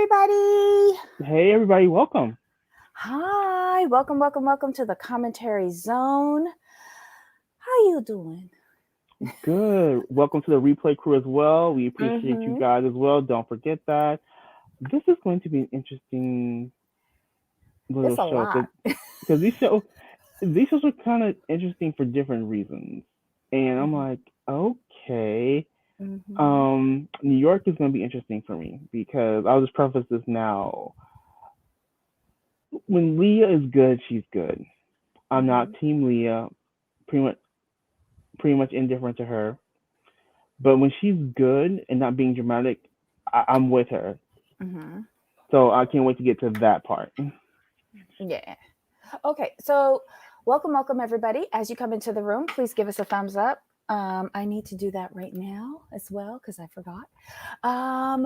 everybody. Hey, everybody, welcome. Hi, welcome to the commentary zone. How you doing? Good. Welcome to the replay crew as well. We appreciate you Mm-hmm. guys as well. Don't forget that. This is going to be an interesting little It's a show lot. because these shows are kind of interesting for different reasons. And I'm like, okay. Mm-hmm. New York is going to be interesting for me because I'll just preface this now. When Leah is good, she's good. I'm not Mm-hmm. team Leah. Pretty much indifferent to her. But when she's good and not being dramatic, I'm with her. Mm-hmm. So I can't wait to get to that part. Yeah. Okay, so welcome everybody. As you come into the room, please give us a thumbs up. I need to do that right now as well because I forgot. Um,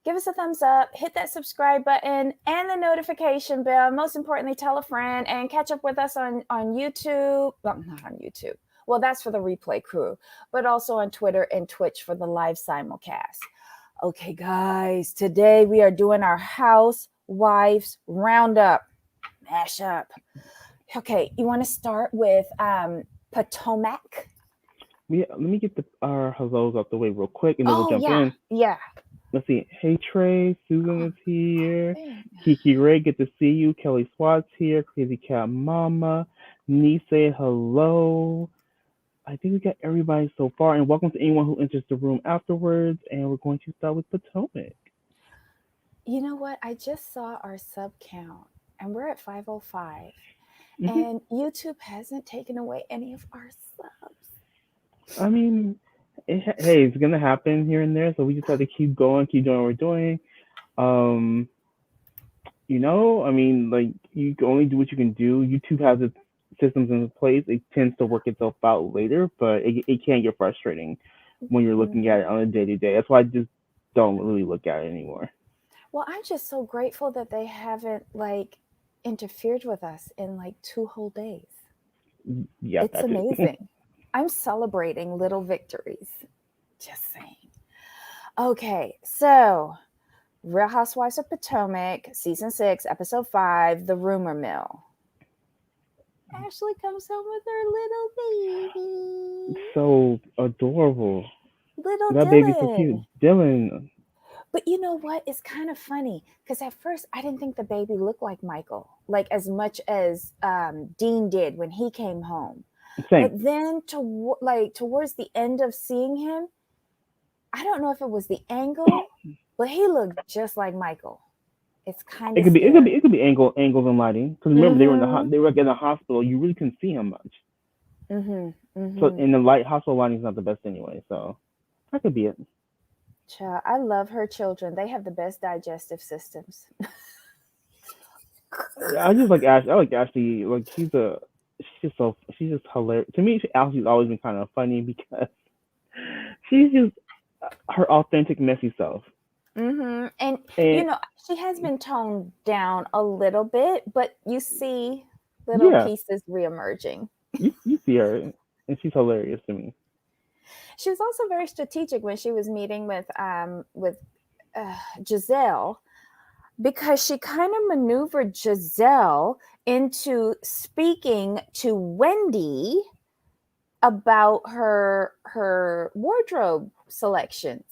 Give us a thumbs up, hit that subscribe button and the notification bell. Most importantly, tell a friend and catch up with us on YouTube. Well, not on YouTube. Well, that's for the replay crew, but also on Twitter and Twitch for the live simulcast. Okay, guys, today we are doing our Housewives Roundup mashup. Okay, you want to start with Potomac? Let me get our hellos out the way real quick and then we'll Oh, jump yeah, in. yeah. Let's see. Hey Trey, Susan Oh, is here. dang. Kiki Ray, good to see you. Kelly Swat's here. Crazy Cat Mama. Nee say hello. I think we got everybody so far. And welcome to anyone who enters the room afterwards. And we're going to start with Potomac. You know what? I just saw our sub count and we're at 505. Hmm. And YouTube hasn't taken away any of our subs. I mean, hey, it's gonna happen here and there, so we just have to keep going, keep doing what we're doing. Um, I mean, like you can only do what you can do. YouTube has its systems in place. It tends to work itself out later, but it can get frustrating when you're looking at Mhm. it on a day to day. That's why I just don't really look at it anymore. Well, I'm just so grateful that they haven't like interfered with us in like 2 whole days. Yeah, It's that's it. amazing. I'm celebrating little victories. Just saying. Okay, so Real Housewives of Potomac, season 6, episode 5, The Rumor Mill. Ashley comes home with her little baby. So adorable. Little That baby's so cute. Dylan. Dylan. But you know what? It's kind of funny because at first I didn't think the baby looked like Michael, like as much as Dean did when he came home. But Same. then, like towards the end of seeing him, I don't know if it was the angle, but he looked just like Michael. It's kind It of could be it could be scary. it could be angles and lighting. Because remember Mhm. they were like in the hospital. You really couldn't see him much. Mhm. So Mhm. in the hospital lighting is not the best anyway. So that could be it. Child, I love her children. They have the best digestive systems. I just like Ashley. I like Ashley. Like she's just hilarious. To me, Ashley's always been kind of funny because she's just her authentic messy self. And And she has been toned down a little bit, but you see little yeah, pieces reemerging. you see her, and she's hilarious to me. She was also very strategic when she was meeting with Giselle because she kind of maneuvered Giselle into speaking to Wendy about her wardrobe selections,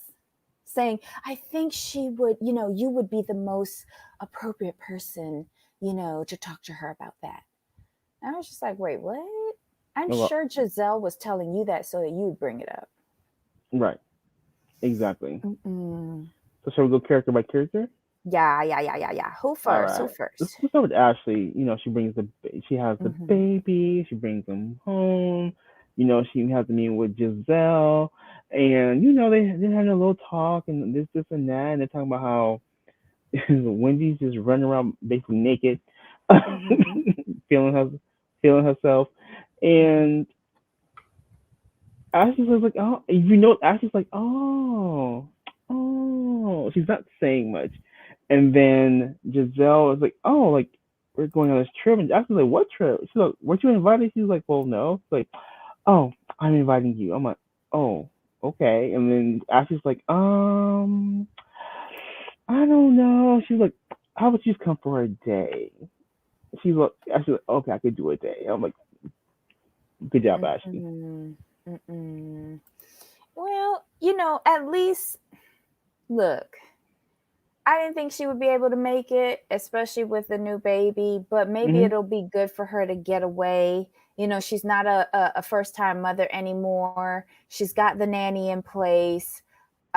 saying, I think she would, you would be the most appropriate person, to talk to her about that. And I was just like, wait, what? I'm Well, sure Giselle was telling you that so that you would bring it up. right, exactly. Mm-mm. So shall we go character by character? Yeah. Who All first? Who right. Let's, first? let's start with Ashley. She has the Mm-hmm. baby. She brings him home. She has to meet with Giselle, and they had a little talk and this and that, and they're talking about how Wendy's just running around basically naked, Mm-hmm. feeling her, feeling herself, Mm-hmm. and Ashley was like, oh, Ashley's like, oh, she's not saying much. And then Giselle was like, oh, like, we're going on this trip. And Ashley's like, what trip? She's like, weren't you invited? She's like, well, no. She's like, oh, I'm inviting you. I'm like, oh, okay. And then Ashley's like, I don't know. She's like, how about you just come for a day? She's like, okay, I could do a day. I'm like, good job, Ashley. Mm-mm. Mm-mm. Well, at least look, I didn't think she would be able to make it, especially with the new baby, but maybe Hmm. it'll be good for her to get away. She's not a first time mother anymore. She's got the nanny in place.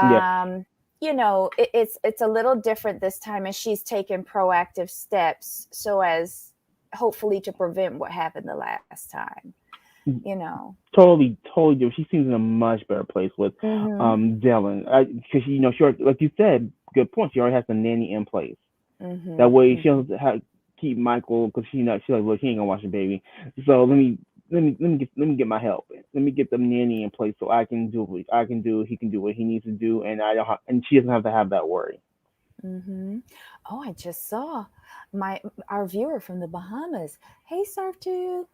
Yes, Um, it's a little different this time, and she's taken proactive steps so as hopefully to prevent what happened the last time, you know. totally do. She seems in a much better place with Mhm. Dylan, because like you said, good point. She already has the nanny in place. That Mhm. way she Mhm. doesn't have to keep Michael because she's like, look, he ain't gonna watch the baby. So let me get my help. Let me get the nanny in place so I can do what I can do. He can do what he needs to do, and I don't and she doesn't have to have that worry. Mhm. Oh, I just saw my our viewer from the Bahamas. Hey, Sartu.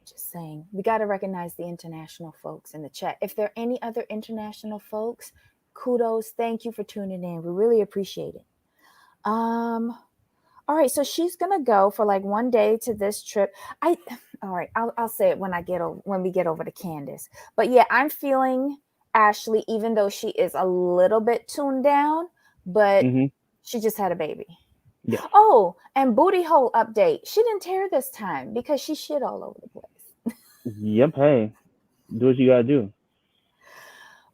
Just saying, we got to recognize the international folks in the chat. If there are any other international folks, kudos. Thank you for tuning in. We really appreciate it. Um, all right, so she's gonna go for like one day to this trip. I all right, I'll say it when when we get over to Candace. But yeah, I'm feeling Ashley, even though she is a little bit tuned down, but Mhm. she just had a baby. Yes. Oh, and booty hole update. She didn't tear this time because she shit all over the place. Yep. Hey, do what you gotta do.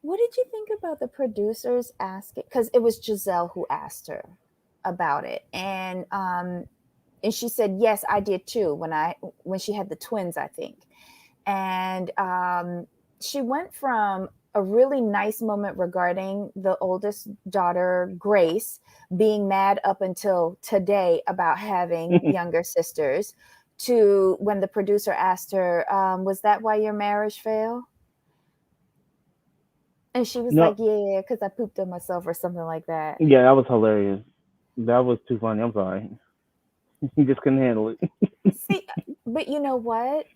What did you think about the producers asking? Because it was Giselle who asked her about it, and she said yes, I did too when she had the twins, I think, and she went from a really nice moment regarding the oldest daughter Grace being mad up until today about having younger sisters to when the producer asked her, was that why your marriage failed? And she was No. like, yeah, because I pooped on myself or something like that. Yeah, that was hilarious. That was too funny. I'm sorry. He just couldn't handle it. See, but you know what?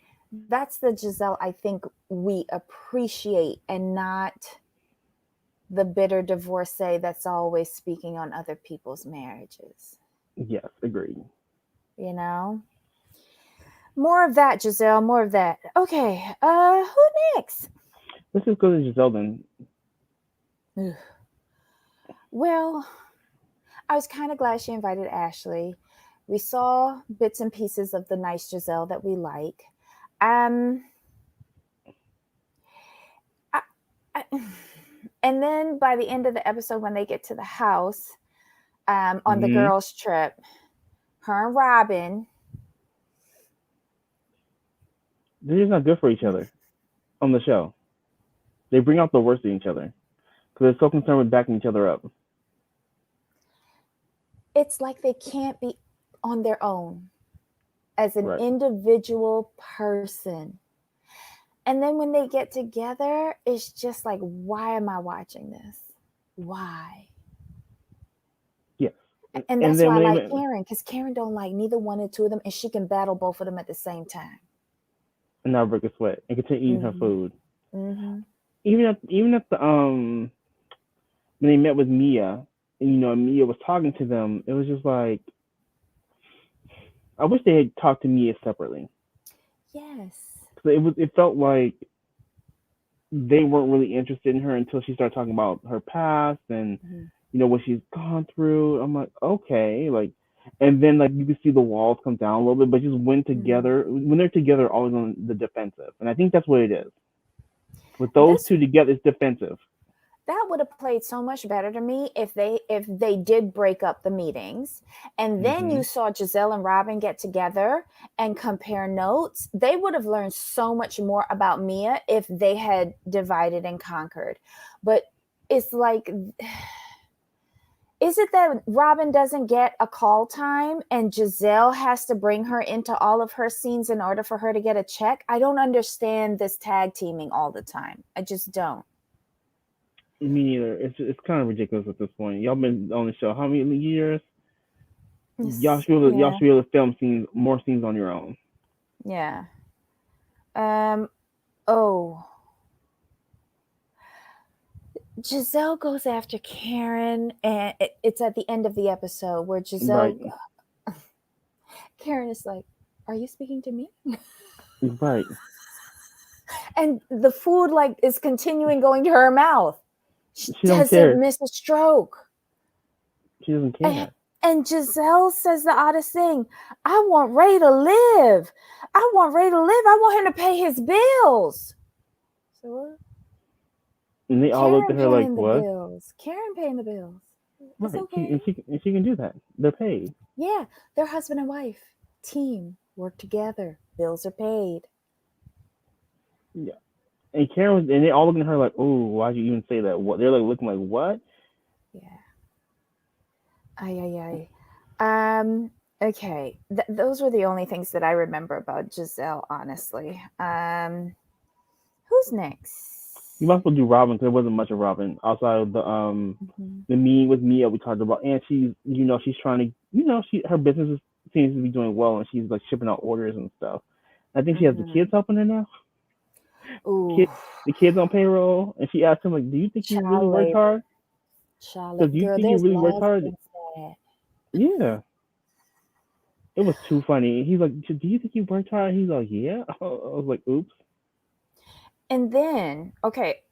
That's the Giselle I think we appreciate, and not the bitter divorcee that's always speaking on other people's marriages. Yes, agreed. You know? More of that, Giselle, more of that. Okay, who next? Let's just go to Giselle then. Ugh. Well, I was kind of glad she invited Ashley. We saw bits and pieces of the nice Giselle that we like. Um, I, I, and then by the end of the episode, when they get to the house, on the Hmm. girls' trip, her and Robin. They're just not good for each other on the show. They bring out the worst in each other because they're so concerned with backing each other up. It's like they can't be on their own as an Right. individual person. And then when they get together, it's just like, why am I watching this? Why? Yes. And And that's then why I when they like met, Karen, because Karen don't like neither one or two of them, and she can battle both of them at the same time. and now break a sweat and continue eating her Mm-hmm. food. Mm-hmm. Even at the when they met with Mia, and Mia was talking to them, it was just like I wish they had talked to Mia separately. Yes. 'Cause it felt like they weren't really interested in her until she started talking about her past and Mm-hmm. what she's gone through. I'm like, okay, like, and then like you can see the walls come down a little bit, but just Mm-hmm. when they're together, always on the defensive, and I think that's what it is. With those This two together, it's defensive. that would have played so much better to me if they did break up the meetings, and then Hmm. you saw Giselle and Robin get together and compare notes. They would have learned so much more about Mia if they had divided and conquered. But it's like, is it that Robin doesn't get a call time and Giselle has to bring her into all of her scenes in order for her to get a check? I don't understand this tag teaming all the time. I just don't. Me neither. It's kind of ridiculous at this point. Y'all been on the show how many years? Yes, Y'all yeah. should be able to film more scenes on your own. Yeah. Um. Oh, Giselle goes after Karen, and it's at the end of the episode where Right, Karen is like, "Are you speaking to me?" right. And the food like is continuing going to her mouth. She She don't doesn't care. miss a stroke. She doesn't And, care. and Giselle says the oddest thing. I want Ray to live. I want Ray to live. I want him to pay his bills. So what? And they all looked Karen at her like, paying the "What?" bills. Karen paying the bills. It's Right. okay. She can do that. They're paid. Yeah, they're husband and wife. Team. Work together. Bills are paid. Yeah. And Karen was, and they all looking at her like, "Oh, why'd you even say that?" What? They're like looking like, "What?" Yeah. Ay, ay, ay. Okay. Those were the only things that I remember about Giselle, honestly. Who's next? You might as well do Robin because there wasn't much of Robin outside of Mhm. the meeting with Mia we talked about, and she's she's trying to she her business seems to be doing well, and she's like shipping out orders and stuff. I think she has the kids Mhm. helping her now. Ooh, Kid, the kids on payroll, and she asked him like, "Do you think you really child worked labor. hard? Child Because labor. do you Girl, think you there's really worked less hard?" than that. Yeah, it was too funny. He's like, "Do you think you worked hard?" He's like, "Yeah." I was like, "Oops." And then, okay,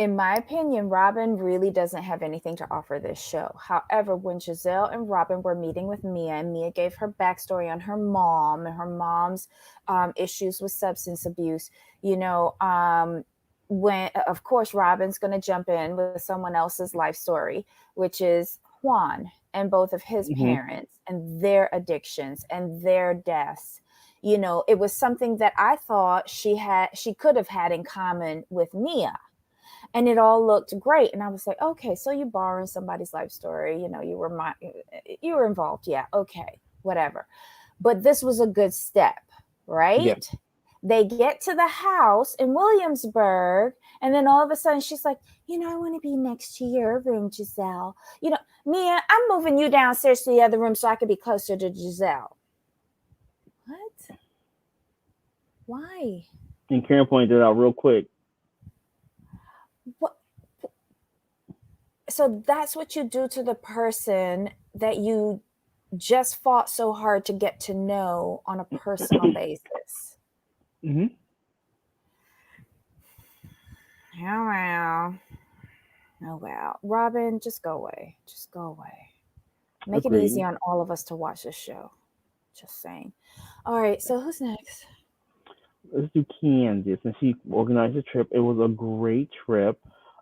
in my opinion, Robin really doesn't have anything to offer this show. However, when Giselle and Robin were meeting with Mia, and Mia gave her backstory on her mom and her mom's issues with substance abuse, you know, when of course Robin's going to jump in with someone else's life story, which is Juan and both of his Hmm. parents and their addictions and their deaths. You know, it was something that I thought she could have had in common with Mia, and it all looked great, and I was like, okay, so you borrowing somebody's life story, you know, you were involved, yeah, okay, whatever. But this was a good step, Yeah. right? They get to the house in Williamsburg, and then all of a sudden she's like, you know, I want to be next to your room, Giselle. You know, Mia, I'm moving you downstairs to the other room so I could be closer to Giselle. What? Why? And Karen pointed it out real quick. What? So that's what you do to the person that you just fought so hard to get to know on a personal basis. Hmm. Oh well. Oh well. Robin, just go away. Just go away. Make it easy Agreed. on all of us to watch this show. Just saying. All right, so who's next? Let's do Kansas, and she organized a trip. It was a great trip.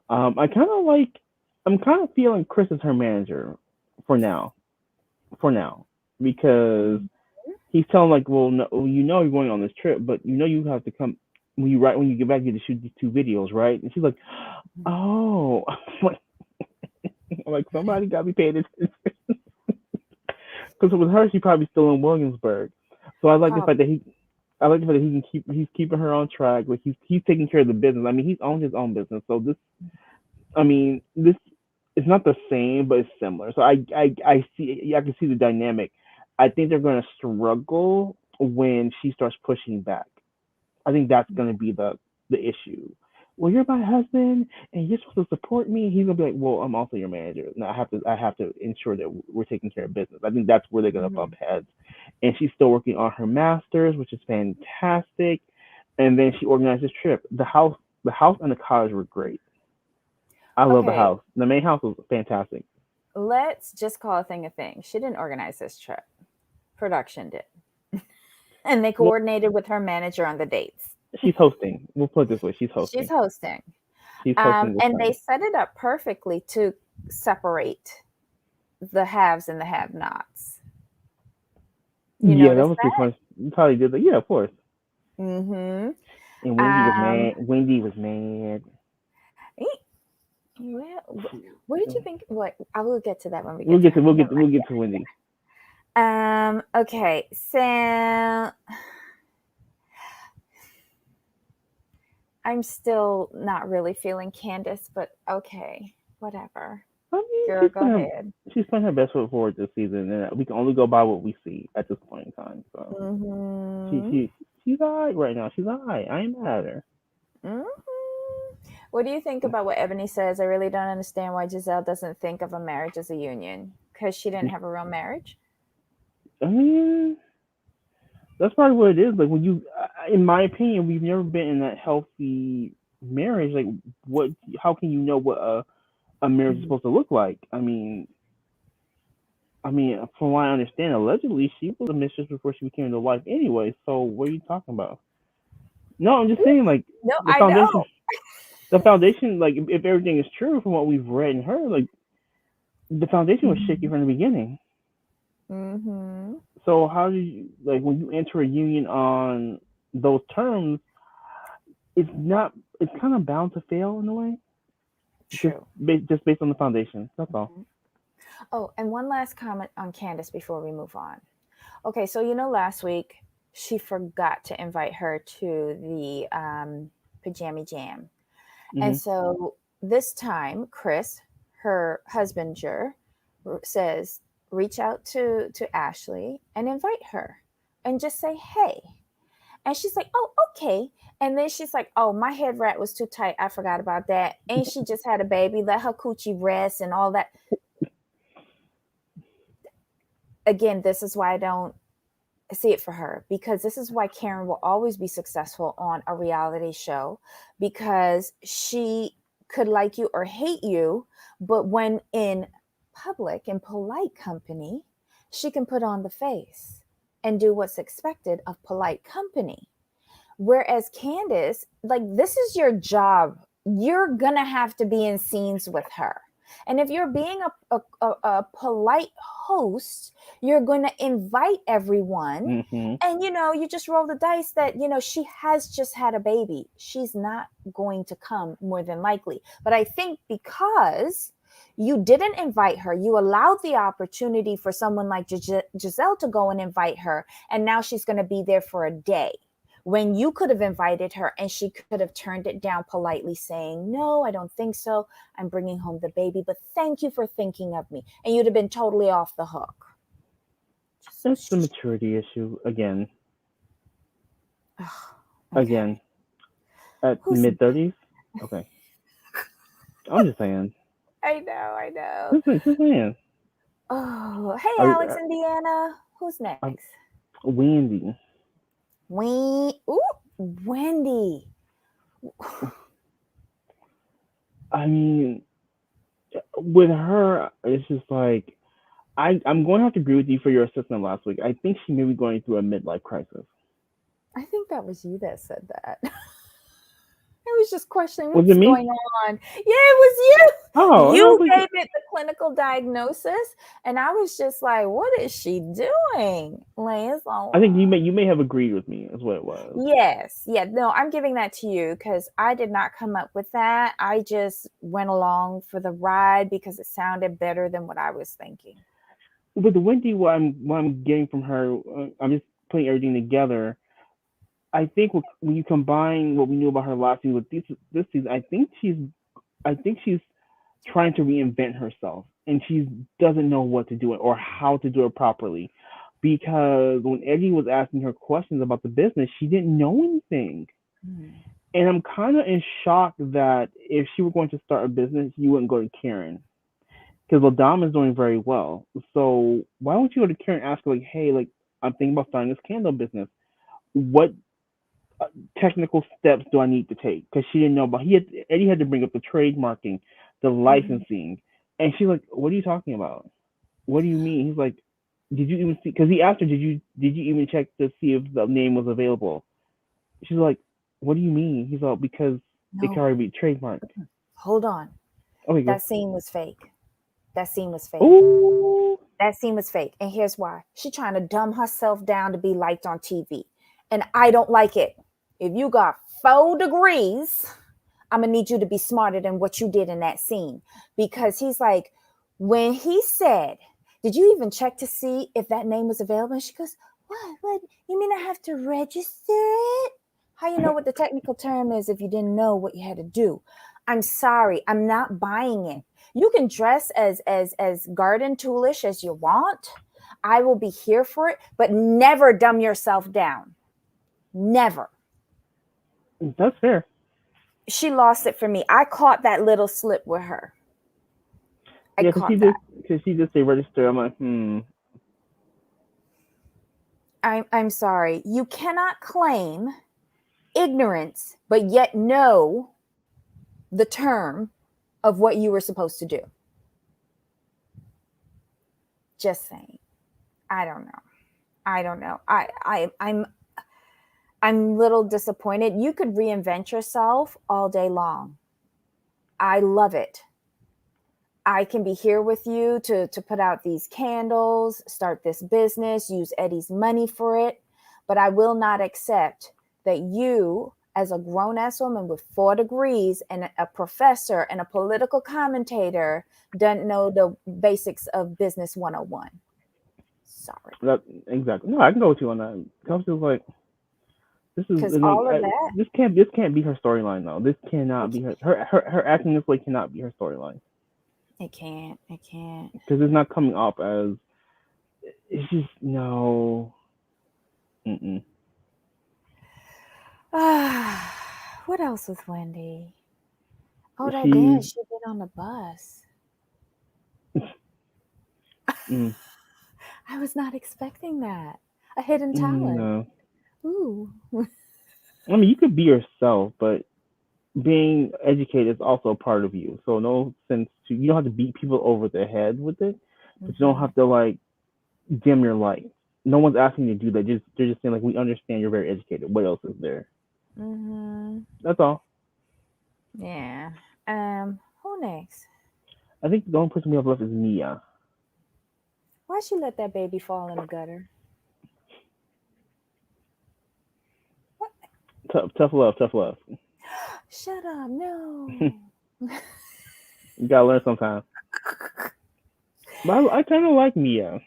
I kind of like. I'm kind of feeling Chris is her manager for now. For now, because Mhm. he's telling like, well, no, you're going on this trip, but you have to come when you get back. You have to shoot these two videos, right? And she's like, oh, like somebody got me paid attention because with her, she probably still in Williamsburg. So I like the fact that Probably. I like the fact that he's keeping her on track. Like he's taking care of the business. I mean, he's owned his own business, so this it's not the same, but it's similar. So I can see the dynamic. I think they're going to struggle when she starts pushing back. I think that's going to be the issue. Well, you're my husband, and you're supposed to support me. He's gonna be like, well, I'm also your manager. Now I have to ensure that we're taking care of business. I think that's where they're gonna bump Mhm. heads. And she's still working on her masters, which is fantastic. And then she organized this trip. The house and the cottage were great. I love the Okay, house. The main house was fantastic. let's just call a thing a thing. She didn't organize this trip. Production did. And they Well, coordinated with her manager on the dates. she's hosting. We'll put it this way: she's She's hosting. hosting. She's hosting this And they time. set it up perfectly to separate the haves and the have nots. You Yeah, that notice was pretty that? fun. You probably did that. Yeah, of course. Mm-hmm. And Wendy was Um, mad. Wendy was mad. eh, well, what did you think? What I will get to that when we We'll get to get to her. we'll Never get we'll mind. get to Wendy. Okay. So I'm still not really feeling Candace, but okay, whatever. I mean, Girl, go ahead. she's putting her best foot forward this season, and we can only go by what we see at this point in time. So she Mm-hmm. she she's alright right now. She's alright. I ain't mad at her. Mm-hmm. What do you think about what Ebony says? I really don't understand why Giselle doesn't think of a marriage as a union because she didn't have a real marriage. I mean, that's probably what it is. Like when you, in my opinion, we've never been in that healthy marriage. Like, what? How can you know what a marriage is Mhm. supposed to look like? From what I understand, allegedly she was a mistress before she became the wife anyway. So what are you talking about? No, I'm just saying, like No, the I foundation, know. the foundation, like if everything is true from what we've read and heard, like the foundation was shaky Mhm. from the beginning. Mhm. So how do you like when you enter a union on those terms? It's not. It's kind of bound to fail in a way, just True. just based on the foundation. That's all. Mhm. Oh, and one last comment on Candace before we move on. Okay, so last week she forgot to invite her to the pajama jam. And Hmm. so this time, Chris, her husbander, says, reach out to Ashley and invite her and just say, hey. And she's like, oh, okay. And then she's like, oh, my head wrap was too tight. I forgot about that. And she just had a baby. Let her coochie rest and all that. Again, this is why I don't see it for her, because this is why Karen will always be successful on a reality show, because she could like you or hate you, but when in public, in polite company, she can put on the face and do what's expected of polite company. Whereas Candace, like, this is your job. You're gonna have to be in scenes with her. And if you're being a polite host, you're going to invite everyone. Hmm. And, you just roll the dice that, she has just had a baby. She's not going to come more than likely. But I think because you didn't invite her, you allowed the opportunity for someone like Giselle to go and invite her. And now she's going to be there for a day when you could have invited her and she could have turned it down politely, saying, no, I don't think so. I'm bringing home the baby, but thank you for thinking of me. And you'd have been totally off the hook. It's the Just, maturity issue again. okay. Again, at Who's mid 30s. Okay, I'm just saying. I know, I know. Just saying. Oh, hey, Are, Alex, Indiana. Who's are, next? Wendy. Ooh, Wendy. I mean, with her, it's just like I'm going to have to agree with you for your assessment last week. I think she may be going through a midlife crisis. I think that was you that said that. I was just questioning Was it what's me? going on. Yeah, it was you. Oh, I was You like, gave it the clinical diagnosis, and I was just like, "What is she doing?" Like, it's I think all, you may have agreed with me, is what it was. yes, yeah. No, I'm giving that to you because I did not come up with that. I just went along for the ride because it sounded better than what I was thinking. With Wendy, what I'm getting from her, I'm just putting everything together. I think when you combine what we knew about her last season with this season, I think she's trying to reinvent herself, and she doesn't know what to do it or how to do it properly. Because when Eddie was asking her questions about the business, she didn't know anything. Hmm. And I'm kind of in shock that if she were going to start a business, you wouldn't go to Karen because Ladam is doing very well. So why don't you go to Karen and ask her like, hey, like I'm thinking about starting this candle business. What technical steps do I need to take? Because she didn't know about. Eddie had to bring up the trademarking, the Hmm. licensing, and she's like, "What are you talking about? What do you mean?" He's like, "Did you even see?" Because he asked her, "Did you even check to see if the name was available?" She's like, "What do you mean?" He's like, "Because it can No, already be trademarked." hold on. Okay, That go. scene was fake. That scene was fake. Ooh, That scene was fake. And here's why. She trying to dumb herself down to be liked on TV. And I don't like it. If you got 4 degrees, I'm gonna need you to be smarter than what you did in that scene. Because he's like, when he said, did you even check to see if that name was available? And she goes, what? What? You mean I have to register it? How you know what the technical term is if you didn't know what you had to do? I'm sorry, I'm not buying it. You can dress as garden toolish as you want. I will be here for it, but never dumb yourself down. Never. that's fair. she lost it for me. I caught that little slip with her. I Yeah, caught that. cause she just say register. I'm like, hmm. I'm sorry. You cannot claim ignorance, but yet know the term of what you were supposed to do. Just saying. I don't know. I don't know. I'm a little disappointed. You could reinvent yourself all day long. I love it. I can be here with you to put out these candles, start this business, use Eddie's money for it. But I will not accept that you, as a grown ass woman with 4 degrees and a professor and a political commentator, don't know the basics of business 101. Sorry. That exactly. No, I can go with you on that. I was just like, this is Because like all of that, this can't be her storyline though. This cannot it, be her acting this way cannot be her storyline it can't. It can't. because it's not coming off as it's just no. Mm-mm. Ah, what else with Wendy? Oh, that She's dance she did on the bus. mm, I was not expecting that. A hidden talent. no. Ooh. I mean, you could be yourself, but being educated is also a part of you. So no sense to you don't have to beat people over the head with it, but you don't Mm-hmm. have to like dim your light. No one's asking you to do that. Just they're just saying like we understand you're very educated. What else is there? Mm-hmm. That's all. Yeah. Who next? I think the only person we have left is Mia. Why she let that baby fall in the gutter? What? Tough love, tough love. Shut up. No. You gotta learn sometimes. But I kind of like Mia.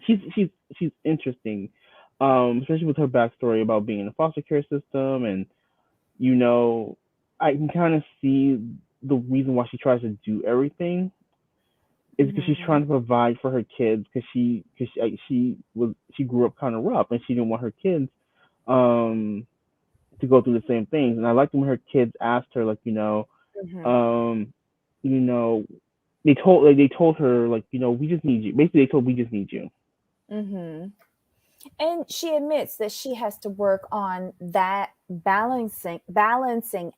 She's she's interesting, especially with her backstory about being in the foster care system, and you know, I can kind of see the reason why she tries to do everything is because she's Mm-hmm. trying to provide for her kids she grew up kind of rough and she didn't want her kids um to go through the same things. And I liked when her kids asked her like Mm-hmm. um you know they told her like we just need you. Basically, they told we just need you. Mm-hmm. And she admits that she has to work on that balancing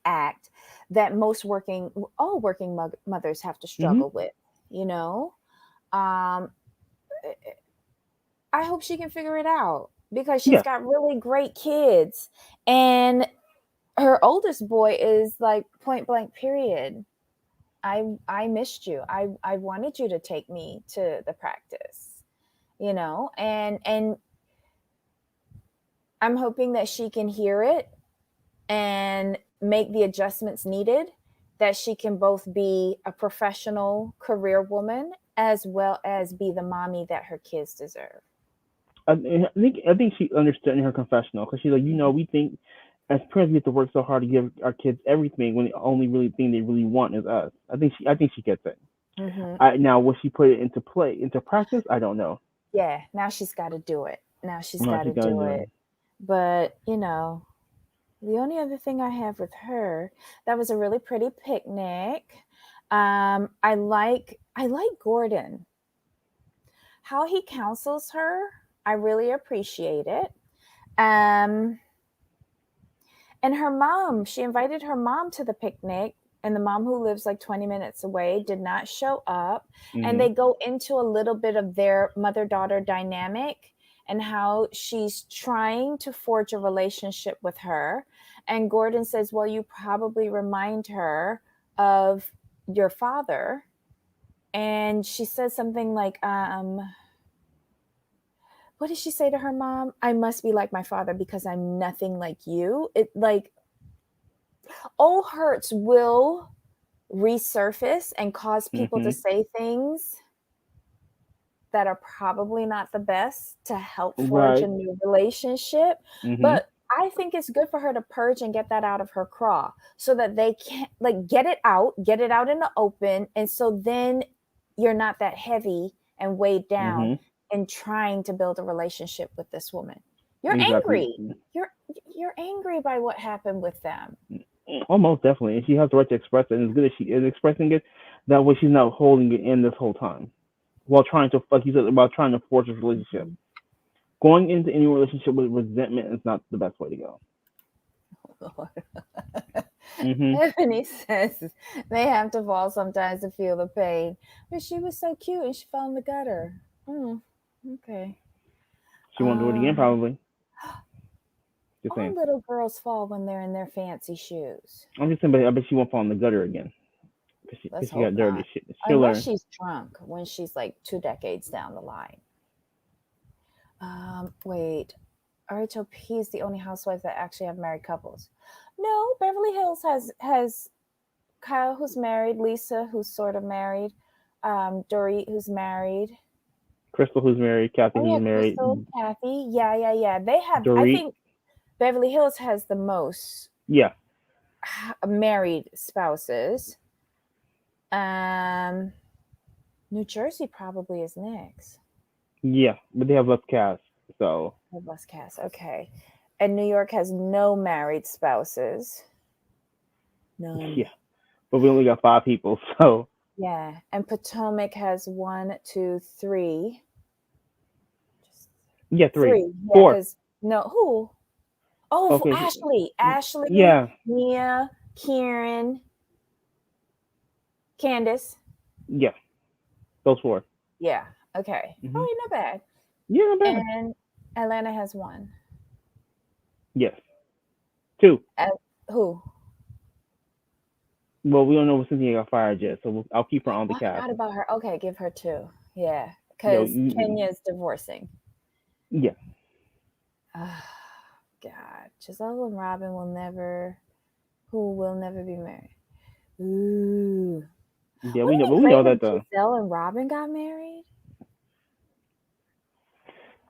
act that most working all working mothers have to Hmm. struggle with, you know. um I hope she can figure it out because she's Yeah. got really great kids, and her oldest boy is like point blank period. I missed you. I wanted you to take me to the practice, and I'm hoping that she can hear it and make the adjustments needed, that she can both be a professional career woman as well as be the mommy that her kids deserve. I think she understood in her confessional because she's like, we think as parents we have to work so hard to give our kids everything when the only really thing they really want is us. I think she gets it. Mm-hmm. Now will she put it into play into practice? I don't know. Yeah, now she's got to do it. Now she's No, got she's to gonna do do it. it. But, the only other thing I have with her, that was a really pretty picnic. I like Gordon. How he counsels her, I really appreciate it. Um, and her mom, she invited her mom to the picnic, and the mom who lives like 20 minutes away did not show up. And Mhm. they go into a little bit of their mother-daughter dynamic and how she's trying to forge a relationship with her. And Gordon says, well, you probably remind her of your father. And she says something like, what did she say to her mom? I must be like my father because I'm nothing like you. It like old hurts will resurface and cause people to Mhm. say things that are probably not the best to help forge a Right. new relationship. Mhm. But I think it's good for her to purge and get that out of her craw so that they can like get it out in the open. And so then you're not that heavy and weighed down Mhm. in trying to build a relationship with this woman. You're Exactly. angry. You're you're angry by what happened with them. Almost definitely, and she has the right to express it. And as good as she is expressing it, that way she's not holding it in this whole time while trying to, like you said, about trying to force this relationship. Mhm. Going into any relationship with resentment is not the best way to go. Mhm. Ebony says they have to fall sometimes to feel the pain. But she was so cute and she fell in the gutter. Mm, okay. She won't do it again, Um, probably. Just all saying. little girls fall when they're in their fancy shoes. I'm just saying, but I bet she won't fall in the gutter again Let's because she hope got dirty. not. She'll Unless learn. she's drunk when she's like 2 decades down the line. Wait. RHOP is the only housewife that actually have married couples. No, Beverly Hills has Kyle who's married, Lisa who's sort of married, Dorit who's married. Crystal, who's married, Kathy, Oh who's yeah, Crystal, married, Kathy. Yeah. They have. I Dorit. think Beverly Hills has the most Yeah, married spouses. Um, New Jersey probably is next. yeah, but they have less cast, so Oh, bus cast. Okay, and New York has no married spouses. None. yeah. But we only got 5 people, so Yeah, and Potomac has one, two, three. Just yeah, three, three. Yeah, four. because no, who? Oh, for Okay, Ashley, Ashley, yeah, Mia, Kieran, Candace. yeah, those 4. Yeah. Okay. Hmm. Oh, not bad. Yeah, not bad. And Atlanta has one. Yes, 2. Who? Well, we don't know if Cynthia got fired yet, so I'll keep her on the Oh, I cast. forgot about her. Okay, give her two. Yeah, Yo, because Kenya's divorcing. yeah, Oh, God. Giselle and Robin will never, who will never be married. Ooh. yeah, we Wouldn't know, but it be we know great if that though. Giselle and Robin got married?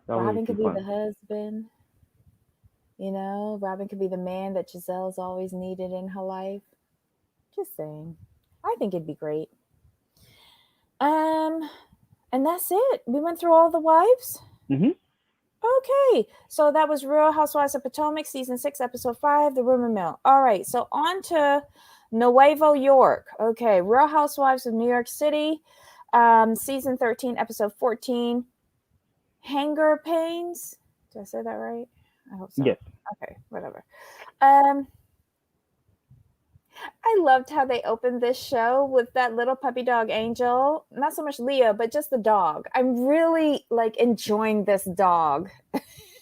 That would Robin be could be the fun. husband. Robin could be the man that Giselle's always needed in her life. Just saying. I think it'd be great. Um, and that's it. We went through all the wives. Hmm. Okay, so that was Real Housewives of Potomac, season 6, episode 5, The Rumor Mill. All right, so on to Nuevo York. Okay, Real Housewives of New York City, season 13, episode 14, Hanger Pains. Did I say that right? I hope so. Yes. Okay, whatever. Um, I loved how they opened this show with that little puppy dog Angel. Not so much Leo, but just the dog. I'm really like enjoying this dog.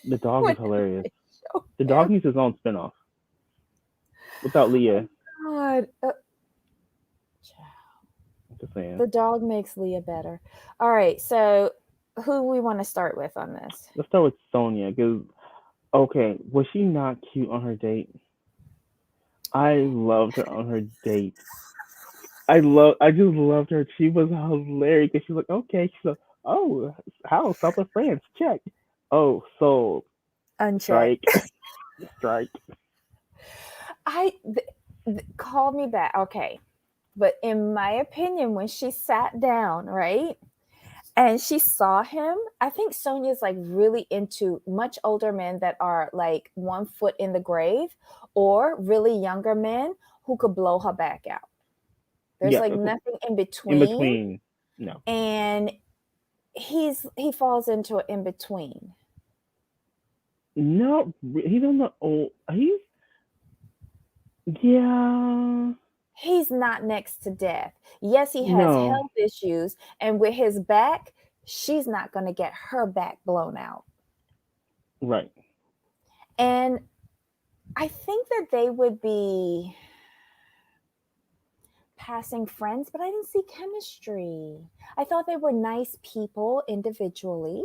The dog is When hilarious. they show The dog him. needs his own spinoff without Leah. God, Just saying. the dog makes Leah better. All right, so who we want to start with on this? Let's start with Sonia, because okay, was she not cute on her date? I loved her on her date. I just loved her. She was hilarious because she's like, okay, she's like, oh, how South of France, check. Oh, so strike, Unchecked. strike. Call me back. Okay, but in my opinion, when she sat down, right, and she saw him, I think Sonia's like really into much older men that are like 1 foot in the grave, or really younger men who could blow her back out. There's Yes, like okay. nothing in In between, between. No, and he falls into an in between. no, he's on the old. He's yeah. He's not next to death. Yes, he has No, health issues, and with his back, she's not going to get her back blown out. right. And I think that they would be passing friends, but I didn't see chemistry. I thought they were nice people individually,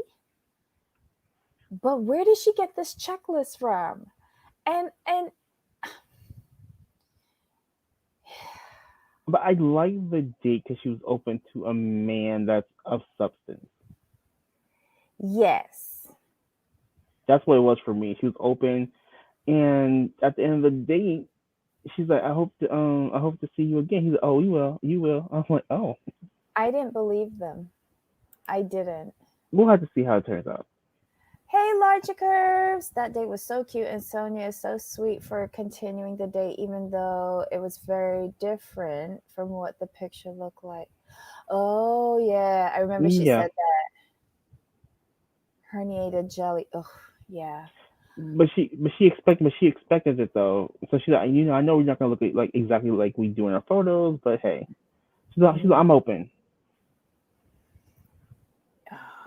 but where did she get this checklist from? And But I like the date because she was open to a man that's of substance. yes, That's what it was for me. She was open, and at the end of the date, she's like, I hope to see you again. He's like, oh, you will. I'm like, oh, I didn't believe them. I didn't. we'll have to see how it turns out. Hey, Larger Curves. That date was so cute, and Sonia is so sweet for continuing the date, even though it was very different from what the picture looked like. Oh, yeah. I remember she Yeah, said that. Herniated jelly. Ugh, yeah. but she expected it though. So she's like, I know we're not gonna look at, like exactly like we do in our photos, but hey, she's like, Mm. I'm open.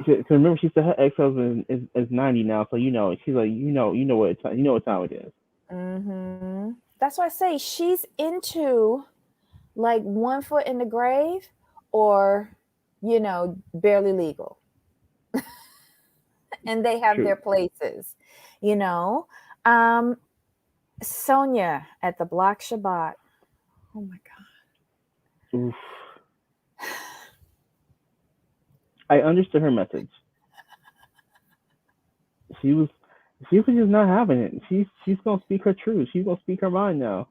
Cause remember, she said her ex husband is 90 now, so she's like, you know what time it is. Mm-hmm. That's why I say she's into like 1 foot in the grave or, barely legal. And they have True. their places, you know. Um, Sonia at the Block Shabbat. Oh my Oof. I understood her message. She was she was just not having it. She's gonna speak her truth. She's gonna speak her mind now.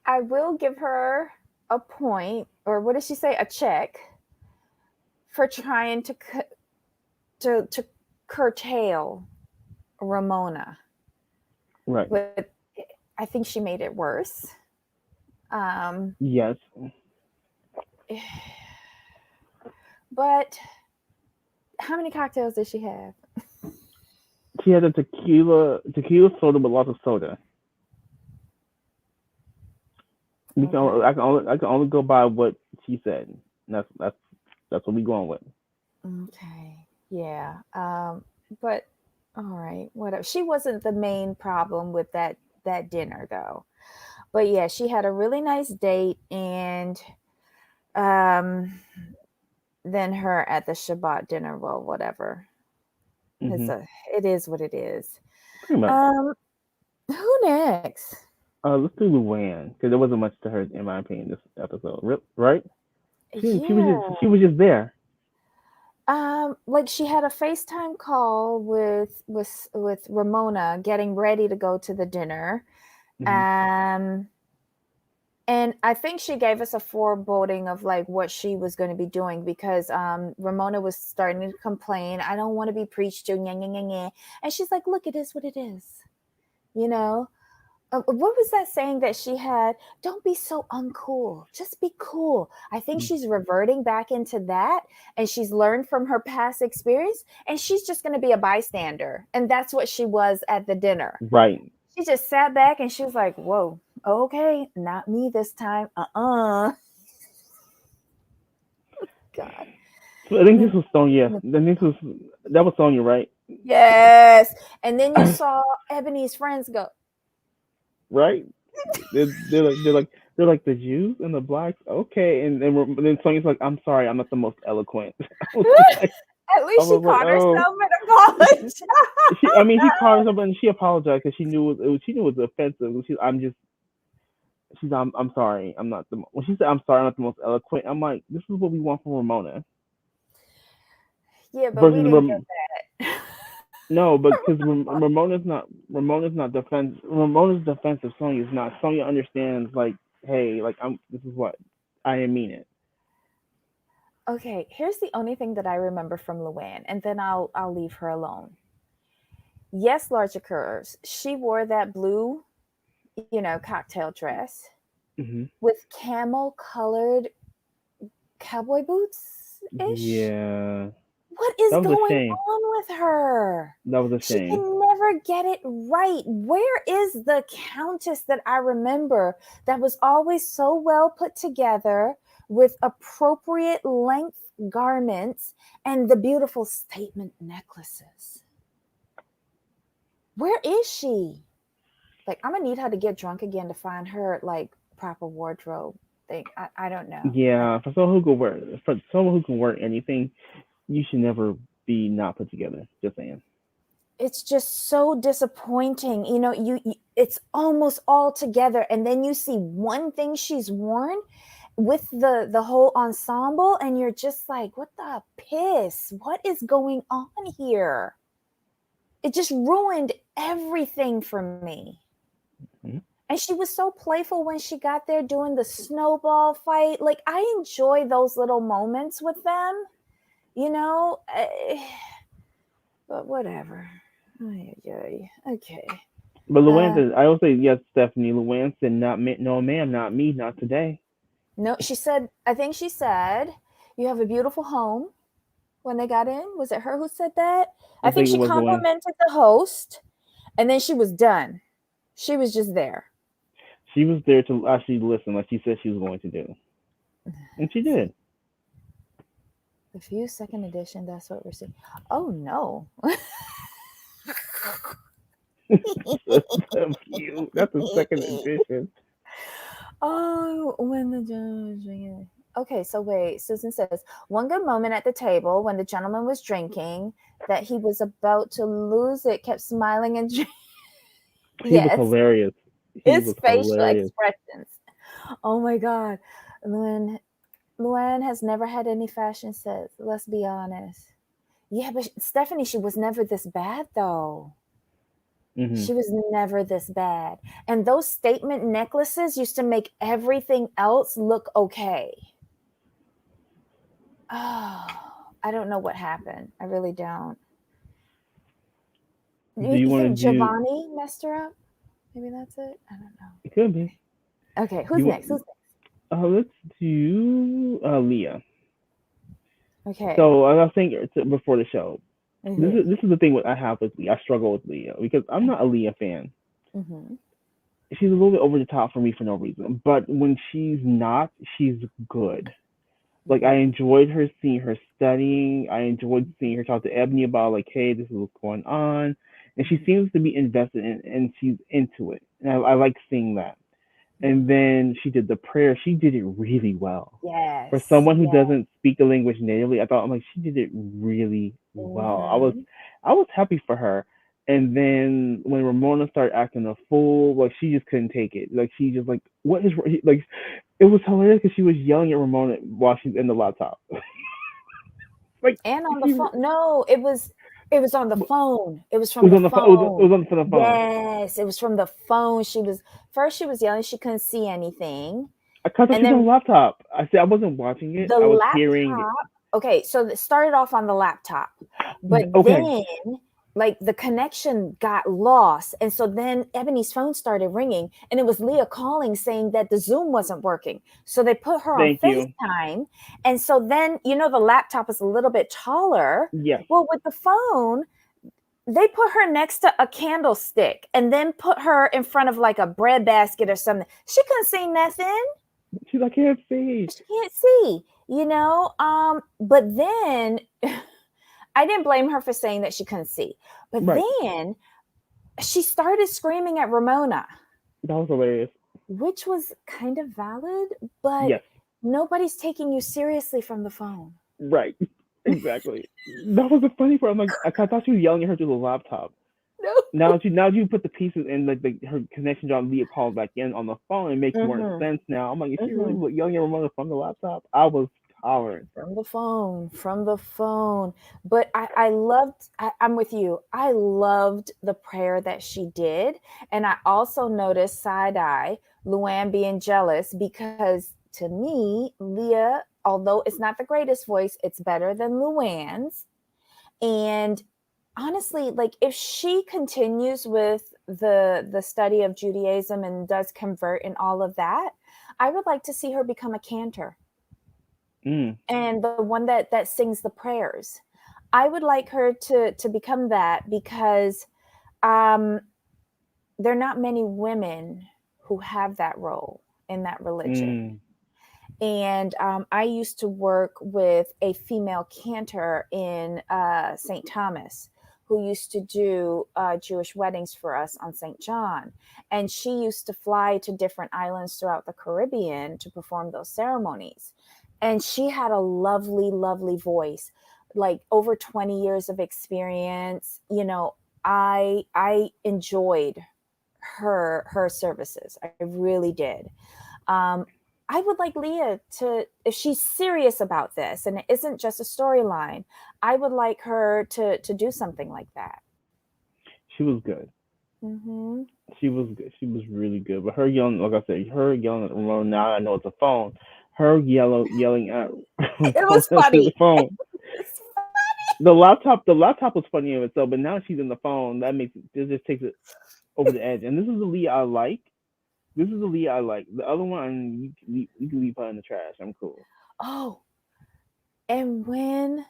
God. I will give her a point, or what did she say? A check for trying to curtail Ramona. Right. But I think she made it worse. Um, Yes. but how many cocktails did she have? She had a tequila soda with lots of soda. Okay. I can only go by what she said. And that's what we going with. Okay. Yeah. But all right, whatever. She wasn't the main problem with that dinner though. But yeah, she had a really nice date, and um then her at the Shabbat dinner, well, whatever. It's Hmm. it is what it is. Pretty much. Um who next? Let's do Luann because there wasn't much to her in my opinion this episode. Right? Yeah. She was just there. Like she had a FaceTime call with Ramona getting ready to go to the dinner. Hmm. Um and I think she gave us a foreboding of like what she was going to be doing, because Ramona was starting to complain, I don't want to be preached to, nyeh, nyeh, nyeh, nyeh. And she's like, look, it is what it is, you know. What was that saying that she had? Don't be so uncool, just be cool. I think she's reverting back into that, and she's learned from her past experience, and she's just going to be a bystander, and that's what she was at the dinner. Right. She just sat back and she was like, whoa, okay, not me this time. God. So I think this was Sonya. That was Sonya, right? Yes. And then you saw Ebony's friends go, Right? They're like the Jews and the blacks. Okay, then Sonya's like, I'm sorry, I'm not the most eloquent. at I least she was like, caught oh, herself and apologized. she called herself and she apologized because she knew it was offensive. I'm sorry, I'm not the when she said I'm sorry, I'm not the most eloquent. I'm like, this is what we want from Ramona Yeah, but we versus didn't get that. no, but because Ramona's not defense. Ramona's defensive. Sonya's not. Sonya understands like, hey, like I'm. This is what I didn't mean it. Okay, here's the only thing that I remember from Luann, and then I'll leave her alone. Yes, large occurs. She wore that blue, cocktail dress Hmm. with camel colored cowboy boots ish. Yeah, What is that was a going shame. on with her? That was a She shame. can never get it right. Where is the countess that I remember that was always so well put together with appropriate length garments and the beautiful statement necklaces? Where is she? Like, I'm gonna need her to get drunk again to find her like proper wardrobe thing. I don't know. Yeah, for someone who can wear anything, you should never be not put together. Just saying. It's just so disappointing. It's almost all together, and then you see one thing she's worn with the whole ensemble, and you're just like, what the piss? What is going on here? It just ruined everything for me. Mhm. And she was so playful when she got there doing the snowball fight. Like, I enjoy those little moments with them, you know. But whatever. Ay, ay, ay. Okay. But Luann Uh, said, I will say yes, Stephanie. Luann said, not me, no, ma'am, not me, not today. no, she said, I think she said, you have a beautiful home when they got in. Was it her who said that? I I think think it she was Luann. complimented the host and then she was done. She was just there. She was there to actually listen, like she said she was going to do, and she See, did. the few second edition, that's what we're seeing. Oh no. That's a few. That's a second edition. Oh, when the judge. Okay, so wait. Susan says one good moment at the table when the gentleman was drinking that he was about to lose it, kept smiling and He was yes, hilarious. He his was facial hilarious. expressions. Oh my God, Luann has never had any fashion sets. Let's be honest. Yeah, but Stephanie, she was never this bad though. Hmm. She was never this bad. And those statement necklaces used to make everything else look okay. Oh, I don't know what happened. I really don't. Do you You want to think do? Giovanni messed her up? Maybe that's it. I don't know. It could be. Okay, who's You next? want? Who's Let's do Leah. next? Okay. So I was saying before the show, Mhm. this is the thing what I have with Leah. I struggle with Leah because I'm not a Leah fan. Mhm. She's a little bit over the top for me for no reason. But when she's not, she's good. Like I Mhm. enjoyed her seeing her studying. I enjoyed seeing her talk to Ebony about like, hey, this is what's going on, and she Mhm. seems to be invested in, and she's into it. And I like seeing that. And Mhm. then she did the prayer. She did it really well. For Yes. someone who Yeah. doesn't speak the language natively, I thought I'm like she did it really well. Mhm. I was happy for her. And then when Ramona started acting a fool, like she just couldn't take it. Like she just like what is like it was hilarious because she was yelling at Ramona while she's in the laptop. Like And on the she phone. No, it was on the it phone. It was from was the on the phone. It phone. was on the phone. Yes, it was from the phone. She was yelling. She couldn't see anything. I thought And she was on then the laptop. I said I wasn't watching it. the I was hearing it. laptop, okay, so it started off on the laptop, but Okay, then like the connection got lost. And so then Ebony's phone started ringing and it was Leah calling saying that the Zoom wasn't working. So they put her on thank you. FaceTime. And so then, the laptop is a little bit taller. Yes, Well, with the phone, they put her next to a candlestick and then put her in front of like a bread basket or something. She couldn't see nothing. she's I can't see. She can't see. But then I didn't blame her for saying that she couldn't see. But Right. then she started screaming at Ramona, That was hilarious. which was kind of valid, but Yes. nobody's taking you seriously from the phone. Right. Exactly. That was the funny part. I'm like, I thought she was yelling at her through the laptop. No. Now you put the pieces in like her connection on Leah calls back in on the phone. It makes more Mm-hmm. sense now. I'm like, is she Mm-hmm. really yelling at Ramona from the laptop? I was hollering. From the phone. But I'm with you. I loved the prayer that she did. And I also noticed side eye, Luann being jealous because to me, Leah, although it's not the greatest voice, it's better than Luann's. And honestly, like if she continues with the study of Judaism and does convert and all of that, I would like to see her become a cantor Mm. and the one that sings the prayers. I would like her to become that because um there are not many women who have that role in that religion. Mm. And I used to work with a female cantor in St. Thomas who used to do Jewish weddings for us on St. John. And she used to fly to different islands throughout the Caribbean to perform those ceremonies. And she had a lovely, lovely voice, like over 20 years of experience. I enjoyed her services. I really did. um, I would like Leah to, if she's serious about this and it isn't just a storyline, I would like her to do something like that. She was good. Mm-hmm. She was good. She was really good. But her yelling, like I said, her yelling at Ramona. Now I know it's a phone. Her yelling at It Ramona was through the funny. phone. It's The laptop was funny in itself, but now she's in the phone. It just takes it over the edge. And this is the Leah I like. This is the Leah I like. The other one, you can leave her in the trash. I'm cool. Oh, and when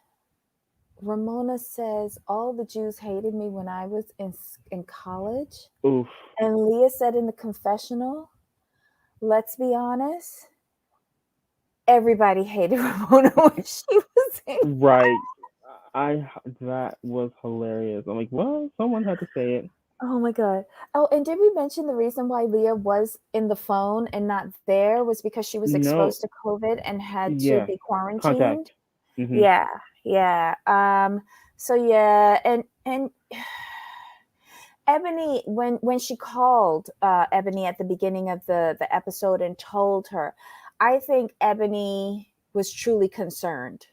Ramona says all the Jews hated me when I was in college, Oof. and Leah said in the confessional, let's be honest, everybody hated Ramona when she was in. Right. I That was hilarious. I'm like, well, someone had to say it. Oh my god. Oh, and did we mention the reason why Leah was in the phone and not there was because she was exposed No, to COVID and had to yeah, be quarantined? contact. Mhm. Yeah, yeah. So yeah, and Ebony, when she called Ebony at the beginning of the episode and told her, I think Ebony was truly concerned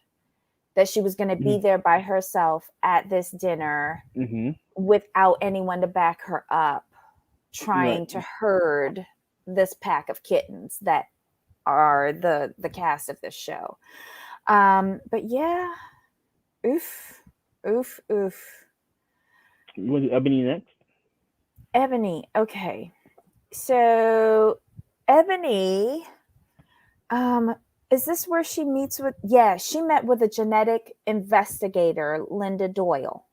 that she was going to be Mhm. there by herself at this dinner Mhm. without anyone to back her up, Right. trying to herd this pack of kittens that are the cast of this show. But yeah, oof, oof, oof. You want to do Ebony next? Ebony, okay. So Ebony, um, is this where she meets with? Yeah, she met with a genetic investigator, Linda Doyle,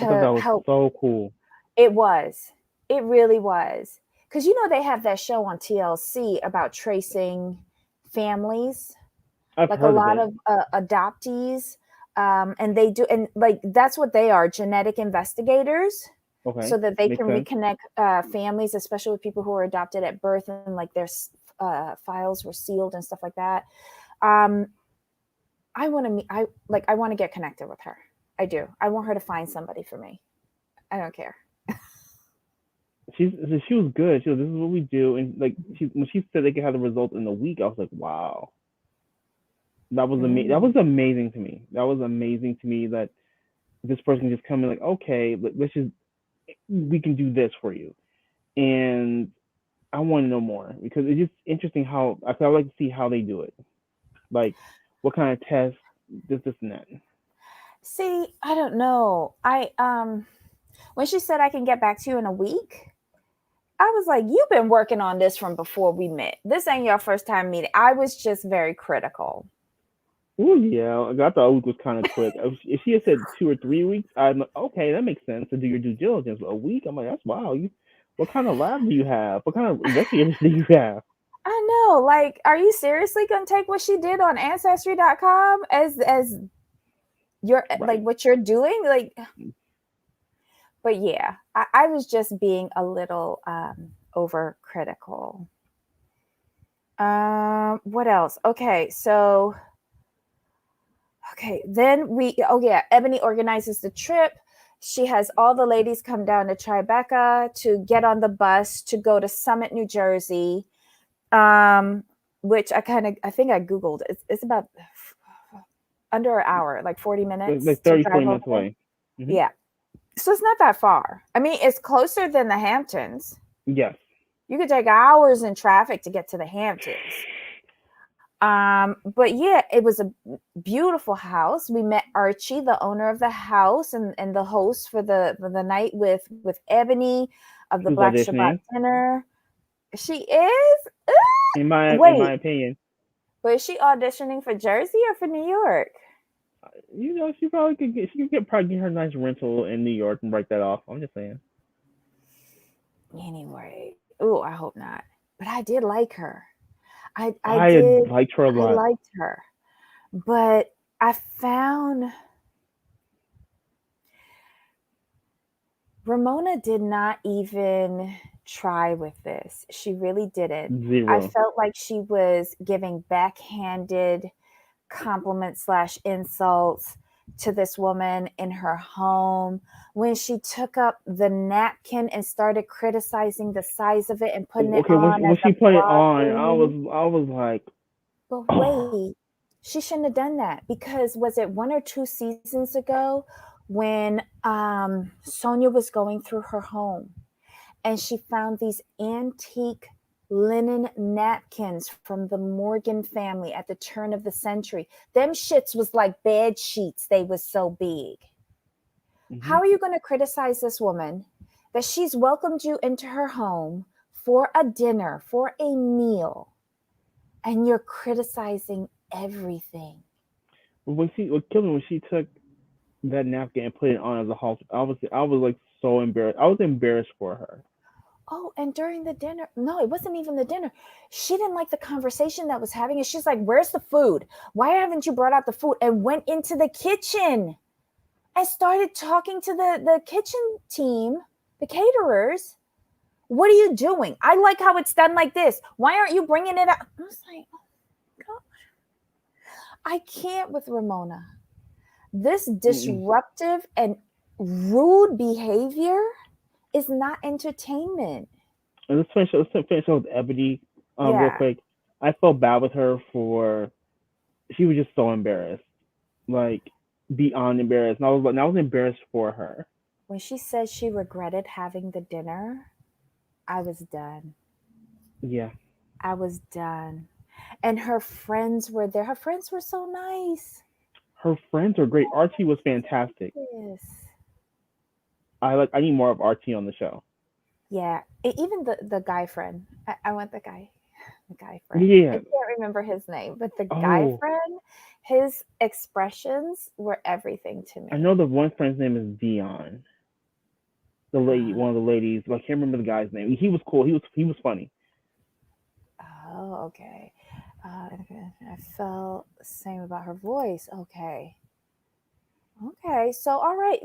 I thought to that was help. so cool. It was. It really was. Because you know they have that show on TLC about tracing families, I've like a heard of lot it. of adoptees, and they do, and like that's what they are, genetic investigators, Okay, so that they makes can sense. reconnect families, especially with people who were adopted at birth and like their files were sealed and stuff like that. Um, I want to meet. I want to get connected with her. I do. I want her to find somebody for me. I don't care. She's she was good. She was, this is what we do, and like when she said they could have the results in a week, I was like, wow, that was amazing. That Mm. was amazing to me. That was amazing to me that this person just come in like, okay, let's just we can do this for you, and I want to know more because it's just interesting how I would like to see how they do it, like what kind of tests, this and that. See, I don't know. I when she said I can get back to you in a week, I was like, you've been working on this from before we met. This ain't your first time meeting. I was just very critical. Oh yeah, I thought a week was kind of quick. If she had said 2 or 3 weeks, I'm like, okay, that makes sense to do your due diligence. A week, I'm like, that's wow. What kind of lab do you have? What kind of investigators do you have? I know. Like, are you seriously gonna take what she did on ancestry.com as your like Right. what you're doing? Like, but yeah, I was just being a little overcritical. What else? Okay, then oh yeah, Ebony organizes the trip. She has all the ladies come down to Tribeca to get on the bus to go to Summit, New Jersey. Um, which I think I Googled. It's about under an hour, like 40 minutes Like to 30, drive 40 over minutes there. away. Hmm. Yeah. So it's not that far. I mean, it's closer than the Hamptons. Yes. You could take hours in traffic to get to the Hamptons. But yeah, it was a beautiful house. We met Archie, the owner of the house, and the host for the night with Ebony of the Who's Black Shabbat auditioning? dinner. She is. In my Wait, opinion, but is she auditioning for Jersey or for New York? she could probably get her nice rental in New York and write that off. I'm just saying. Anyway, oh, I hope not. But I did like her. I I did. liked her a I lot. liked her, but I found Ramona did not even try with this. She really didn't. I Zero. felt like she was giving backhanded compliments slash insults to this woman in her home when she took up the napkin and started criticizing the size of it and putting it Okay, on when as she a put it on, broadly. I was like, But oh, wait, she shouldn't have done that because was it 1 or 2 seasons ago when Sonia was going through her home and she found these antique linen napkins from the Morgan family at the turn of the century. Them shits was like bed sheets. They was so big. Hmm. How are you going to criticize this woman that she's welcomed you into her home for a dinner, for a meal, and you're criticizing everything? What killed me when she took that napkin and put it on as a halter. I was like so embarrassed. I was embarrassed for her. Oh, and during the dinner, no, it wasn't even the dinner. She didn't like the conversation that was having. And she's like, "Where's the food? Why haven't you brought out the food?" And went into the kitchen and started talking to the kitchen team, the caterers. What are you doing? I like how it's done like this. Why aren't you bringing it out? I was like, oh, God. I can't with Ramona. This Mm-mm. disruptive and rude behavior is not entertainment. And let's finish up with Ebony, real Yeah. quick. I felt bad with her for she was just so embarrassed, like beyond embarrassed. And I was embarrassed for her. When she said she regretted having the dinner, I was done. Yeah, I was done. And her friends were there. Her friends were so nice. her friends are great. Archie was fantastic. Yes. I need more of Archie on the show. Yeah. Even the guy friend. I want the guy friend. I Yeah. can't remember his name, but the guy Oh, friend, his expressions were everything to I me. know the one friend's name is Dion. The lady, Uh, one of the ladies. But I can't remember the guy's name. He was cool. He was funny. oh, okay. I felt the same about her voice. Okay. Okay. So, all right.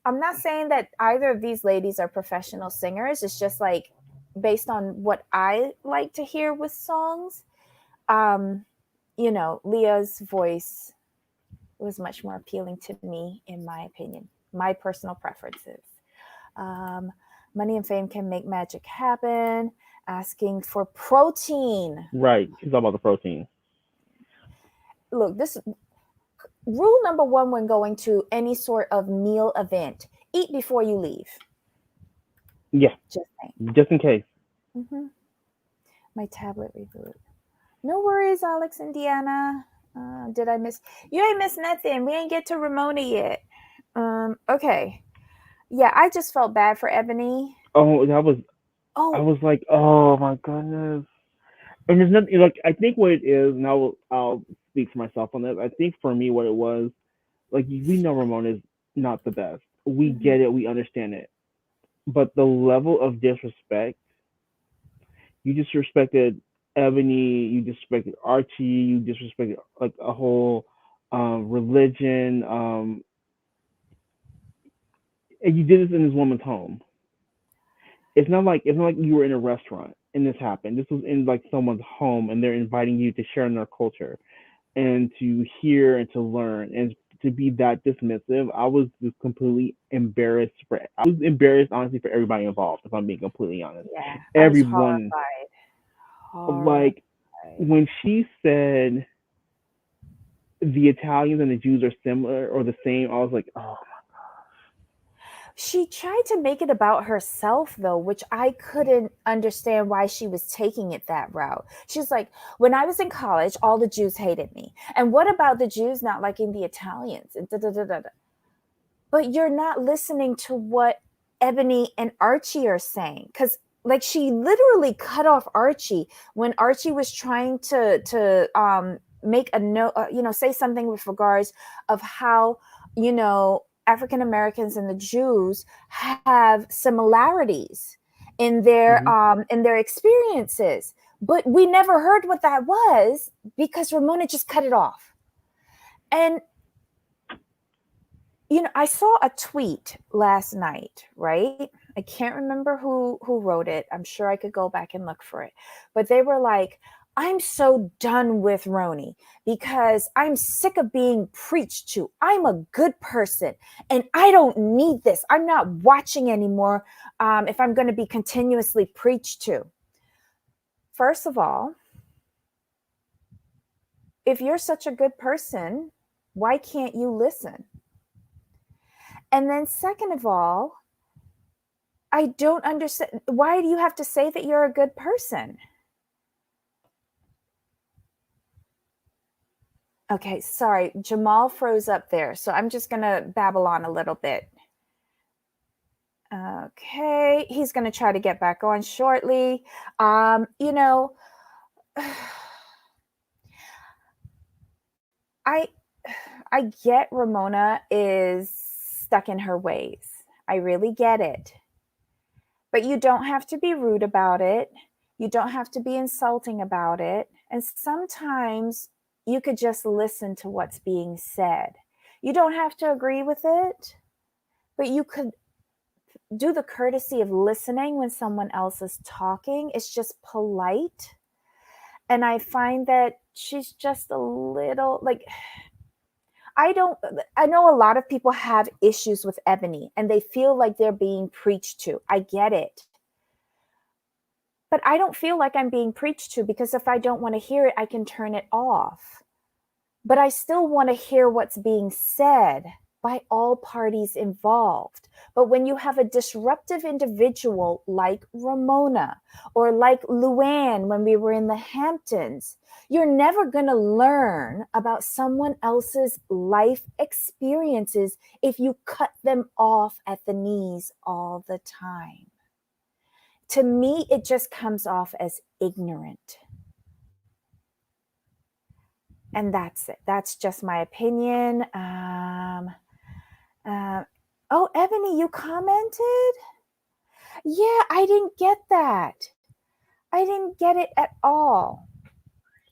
I'm not saying that either of these ladies are professional singers. It's just like based on what I like to hear with songs. Um, Leah's voice was much more appealing to me, in my opinion, my personal preferences. Um, Money and fame can make magic happen. Asking for protein. Right. She's all about the protein. Look, this rule number one when going to any sort of meal event: eat before you leave. Yeah. Just saying. Just in case. Hmm. My tablet reboot. No worries, Alex and Deanna. Did I miss? You ain't miss nothing. We ain't get to Ramona yet. Okay. Yeah, I just felt bad for Ebony. Oh, that was. I Oh, was like, oh my goodness. And there's nothing like I think what it is, and I'll speak for myself on this. I think for me, what it was, like we know Ramon is not the best. We hmm. get it. We understand it. But the level of disrespect, you disrespected Ebony, you disrespected Archie, you disrespected like a whole religion, and you did this in this woman's home. It's not like you were in a restaurant and this happened. This was in like someone's home, and they're inviting you to share in their culture and to hear and to learn and to be that dismissive. I was just completely embarrassed for. I was embarrassed honestly for everybody involved. If I'm being completely honest, Yeah, I was everyone horrified. Horrified. like when she said the Italians and the Jews are similar or the same, I was like, oh, She tried to make it about herself, though, which I couldn't understand why she was taking it that route. She's like, when I was in college, all the Jews hated me. And what about the Jews not liking the Italians? And da, da, da, da, da. But you're not listening to what Ebony and Archie are saying. Because like she literally cut off Archie when Archie was trying to make a note, say something with regards of how, African Americans and the Jews have similarities mm-hmm. in their experiences. But we never heard what that was because Ramona just cut it off. And I saw a tweet last night, right? I can't remember who wrote it. I'm sure I could go back and look for it. But they were like, I'm so done with Roni because I'm sick of being preached to. I'm a good person and I don't need this. I'm not watching anymore if I'm going to be continuously preached to. First of all, if you're such a good person, why can't you listen? And then, second of all, I don't understand. Why do you have to say that you're a good person? Okay, sorry. Jamal froze up there. So I'm just going to babble on a little bit. Okay, he's going to try to get back on shortly. You know, I I get Ramona is stuck in her ways. I really get it. But you don't have to be rude about it. You don't have to be insulting about it. And sometimes you could just listen to what's being said. You don't have to agree with it, but you could do the courtesy of listening when someone else is talking. It's just polite. And I find that she's just a little like, I don't, I know a lot of people have issues with Ebony and they feel like they're being preached to. I get it. But I don't feel like I'm being preached to, because if I don't want to hear it, I can turn it off. But I still want to hear what's being said by all parties involved. But when you have a disruptive individual like Ramona or like Luann when we were in the Hamptons, you're never going to learn about someone else's life experiences if you cut them off at the knees all the time. To me, it just comes off as ignorant. And that's it. That's just my opinion. Uh, oh, Ebony, you commented? Yeah, I didn't get that. I didn't get it at all.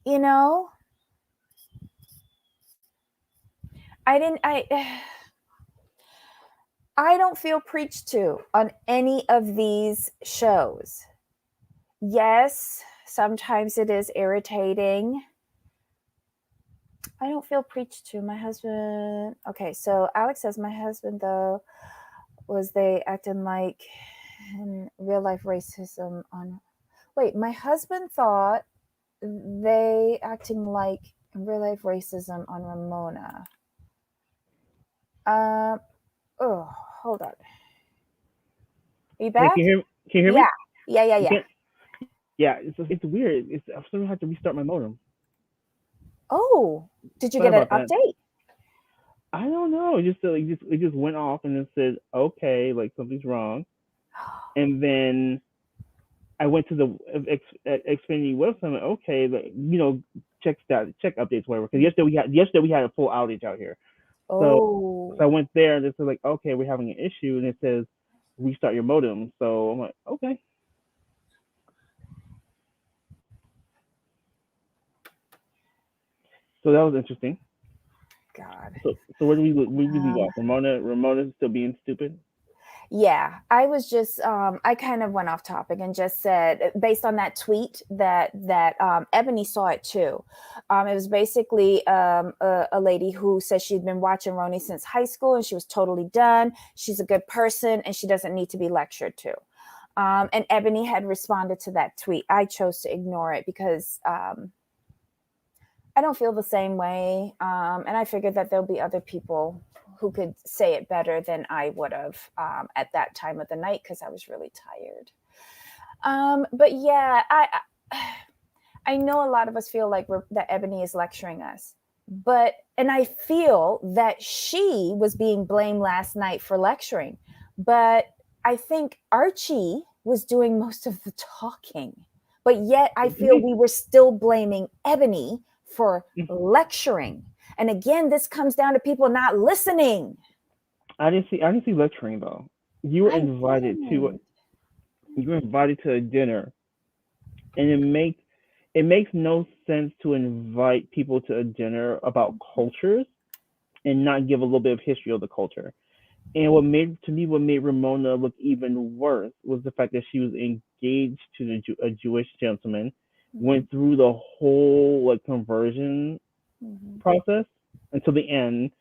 You know, I didn't. I don't feel preached to on any of these shows. Yes, sometimes it is irritating. I don't feel preached to. My husband. Okay, so Alex says my husband though was they acting like in real life racism on. Wait, my husband thought they acting like in real life racism on Ramona. Um. Oh, hold on. Are you Hey, back? can you hear Yeah. me? Yeah. Yeah. You Yeah. can't. Yeah, it's weird. I'm still gonna have to restart my modem. Oh, did you Sorry get an about that. update? I don't know. It just went off and it said okay, like something's wrong. And then I went to the Xfinity website. I'm like, okay, like, check updates, whatever. Because yesterday we had a full outage out here. So Oh. I went there and it said like, okay, we're having an issue, and it says restart your modem. So I'm like, okay. So that was interesting. God. So where do we leave off? Ramona's still being stupid. Yeah, I was just I kind of went off topic and just said based on that tweet that Ebony saw it too. It was basically a lady who says she'd been watching Roni since high school and she was totally done. She's a good person and she doesn't need to be lectured to. And Ebony had responded to that tweet. I chose to ignore it because I don't feel the same way. And I figured that there'll be other people who could say it better than I would have at that time of the night because I was really tired. But yeah, I know a lot of us feel like that Ebony is lecturing us, and I feel that she was being blamed last night for lecturing, but I think Archie was doing most of the talking. But yet I feel we were still blaming Ebony for lecturing. And again, this comes down to people not listening. I didn't see lecturing though. You were I invited to didn't. you were invited to a dinner, and it makes no sense to invite people to a dinner about cultures and not give a little bit of history of the culture. And what made Ramona look even worse was the fact that she was engaged to a Jewish gentleman, Mhm. went through the whole like conversion Mhm. process until the end,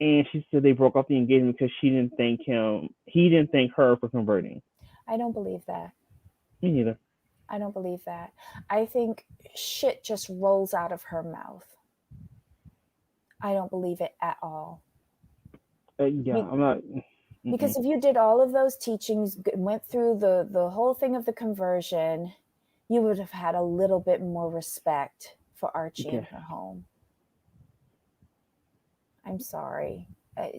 and she said they broke off the engagement because she didn't thank him. He didn't thank her for converting. I don't believe that. Me neither. I don't believe that. I think shit just rolls out of her mouth. I don't believe it at all. Yeah, We, I'm not. Mm-mm. Because if you did all of those teachings, went through the whole thing of the conversion, you would have had a little bit more respect for Archie in Yes. her home. I'm sorry.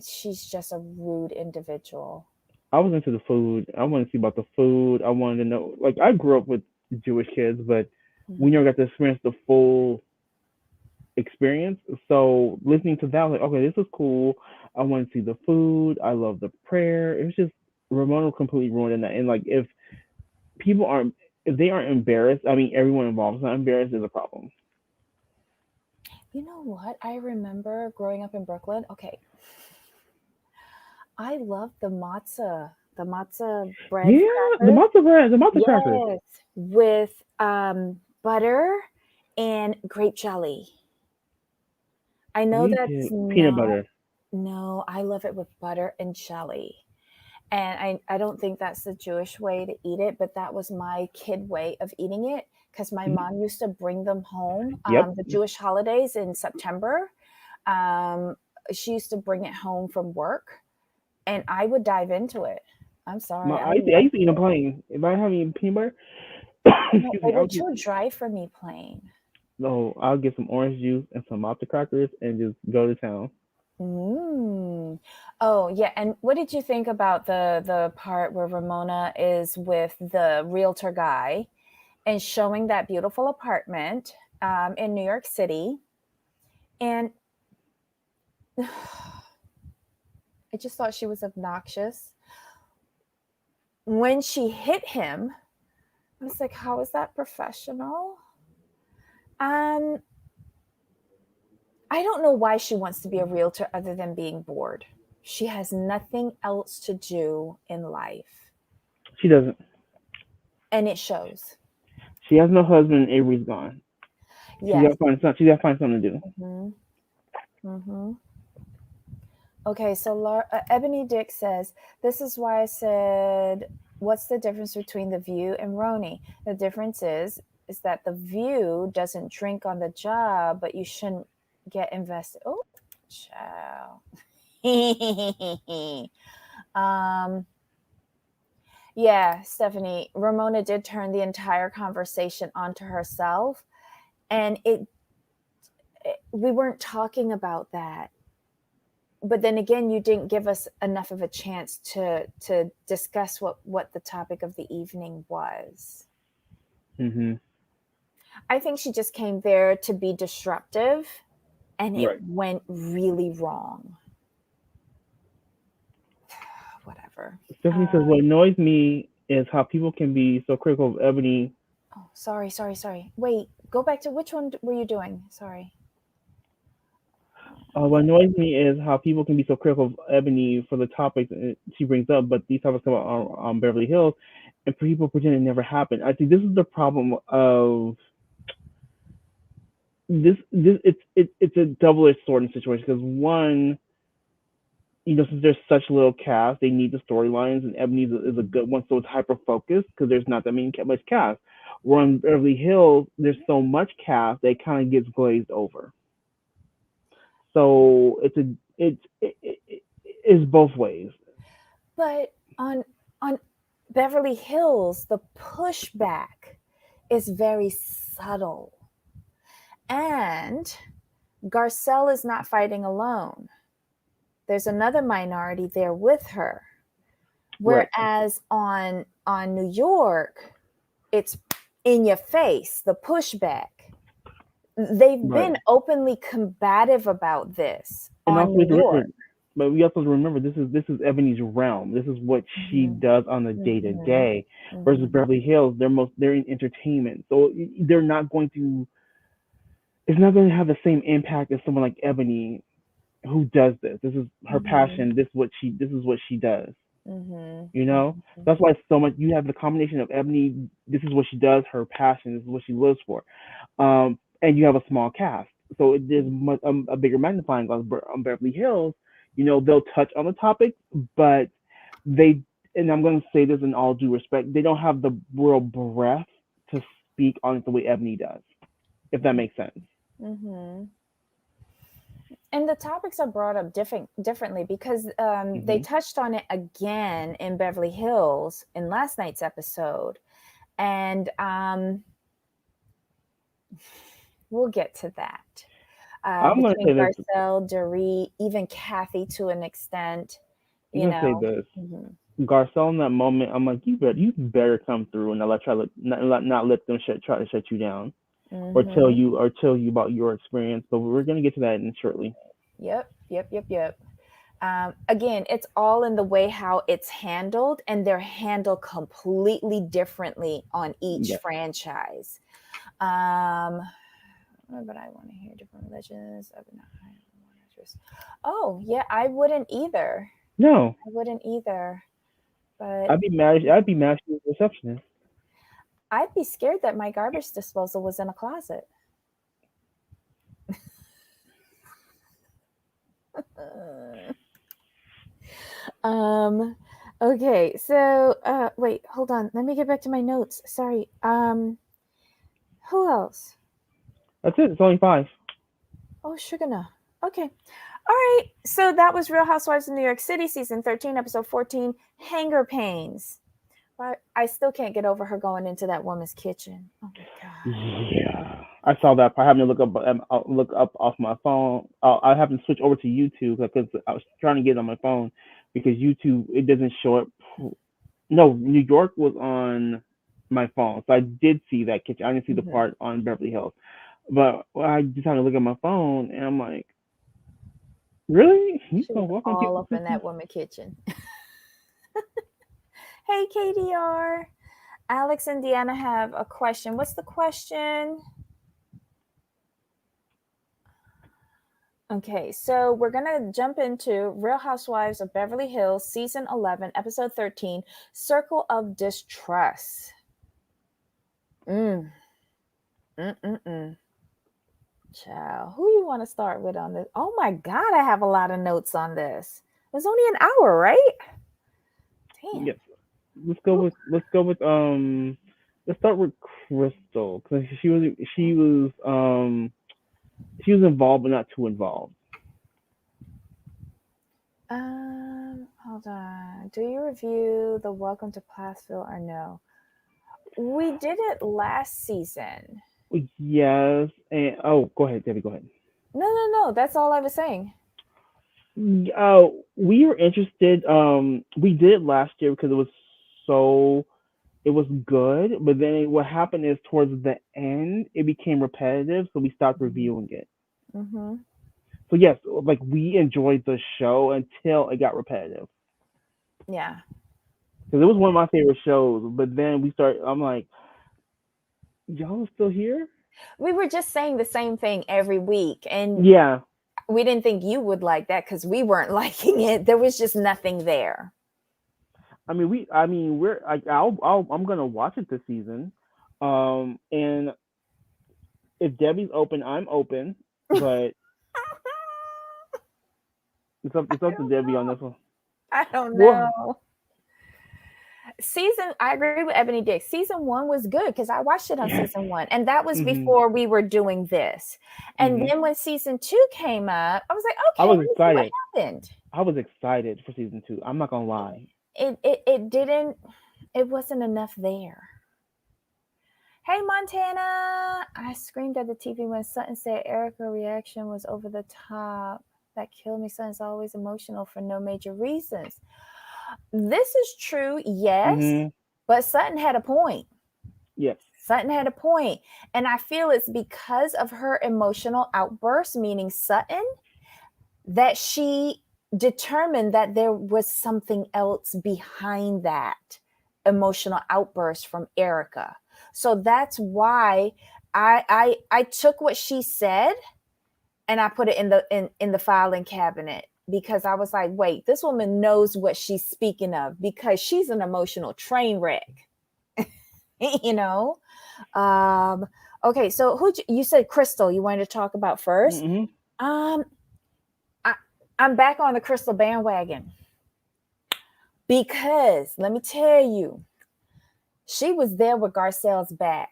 She's just a rude individual. I was into the food. I wanted to see about the food. I wanted to know. Like I grew up with Jewish kids, but we Mhm. never got to experience the full experience. So listening to that, I was like, okay, this is cool. I want to see the food. I love the prayer. It was just Ramona completely ruined in that. And like people aren't, if they aren't embarrassed, I mean, everyone involved is not embarrassed is a problem. You know what? I remember growing up in Brooklyn. Okay, I love the matzah bread Yeah, the crackers. matzo bread, the matzo crackers. Yes, with butter and grape jelly. I know We that's did peanut not, butter. no, I love it with butter and jelly. And I don't think that's the Jewish way to eat it, but that was my kid way of eating it because my Mhm. mom used to bring them home Yep. the Jewish holidays in September. Um, she used to bring it home from work, and I would dive into it. I'm sorry, I I loved used to eat them it. plain. If I have eaten peanut butter, No, excuse me, it I'll was get too dry for me plain. no, I'll get some orange juice and some matzo crackers and just go to town. Mm. Oh, yeah. And what did you think about the part where Ramona is with the realtor guy and showing that beautiful apartment in New York City? And I just thought she was obnoxious. When she hit him, I was like, how is that professional? Um, I don't know why she wants to be a realtor other than being bored. She has nothing else to do in life, She doesn't. and it shows. She has no husband. Avery's gone. She's got Yes. to find some. She's got to find something to do. Mm-hmm. Mm-hmm. Okay, so Ebony Dick says, this is why I said, what's the difference between The View and Roni? The difference is that The View doesn't drink on the job, but you shouldn't get invested. Oh, child. um, yeah, Stephanie, Ramona did turn the entire conversation onto herself, and we weren't talking about that, but then again, you didn't give us enough of a chance to discuss what the topic of the evening was. Mhm. I think she just came there to be disruptive, and it Right. went really wrong. Whatever. Stephanie says, "What annoys me is how people can be so critical of Ebony. Oh, sorry. Wait, go back to which one were you doing? Sorry. What annoys me is how people can be so critical of Ebony for the topics she brings up, but these topics come out on Beverly Hills, and people pretend it never happened. I think this is the problem of this it's a double-edged sword in the situation because one, since there's such little cast, they need the storylines, and Ebony is a good one, so it's hyper focused because there's not that much cast. Where on Beverly Hills, there's so much cast that it kind of gets glazed over. So it's both ways. But on Beverly Hills, the pushback is very subtle. And Garcelle is not fighting alone. There's another minority there with her. Right, Whereas on New York, it's in your face, the pushback. They've right. been openly combative about this And on also we New have to York. remember, but we also have to remember this is Ebony's realm. This is what she Mhm, does on the day to mhm, day. Versus mhm, Beverly Hills, they're in entertainment, so they're not going to. It's not going to have the same impact as someone like Ebony who does this. This is her mhm, passion. This is what she does. mhm, You know, mhm, that's why it's so much. You have the combination of Ebony. This is what she does. Her passion. This is what she lives for. And you have a small cast, so there's a bigger magnifying glass. On Beverly Hills, they'll touch on the topic, but they, and I'm going to say this in all due respect, they don't have the real breath to speak on it the way Ebony does, if that makes sense. mhm. And the topics are brought up differently because they Hmm. touched on it again in Beverly Hills in last night's episode. And we'll get to that. I'm gonna Between say this. Garcelle, Dorit, even Kathy to an extent, I'm you gonna say know. this. Hmm. Garcelle in that moment, I'm like, you better come through and not let them try to shut you down Hmm. or tell you about your experience. But we're gonna get to that in shortly. Yep, yep, yep, yep. Again, it's all in the way how it's handled, and they're handled completely differently on each Yes. franchise. Um, but I want to hear different religions. I would not hire one actress. Oh, yeah, I wouldn't either. No, I wouldn't either. But I'd be mad if she was a receptionist. I'd be scared that my garbage disposal was in a closet. um, okay, so wait, hold on. Let me get back to my notes. Sorry. Who else? That's it. It's only 5. Oh, Sugarna. Okay. All right. So that was Real Housewives of New York City, season 13, episode 14, Hanger Pains. But I still can't get over her going into that woman's kitchen. Oh my God. Yeah, I saw that part. Having to look up off my phone. I have to switch over to YouTube because I was trying to get it on my phone because YouTube it doesn't show it. No, New York was on my phone, so I did see that kitchen. I didn't see the Mhm. part on Beverly Hills, but I just had to look at my phone, and I'm like, really? You She gonna was walk in all people's up in kitchen? that woman's kitchen. Hey, KDR. Alex and Deanna have a question. What's the question? Okay, so we're going to jump into Real Housewives of Beverly Hills, season 11, episode 13, Circle of Distrust. Mm. Mm-mm-mm. Child, who you want to start with on this? Oh my God, I have a lot of notes on this. It was only an hour, right? Damn. Yes. Let's start with Crystal because she was involved but not too involved. Hold on. Do you review the Welcome to Plathville or no? We did it last season. Yes, and go ahead, Debbie. Go ahead. No, no, no. That's all I was saying. We were interested. We did it last year because so it was good, but then what happened is towards the end it became repetitive, so we stopped reviewing it. Mm-hmm. So yes, like we enjoyed the show until it got repetitive Yeah. because it was one of my favorite shows. But then we start. I'm like, y'all still here? We were just saying the same thing every week. And Yeah. we didn't think you would like that because we weren't liking it. There was just nothing there. We're like, I'm gonna watch it this season. And if Debbie's open, I'm open. But I it's up to don't Debbie on know. this one. I don't Well, know. I agree with Ebony Dick. Season one was good because I watched it on yes. season one, and that was Mhm. before we were doing this. And Mhm. then when season two came up, I was like, I okay, was let me see what excited. happened. I was excited for season 2. I'm not gonna lie. It didn't, it wasn't enough there. Hey Montana! I screamed at the TV when Sutton said Erica's reaction was over the top. That killed me. Sutton's always emotional for no major reasons. This is true, yes, Mhm. but Sutton had a point. Yes. Sutton had a point. And I feel it's because of her emotional outburst, meaning Sutton, that she determined that there was something else behind that emotional outburst from Erica. So that's why I took what she said and I put it in the filing cabinet because I was like, wait, this woman knows what she's speaking of because she's an emotional train wreck. you know? Um, okay, so who you said Crystal you wanted to talk about first? Mhm. Um, I, I'm back on the Crystal bandwagon because let me tell you, she was there with Garcelle's back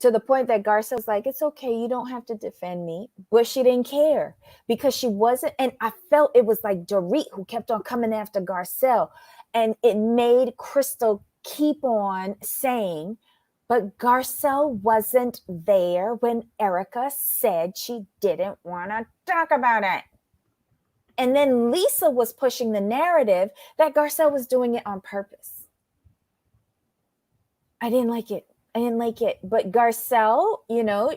to the point that Garcelle's like, it's okay, you don't have to defend me. But she didn't care because she wasn't. And I felt it was like Dorit who kept on coming after Garcelle. And it made Crystal keep on saying, but Garcelle wasn't there when Erica said she didn't want to talk about it. And then Lisa was pushing the narrative that Garcelle was doing it on purpose. I didn't like it. I didn't like it. But Garcelle,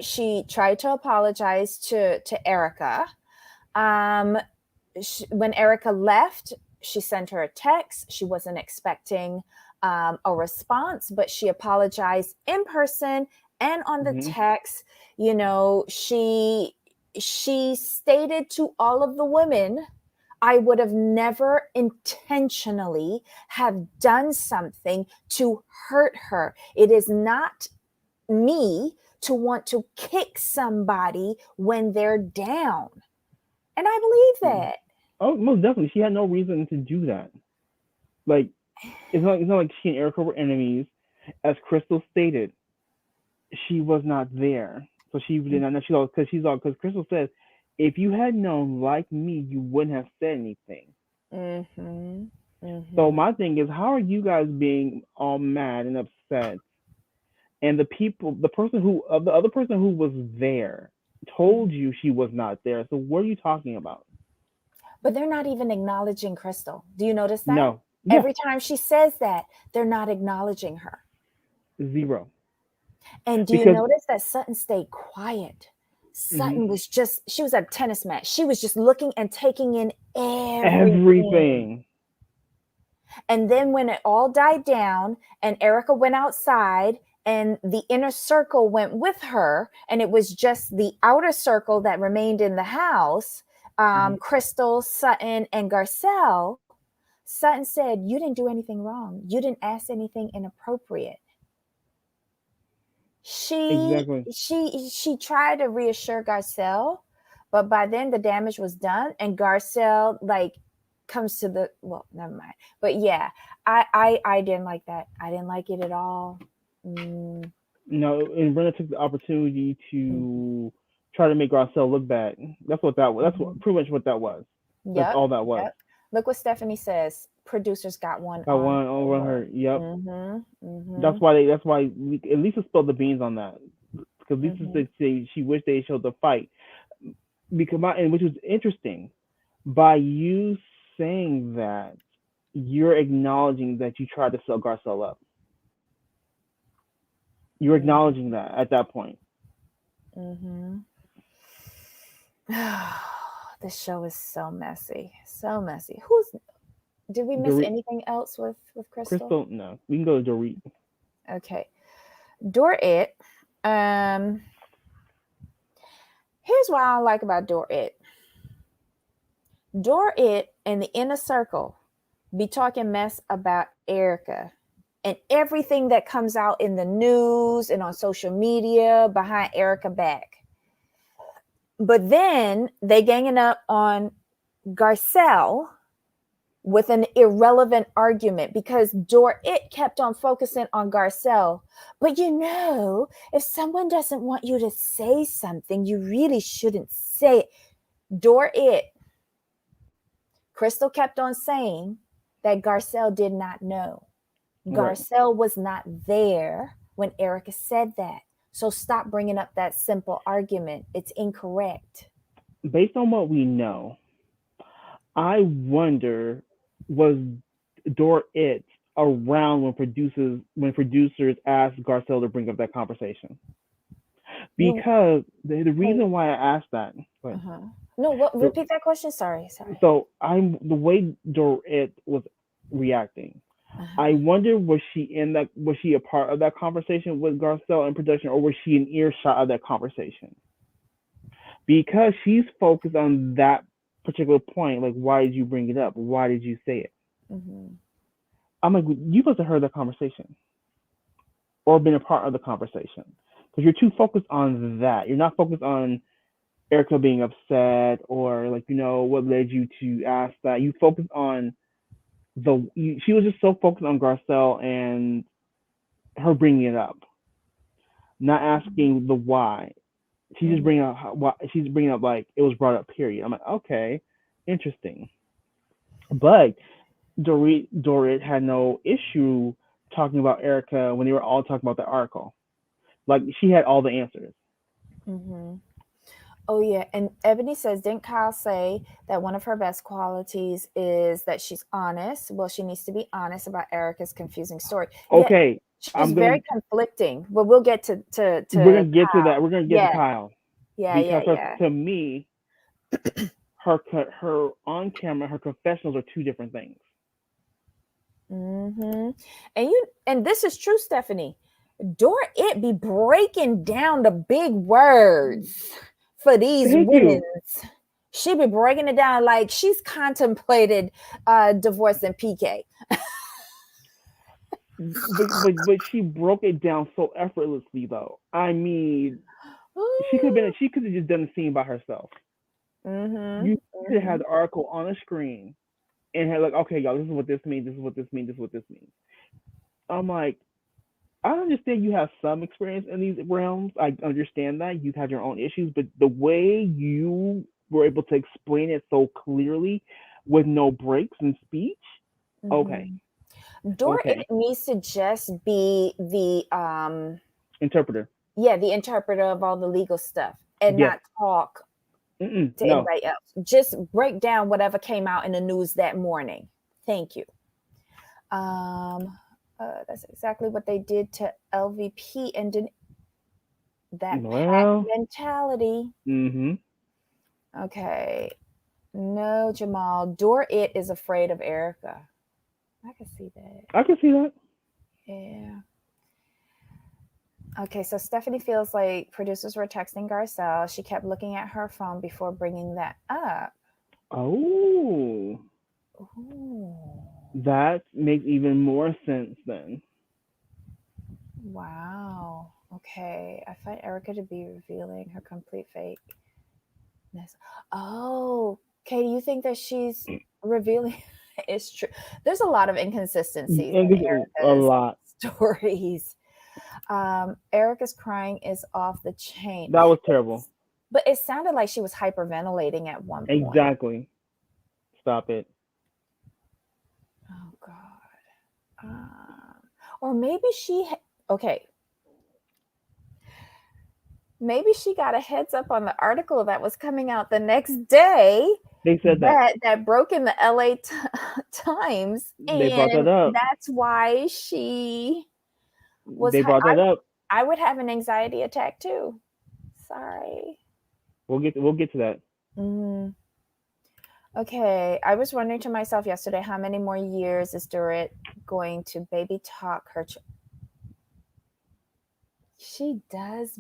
she tried to apologize to Erica. When Erica left, she sent her a text. She wasn't expecting a response, but she apologized in person and on the Mm-hmm. text. She stated to all of the women, I would have never intentionally have done something to hurt her. It is not me to want to kick somebody when they're down. And I believe that. Oh, most definitely. She had no reason to do that. Like, it's not like she and Erica were enemies. As Crystal stated, she was not there, so she did not know. Because Crystal says, if you had known like me, you wouldn't have said anything. Mm-hmm. So Mm-hmm. my thing is, how are you guys being all mad and upset? And the other person who was there Mm-hmm. told you she was not there. So what are you talking about? But they're not even acknowledging Crystal. Do you notice that? No. Yeah. Every time she says that, they're not acknowledging her. Zero. And do you Because notice that Sutton stayed quiet? mhm, Sutton was she was at a tennis match. She was just looking and taking in everything. everything. And then when it all died down and Erica went outside and the inner circle went with her, and it was just the outer circle that remained in the house, Mhm. Crystal, Sutton, and Garcelle, Sutton said, you didn't do anything wrong. You didn't ask anything inappropriate. She Exactly. she tried to reassure Garcelle, but by then the damage was done, and Garcelle comes to the never mind. But yeah, I didn't like that. I didn't like it at all. Mm, No, and Brenda took the opportunity mm, to try to make Garcelle look bad. That's what that was. That's mhm. what pretty much what that was. That's Yep, all that was. yep. Look what Stephanie says. Producers got one I on won over her. her. Yep. Mm-hmm. Mm-hmm. That's why at Lisa spilled the beans on that, because Lisa Mm-hmm. said she wished they showed the fight, and which was interesting. By you saying that, you're acknowledging that you tried to sell Garcelle up. You're acknowledging that at that point. Mm-hmm. This show is so messy. So messy. Did we miss Dorit, anything else with Crystal? Crystal, no, we can go to Dorit. Okay. Dorit. Um, here's what I like about Dorit. Dorit and the inner circle be talking mess about Erica and everything that comes out in the news and on social media behind Erica back. But then they ganging up on Garcelle with an irrelevant argument because Dorit kept on focusing on Garcelle. But if someone doesn't want you to say something, you really shouldn't say it. Dorit, Crystal kept on saying that Garcelle did not know. Right. Garcelle was not there when Erica said that. So stop bringing up that simple argument. It's incorrect. Based on what we know, I wonder, was Dorit around when producers asked Garcelle to bring up that conversation? You Because the wait. reason why I asked that, but Uh-huh. No, what? the, Repeat that question. Sorry, sorry. I'm the way Dorit was reacting. I Uh-huh. wonder, was she a part of that conversation with Garcelle in production, or was she an earshot of that conversation? Because she's focused on that particular point, like, why did you bring it up? Why did you say it? Mm-hmm. I'm like, you must have heard that conversation or been a part of the conversation, because you're too focused on that. You're not focused on Erica being upset, or, like, what led you to ask that. You focus on she was just so focused on Garcelle and her bringing it up. not asking the why. She's just Mhm. bringing up why. She's bringing up like it was brought up. Period. I'm like, okay, interesting. But Dorit had no issue talking about Erica when they were all talking about the article. Like she had all the answers. Mhm. Oh yeah, and Ebony says, didn't Kyle say that one of her best qualities is that she's honest? Well, she needs to be honest about Erica's confusing story. Yeah, Okay, she was I'm very gonna conflicting. But we'll get we're to gonna get to that. We're gonna get to yeah, Kyle yeah, yeah, because yeah. to me, her on camera, her confessionals are two different things. Mm-hmm. And this is true, Stephanie. Dora it be breaking down the big words for these Thank women. you. She be breaking it down like she's contemplated divorcing PK. But she broke it down so effortlessly though. I mean, she could have just done the scene by herself. Mm-hmm. You could have Mm-hmm. had the article on the screen and had like, okay, y'all, this is what this means. This is what this means. This is what this means. I'm like, I understand you have some experience in these realms. I understand that you've had your own issues, but the way you were able to explain it so clearly with no breaks in speech, okay, Mm-hmm. Dora it okay, needs to just be the interpreter, yeah, the interpreter of all the legal stuff and yes, not talk to no, anybody else. Just break down whatever came out in the news that morning. Thank you. Um, that's exactly what they did to LVP and that pack well, mentality. mm-hmm, Okay. No, Jamal. Dor it is afraid of Erica. I can see that. I can see that. Yeah. Okay, so Stephanie feels like producers were texting Garcelle. She kept looking at her phone before bringing that up. Oh, Ooh. that makes even more sense then. Wow. Okay. I find Erica to be revealing her complete fakeness. Oh, Katie, you think that she's revealing? It's true. There's a lot of inconsistencies And in this is a Erica's lot. stories. Erica's crying is off the chain. That was terrible. But it sounded like she was hyperventilating at one point. Exactly. Stop it. Oh God. Or maybe okay, maybe she got a heads up on the article that was coming out the next day They said that. that broke in the LA Times, They brought and that up. that's why she was. They brought that up. I would have an anxiety attack too. Sorry. We'll get to that. Mm. Okay, I was wondering to myself yesterday, how many more years is Dorit going to baby talk her? She does.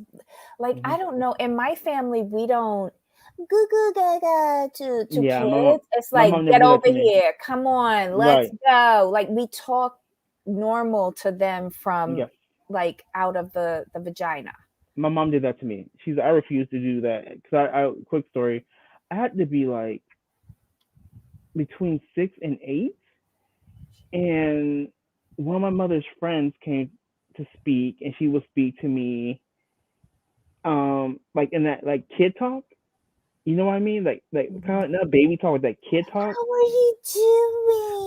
Like, Hmm. I don't know. In my family, we don't goo goo gaga to Yeah, kids. It's my like, mom never get did that over to me. here. Come on, let's Right. go. Like, we talk normal to them from Yes. like out of the vagina. My mom did that to me. I refused to do that because quick story. I had to be like between 6 and 8, and one of my mother's friends came to speak, and she would speak to me, like in that like kid talk. You know what I mean? Like Mhm. kind of not baby talk, like kid talk. How are you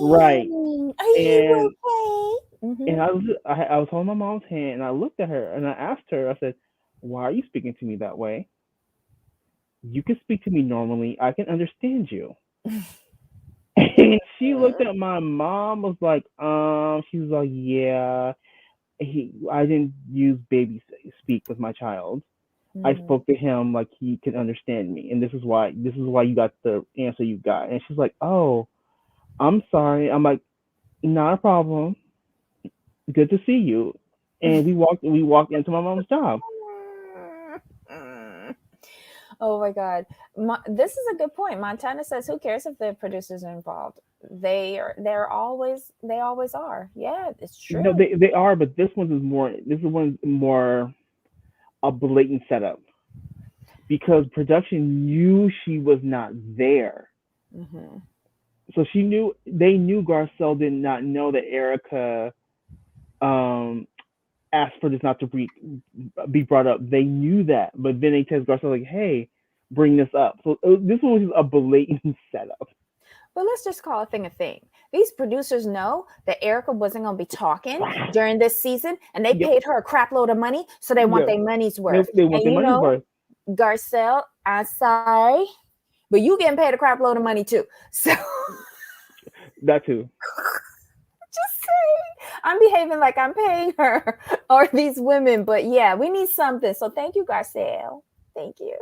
Right. doing? Are you And okay? and I was holding my mom's hand, and I looked at her and I asked her. I said, "Why are you speaking to me that way? You can speak to me normally. I can understand you." And she looked at my mom, was like, she was like, "Yeah, I didn't use baby speak with my child. I Mm-hmm. spoke to him like he could understand me, and this is why you got the answer you got." And she's like, "Oh, I'm sorry." I'm like, "Not a problem. Good to see you." And we walked into my mom's job. Oh my God. This is a good point. Montana says, who cares if the producers are involved? They always are. Yeah, it's No, true. they are, but this one's more a blatant setup because production knew she was not there. Hmm. So they knew Garcelle did not know that Erica, um asked for this not to be brought up. They knew that, but then they text Garcelle like, "Hey, bring this up." So this one was just a blatant setup. But let's just call a thing a thing. These producers know that Erica wasn't going to be talking during this season, and they Yep. paid her a crap load of money, so they want Yeah. their money's worth. They want And their you money's know, worth. Garcelle, I'm sorry, but you getting paid a crap load of money too. So That too. just saying, I'm behaving like I'm paying her or these women, but yeah, we need something. So thank you, Garcelle. Thank you.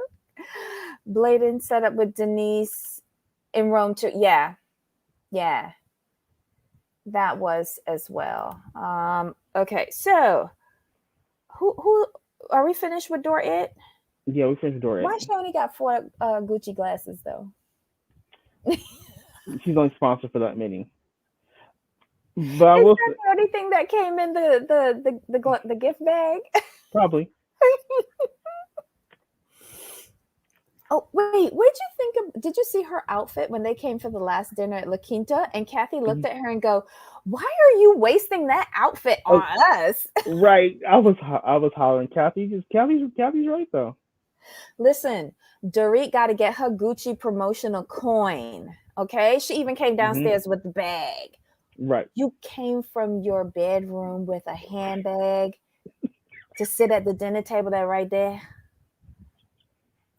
Bladen set up with Denise in Rome too. Yeah, yeah, that was as well. Okay, so who are we finished with Door It? Yeah, we finished the door. Why she only got 4 Gucci glasses though? She's only sponsored for that meeting. But I Is will that say, the only thing that came in the gift bag? probably. Oh wait, what did you think of? Did you see her outfit when they came for the last dinner at La Quinta? And Kathy looked at her and go, "Why are you wasting that outfit on us?" Right. I was hollering, Kathy's right though. Listen, Dorit got to get her Gucci promotional coin. Okay, she even came Hmm. downstairs with the bag. Right. You came from your bedroom with a handbag to sit at the dinner table that right there.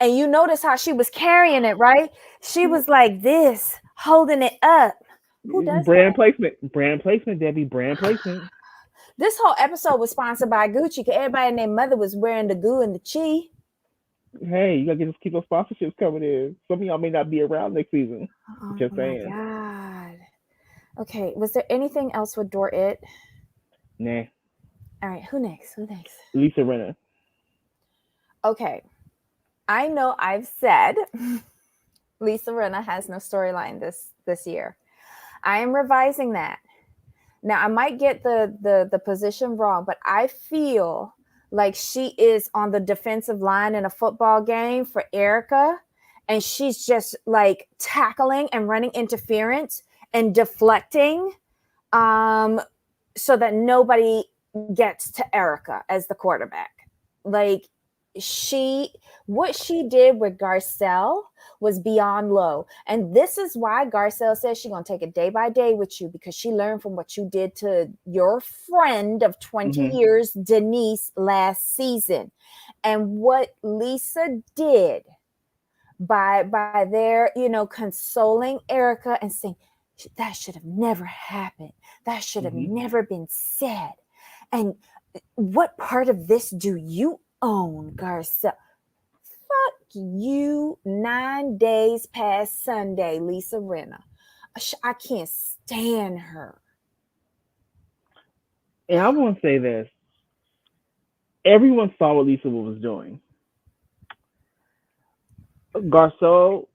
And you notice how she was carrying it, right? She was like this, holding it up. Who does that? Brand placement, Debbie, brand placement. This whole episode was sponsored by Gucci because everybody and their mother was wearing the goo and the chi. Hey, you gotta keep those sponsorships coming in. Some of y'all may not be around next season. Oh Just my saying. God. Okay, was there anything else with Door It? Nah. All right, who next? Who next? Lisa Rinna. Okay, I know I've said Lisa Rinna has no storyline this year. I am revising that. Now I might get the position wrong, but I feel like she is on the defensive line in a football game for Erica, and she's just like tackling and running interference and deflecting, so that nobody gets to Erica as the quarterback. Like what she did with Garcelle was beyond low. And this is why Garcelle says she's going to take it day by day with you, because she learned from what you did to your friend of 20 Hmm. years, Denise, last season. And what Lisa did by their, consoling Erica and saying, that should have never happened. That should have Hmm. never been said. And what part of this do you own, Garcelle? Fuck you, 9 days past Sunday, Lisa Rinna. I can't stand her. And I want to say this. Everyone saw what Lisa was doing. Garcelle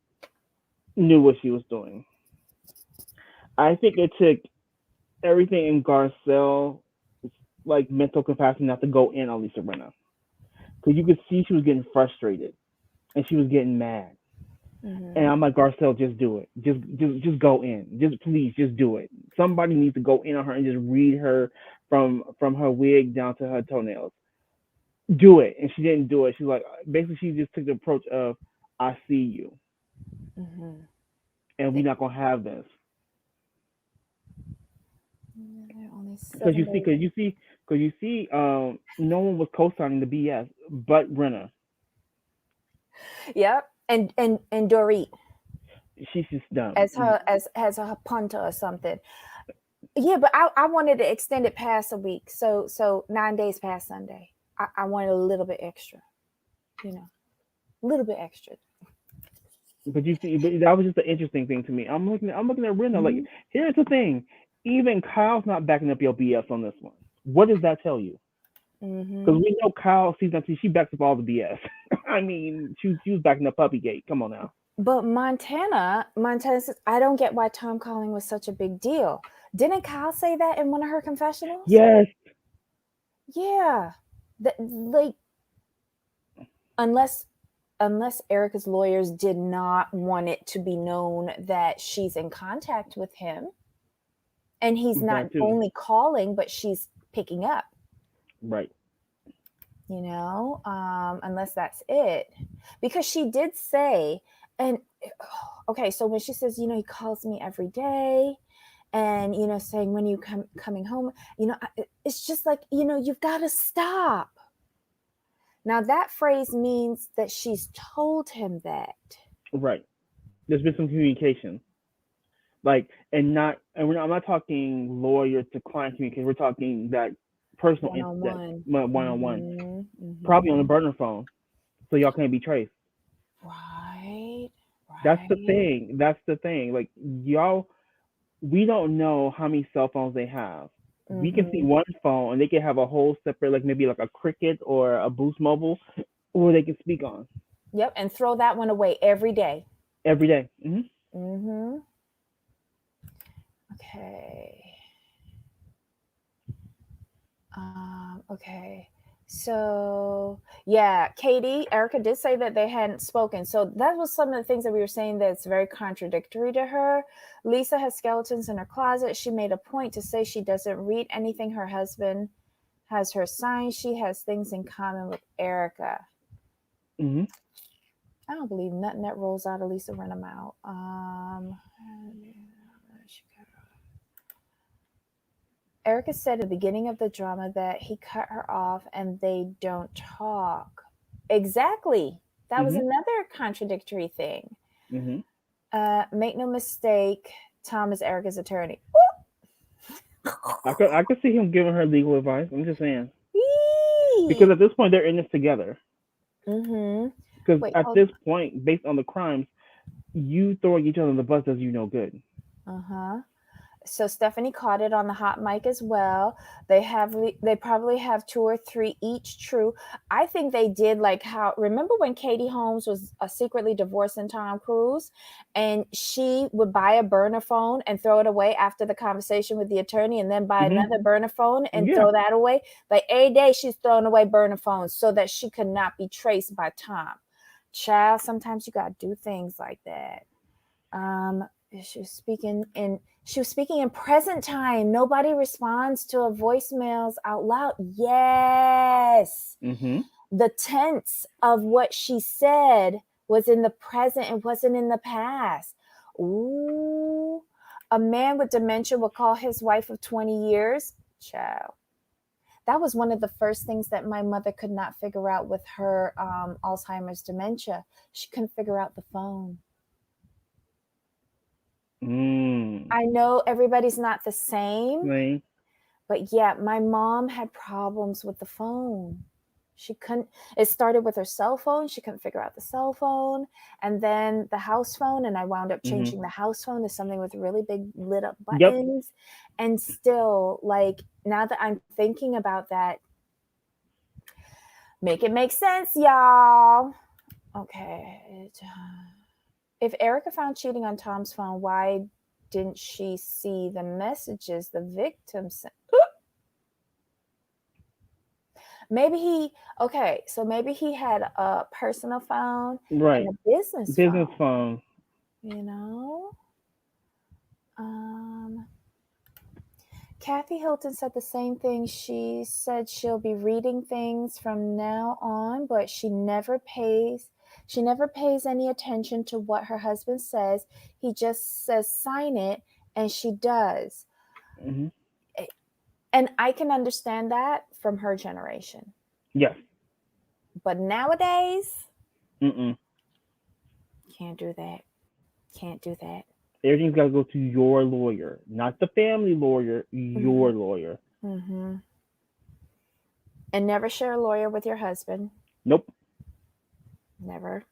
knew what she was doing. I think it took everything in Garcelle, like mental capacity, not to go in on Lisa Rinna. Because you could see she was getting frustrated and she was getting mad. Mm-hmm. And I'm like, Garcelle, just do it. Just go in. Just please, just do it. Somebody needs to go in on her and just read her from her wig down to her toenails. Do it. And she didn't do it. She's like, basically, she just took the approach of, I see you, Mm-hmm. and we're not gonna have this. Only Because 7 days. no one was co-signing the BS but Brenna. Yep. And Dorit She's just dumb. as her as a punter or something. Yeah, but I wanted to extend it past a week. So 9 days past Sunday. I wanted a little bit extra, a little bit extra. But you see, but that was just an interesting thing to me. I'm looking at Brenna. Like, Mm-hmm. here's the thing. Even Kyle's not backing up your BS on this one. What does that tell you? Mm-hmm. Because we know Kyle season 2, she backs up all the BS. I mean, she was backing up Puppygate. Come on now. But Montana says, I don't get why Tom calling was such a big deal. Didn't Kyle say that in one of her confessionals? Yes. Yeah. Like, unless Erica's lawyers did not want it to be known that she's in contact with him, and he's not That too. only calling, but she's picking up. Right. Unless that's it. Because she did say, and okay, so when she says, he calls me every day and, saying, when you coming home, it's just like, you've got to stop. Now, that phrase means that she's told him that. Right. There's been some communication. Like, I'm not talking lawyer to client communication. We're talking that personal One on incident, one. one on one, Mm-hmm. probably on a Mm-hmm. burner phone, so y'all can't be traced. Right. That's the Right. thing. That's the thing. Like y'all, we don't know how many cell phones they have. We can see Mm-hmm. one phone and they can have a whole separate, like maybe like a Cricket or a Boost Mobile, or they can speak on Yep. And throw that one away every day. every day. Mm-hmm. Okay. Okay. So, yeah, Katie, Erica did say that they hadn't spoken. So that was some of the things that we were saying that's very contradictory to her. Lisa has skeletons in her closet. She made a point to say she doesn't read anything her husband has her sign. She has things in common with Erica. Mm-hmm. I don't believe nothing that rolls out of Lisa Renham out. Erica said at the beginning of the drama that he cut her off and they don't talk. Exactly. That was Mm-hmm. another contradictory thing. Mm-hmm. Make no mistake, Tom is Erica's attorney. I could see him giving her legal advice. I'm just saying because Whee! at this point they're in this together. Mm-hmm. Because Wait, at hold this point, based on the crimes, you throwing each other in the bus does you no good. on. Uh-huh. So Stephanie caught it on the hot mic as well. They probably have two or three each. True, I think they did like how. Remember when Katie Holmes was secretly divorcing Tom Cruise, and she would buy a burner phone and throw it away after the conversation with the attorney, and then buy Mm-hmm. another burner phone and Yeah. throw that away. Like every day, she's throwing away burner phones so that she could not be traced by Tom. Child, sometimes you gotta do things like that. Um, she was speaking in present time. Nobody responds to her voicemails out loud. Yes. Mm-hmm. The tense of what she said was in the present and wasn't in the past. Ooh. A man with dementia will call his wife of 20 years. Child. That was one of the first things that my mother could not figure out with her Alzheimer's dementia. She couldn't figure out the phone. Mm. I know everybody's not the same, Right. but yeah, my mom had problems with the phone. She couldn't, it started with her cell phone. She couldn't figure out the cell phone and then the house phone. And I wound up Mm-hmm. changing the house phone to something with really big lit up Yep. buttons. And still, like, now that I'm thinking about that, make it make sense, y'all. Okay. If Erica found cheating on Tom's phone, why didn't she see the messages the victim sent? Maybe he had a personal phone and Right. a business Business phone, phone. you know? Um, Kathy Hilton said the same thing. She said she'll be reading things from now on, but she never pays any attention to what her husband says. He just says sign it and she does. Mm-hmm. And I can understand that from her generation. Yes. But nowadays, Mm-mm. can't do that. Can't do that. Everything's got to go to your lawyer, not the family lawyer. Mm-hmm. Your lawyer. Mm-hmm. And never share a lawyer with your husband. Nope. Never.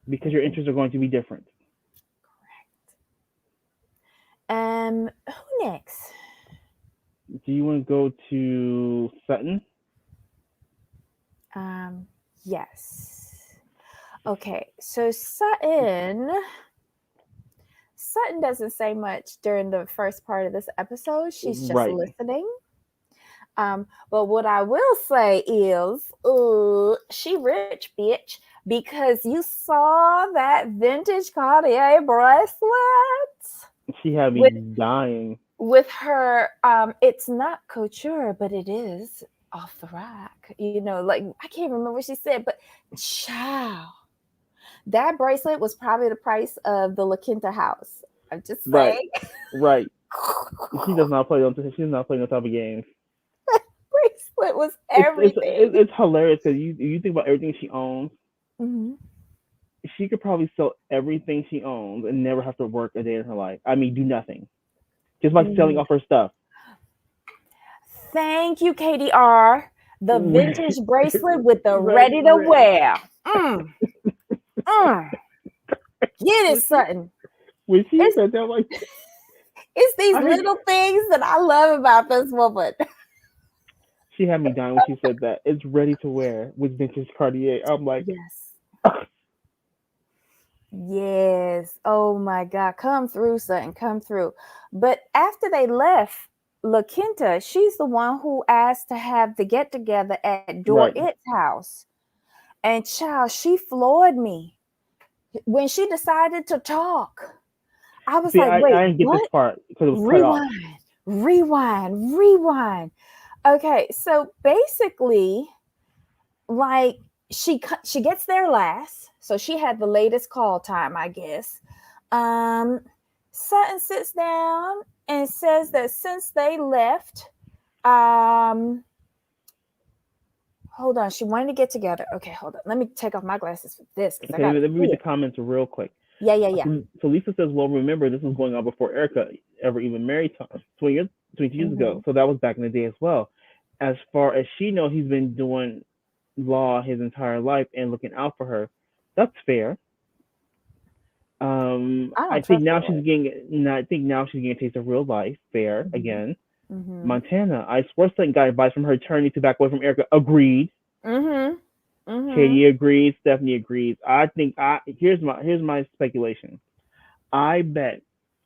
Because your interests are going to be different. Correct. Who next? Do you want to go to Sutton? Yes. Okay, so Sutton doesn't say much during the first part of this episode. She's just Right. listening. But what I will say is, she rich, bitch, because you saw that vintage Cartier bracelet She had me with dying. her. It's not couture, but it is. off the rack. You know, like I can't remember what she said, but child, that bracelet was probably the price of the La Quinta house. I'm just Right, saying. right. She does not play on. She does not play on top of games. Bracelet was It's everything. it's hilarious because you think about everything she owns. Hmm. She could probably sell everything she owns and never have to work a day in her life. I mean, do nothing just by selling Hmm. off her stuff. Thank you, KDR. The vintage bracelet with the ready to Right. wear. Mm, mm. Get it, When she Sutton. when she It's said that, like it's these I little things that I love about this woman. she had me dying when she said that. It's ready to wear with vintage Cartier. I'm like, Yes. Yes. Oh my God. Come through, Sutton. Come through. But after they left, La Quinta, she's the one who asked to have the get together at right. Dorit's house. And child, she floored me when she decided to talk. I was See, like, wait, I didn't get this what? part because it was cut off. Rewind, rewind. Okay, so basically, like she gets there last, so she had the latest call time, I guess. Um, Sutton sits down and says that since they left, um, hold on, she wanted to get together. Okay, hold on. Let me take off my glasses for this because I Okay, got to let me see read the it. comments real quick. Yeah. So Lisa says, well, remember, this was going on before Erica ever even married Tom, 20 years ago. Hmm. So that was back in the day as well. As far as she knows, he's been doing law his entire life and looking out for her. That's fair. I I don't think trust now her. she's getting. I think now she's getting a taste of real life. Fair Hmm. again. Hmm. Montana. I swear, Sutton got advice from her attorney to back away from Erica. Agreed. Hmm. Hmm. Katie agrees. Stephanie agrees. I think. Here's my speculation. I bet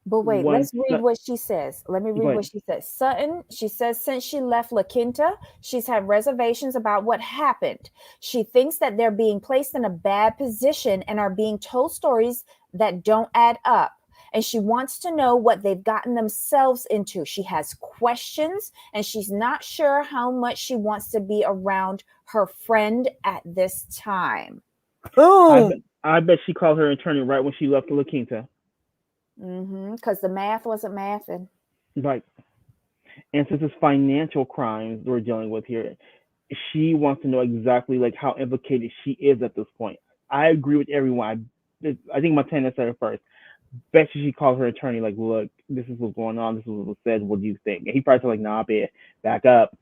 But wait, once. let's read what she says. Let me Go read what ahead. she says. Sutton, she says, since she left La Quinta, she's had reservations about what happened. She thinks that they're being placed in a bad position and are being told stories that don't add up. And she wants to know what they've gotten themselves into. She has questions and she's not sure how much she wants to be around her friend at this time. Boom. I bet she called her attorney right when she left La Quinta. Because the math wasn't mathing. Right. And since it's financial crimes we're dealing with here, she wants to know exactly like how implicated she is at this point. I agree with everyone. I think Montana said it first. Bet you she called her attorney like, look, this is what's going on. This is what was said. What do you think? And he probably said like, nah, bitch, back up,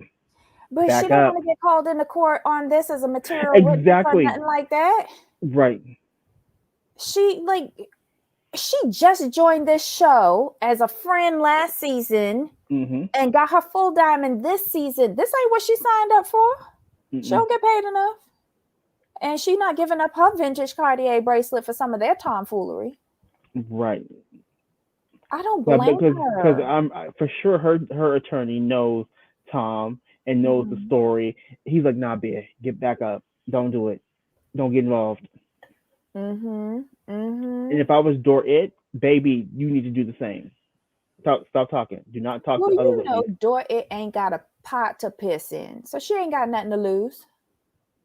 But she back don't up. want to get called into court on this as a material witness or Exactly. nothing like that. Right. She like she just joined this show as a friend last season Mhm. and got her full diamond this season. This ain't what she signed up for. She Mm-mm. don't get paid enough. And she not giving up her vintage Cartier bracelet for some of their tomfoolery. Right. I don't But blame because her. for sure her attorney knows Tom and knows the Hmm. story. He's like, nah, bitch, get back up. Don't do it. Don't get involved. Hmm. And Hmm. if I was door it, baby, you need to do the same. Stop talking. Do not talk Well, to other you know, witnesses. It ain't got a pot to piss in, so she ain't got nothing to lose.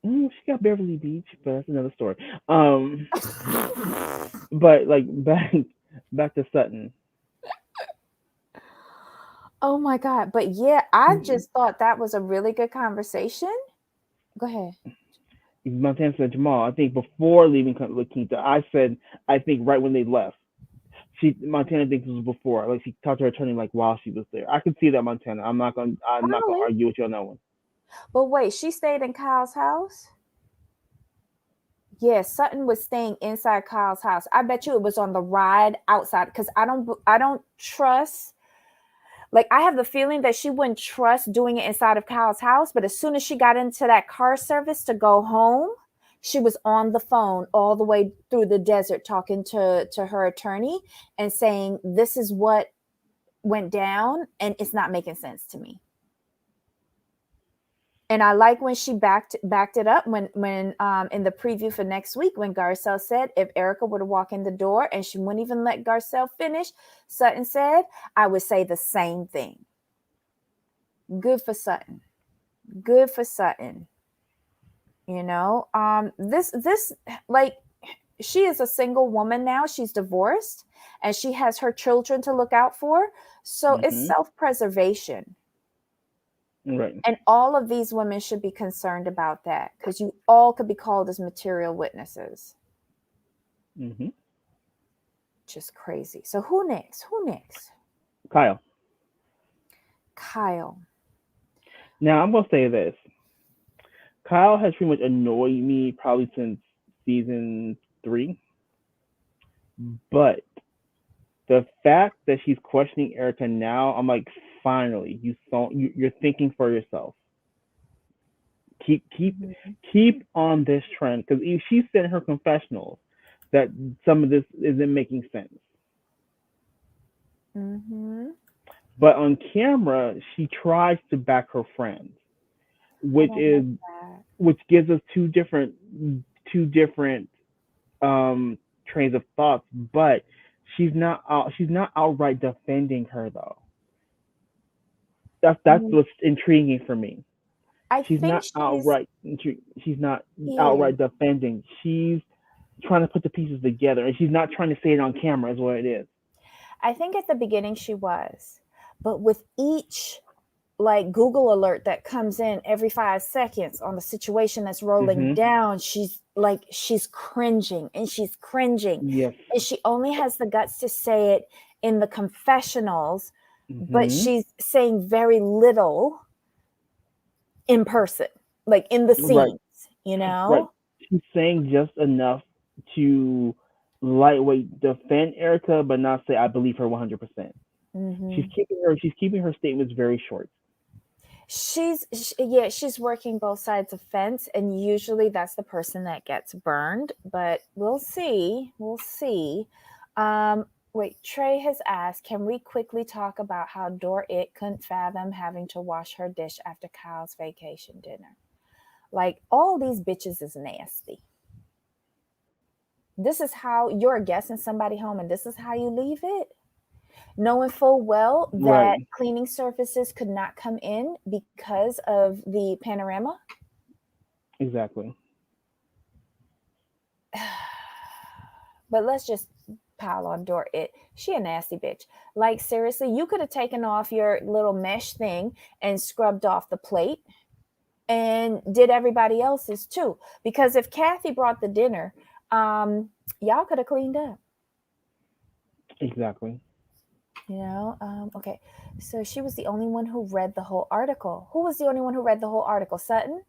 She got Beverly Beach, but that's another story. Um, but like back to Sutton. Oh my God. But yeah, I just thought that was a really good conversation. Go ahead. Montana said Jamal. I think before leaving La Quinta, I said I think right when they left. Montana thinks it was before. Like she talked to her attorney like while she was there. I could see that Montana. I'm not gonna Probably. argue with you on that one. But wait, she stayed in Kyle's house? Yeah, Sutton was staying inside Kyle's house. I bet you it was on the ride outside because I don't trust. Like I have the feeling that she wouldn't trust doing it inside of Kyle's house, but as soon as she got into that car service to go home, she was on the phone all the way through the desert talking to her attorney and saying this is what went down and it's not making sense to me. And I like when she backed it up when in the preview for next week when Garcelle said if Erica were to walk in the door and she wouldn't even let Garcelle finish, Sutton said, I would say the same thing. Good for Sutton. Good for Sutton. You know, this like she is a single woman now. She's divorced and she has her children to look out for. So it's Mm-hmm. self-preservation. Right. And all of these women should be concerned about that because you all could be called as material witnesses. Mm-hmm. Just crazy. So who next? Who next? Kyle. Kyle. Now I'm gonna say this. Kyle has pretty much annoyed me probably since season 3, but the fact that she's questioning Erica now, I'm like, finally, you're thinking for yourself. Keep keep Mm-hmm. keep on this trend because she said in her confessionals that some of this isn't making sense, Mm-hmm. but on camera she tries to back her friends, I which don't like is that. which gives us two different um trains of thoughts, but she's not outright defending her though. That's Mm, what's intriguing for me. I She's think not she's outright she's not yeah. outright defending. She's trying to put the pieces together, and she's not trying to say it on camera. Is what it is. I think at the beginning she was. But with each like Google alert that comes in every 5 seconds on the situation that's rolling Mhm. down, she's cringing and she's cringing. Yes. And she only has the guts to say it in the confessionals, but Mhm. she's saying very little in person, like in the Right. scenes, Right. She's saying just enough to lightweight defend Erica, but not say I believe her 100%. Hmm. She's keeping her statements very short. Yeah, she's working both sides of fence, and usually that's the person that gets burned, but we'll see. We'll see. Wait, Trey has asked, can we quickly talk about how It couldn't fathom having to wash her dish after Kyle's vacation dinner? Like, all these bitches is nasty. This is how you're a guest in somebody home, and this is how you leave it, knowing full well that Right. cleaning services could not come in because of the panorama. Exactly. But let's just pile on It. She a nasty bitch. Like, seriously, you could have taken off your little mesh thing and scrubbed off the plate and did everybody else's too. Because if Kathy brought the dinner, y'all could have cleaned up. Exactly. Okay. So she was the only one who read the whole article. Who was the only one who read the whole article? Sutton?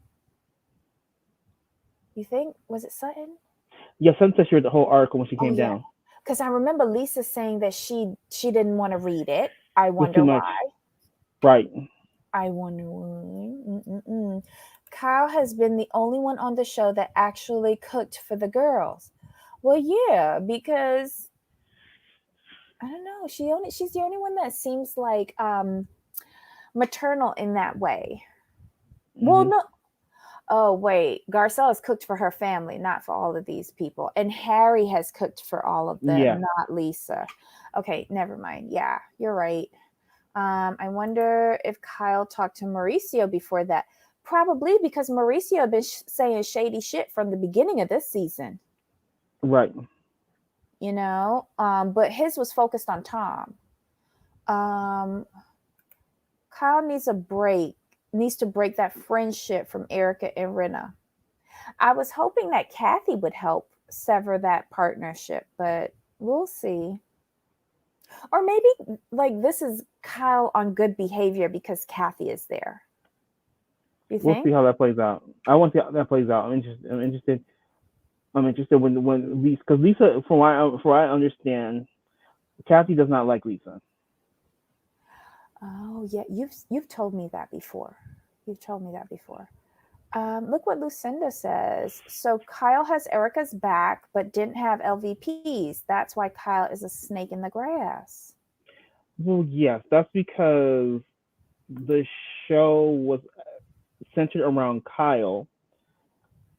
You think? Was it Sutton? Yeah, Sun said she read the whole article when she Oh came yeah. down. Because I remember Lisa saying that she didn't want to read it. I It was too wonder much. why. Right. I wonder why. Mm-mm-mm. Kyle has been the only one on the show that actually cooked for the girls. Well, yeah, because I don't know. She's the only one that seems like maternal in that way. Well, Mhm. no. Oh, wait. Garcelle has cooked for her family, not for all of these people. And Harry has cooked for all of them, Yeah. not Lisa. Okay, never mind. Yeah, you're right. I wonder if Kyle talked to Mauricio before that. Probably because Mauricio had been saying shady shit from the beginning of this season, Right. But his was focused on Tom. Um, Kyle needs to break that friendship from Erica and Rinna. I was hoping that Kathy would help sever that partnership, but we'll see. Or maybe like this is Kyle on good behavior because Kathy is there. You We'll see think? how that plays out. I want to see how that plays out. I'm interested when Lisa, because Lisa, from what I understand, Kathy does not like Lisa. Oh yeah, you've told me that before. You've told me that before. Look what Lucinda says. So Kyle has Erica's back, but didn't have LVPs. That's why Kyle is a snake in the grass. Well, yes, that's because the show was centered around Kyle,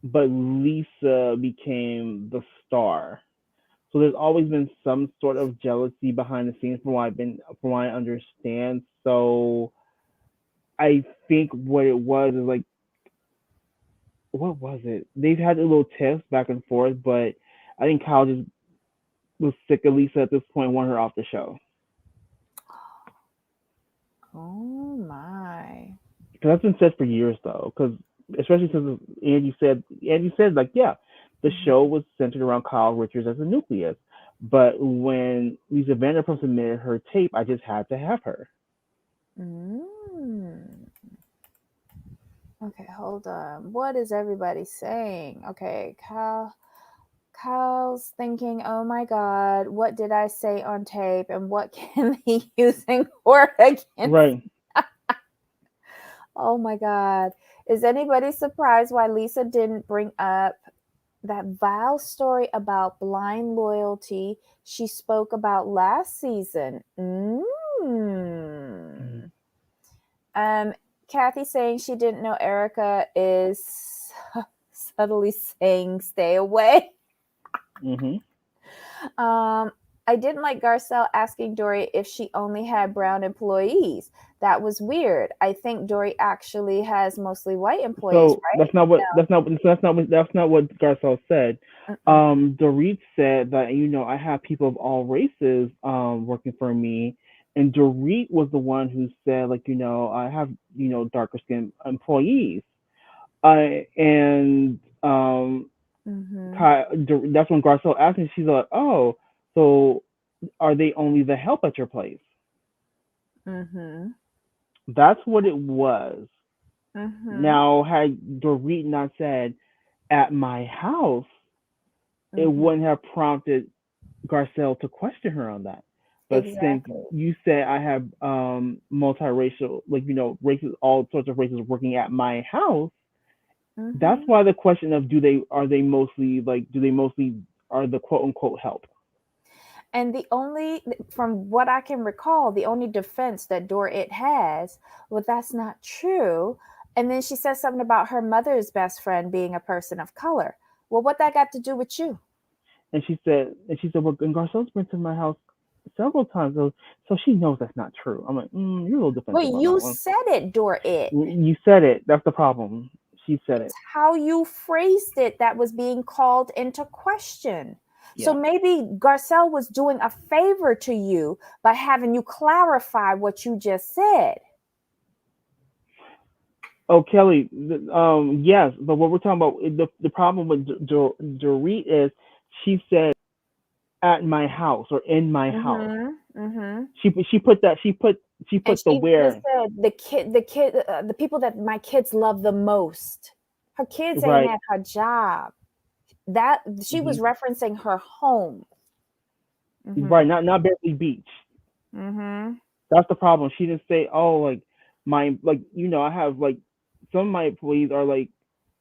but Lisa became the star. So there's always been some sort of jealousy behind the scenes from what I understand. So I think what it was is like, what was it? They've had a little tiffs back and forth, but I think Kyle just was sick of Lisa at this point, wanted her off the show. Oh my. Because that's been said for years, though. Because especially since Andy said like, yeah, the Mhm. show was centered around Kyle Richards as a nucleus. But when Lisa Vanderpump submitted her tape, I just had to have her. Mm. Okay, hold on. What is everybody saying? Okay, Kyle's thinking, oh my God, what did I say on tape and what can he use in court against? Right. Oh my God. Is anybody surprised why Lisa didn't bring up that vile story about blind loyalty she spoke about last season? Mm-hmm. Um, Kathy saying she didn't know Erica is subtly saying stay away. Mm-hmm. Um, I didn't like Garcelle asking Dory if she only had brown employees. That was weird. I think Dory actually has mostly white employees, So right? that's not what Garcelle said. Mm-mm. Dorit said that I have people of all races working for me, and Dorit was the one who said like I have darker skinned employees. And Mm-hmm. that's when Garcelle asked me. She's like, oh, so are they only the help at your place? Mm-hmm. That's what it was. Mm-hmm. Now, had Dorit not said at my house, it Mm-hmm. wouldn't have prompted Garcelle to question her on that. But since Exactly. you said I have multiracial, like races, all sorts of races working at my house, that's Mm-hmm. why the question of do they mostly are the quote unquote help? And the only, from what I can recall, the only defense that Dorit has, well, that's not true. And then she says something about her mother's best friend being a person of color. Well, what that got to do with you? And she said, well, and Garcelle's been to my house several times, so she knows that's not true. I'm like, you're a little Well, defensive on you that one. said it, Dorit. You said it. That's the problem. She said It's it. how you phrased it that was being called into question. So Yeah. maybe Garcelle was doing a favor to you by having you clarify what you just said. Oh, Kelly. Yes, but what we're talking about, the problem with Dorit is she said at my house or in my house. Mm-hmm. Mm-hmm. She put that she put And the she even where said the people that my kids love the most. Her kids ain't right. at her job. That she Hmm. was referencing her home. Right. Mhm. Not Beverly Beach. Mhm. That's the problem. She didn't say, oh, like my like I have like some of my employees are like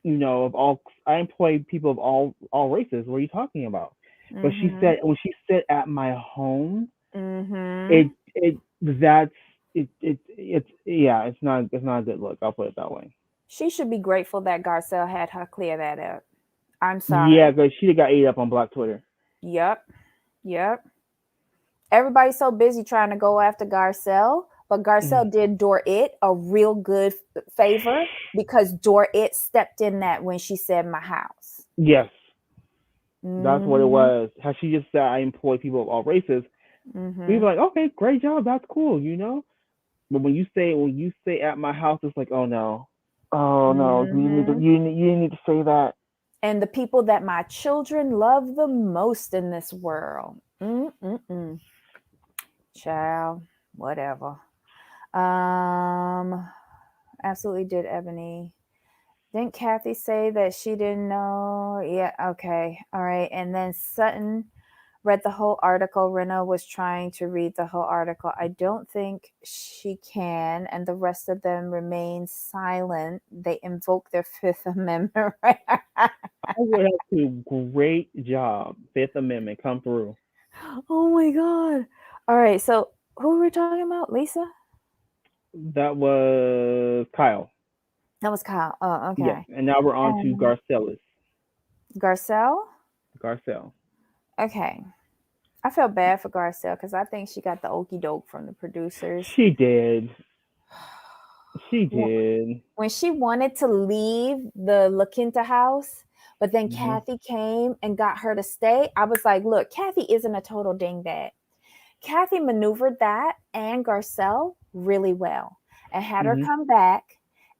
of all I employ people of all races. What are you talking about? But she Mhm. said when she said at my home, Mhm. it that's it's yeah, it's not a good look. I'll put it that way. She should be grateful that Garcelle had her clear that up. I'm Yeah, sorry. because she got ate up on Black Twitter. Yep. Yep. Everybody's so busy trying to go after Garcelle, but Mm. Garcelle did Dorit a real good favor because Dorit stepped in that when she said my house. Yes, that's what it Mhm. was. Had she just said I employ people of all races, we'd be Mhm. like, okay, great job, that's cool. But when you say at my house, it's like, oh no, Mhm. you need to say that. And the people that my children love the most in this world. Mm-mm-mm. Child, whatever. Um, absolutely did Ebony. Didn't Kathy say that she didn't know? Yeah, okay. All right. And then Sutton read the whole article. Rena was trying to read the whole article. I don't think she can, and the rest of them remain silent. They invoke their Fifth Amendment right. I would have to great job. Fifth Amendment come through. Oh my God. All right. So who are we talking about? Lisa? That was Kyle. That was Kyle. Oh, Yes, okay. and now we're on to And Garcelis. Garcelle? Garcelle. Okay. I feel bad for Garcelle because I think she got the okey doke from the producers. She did. She did. When she wanted to leave the La Quinta house, but then Hmm. Kathy came and got her to stay, I was like, look, Kathy isn't a total dingbat. Kathy maneuvered that and Garcelle really well and had her Hmm. come back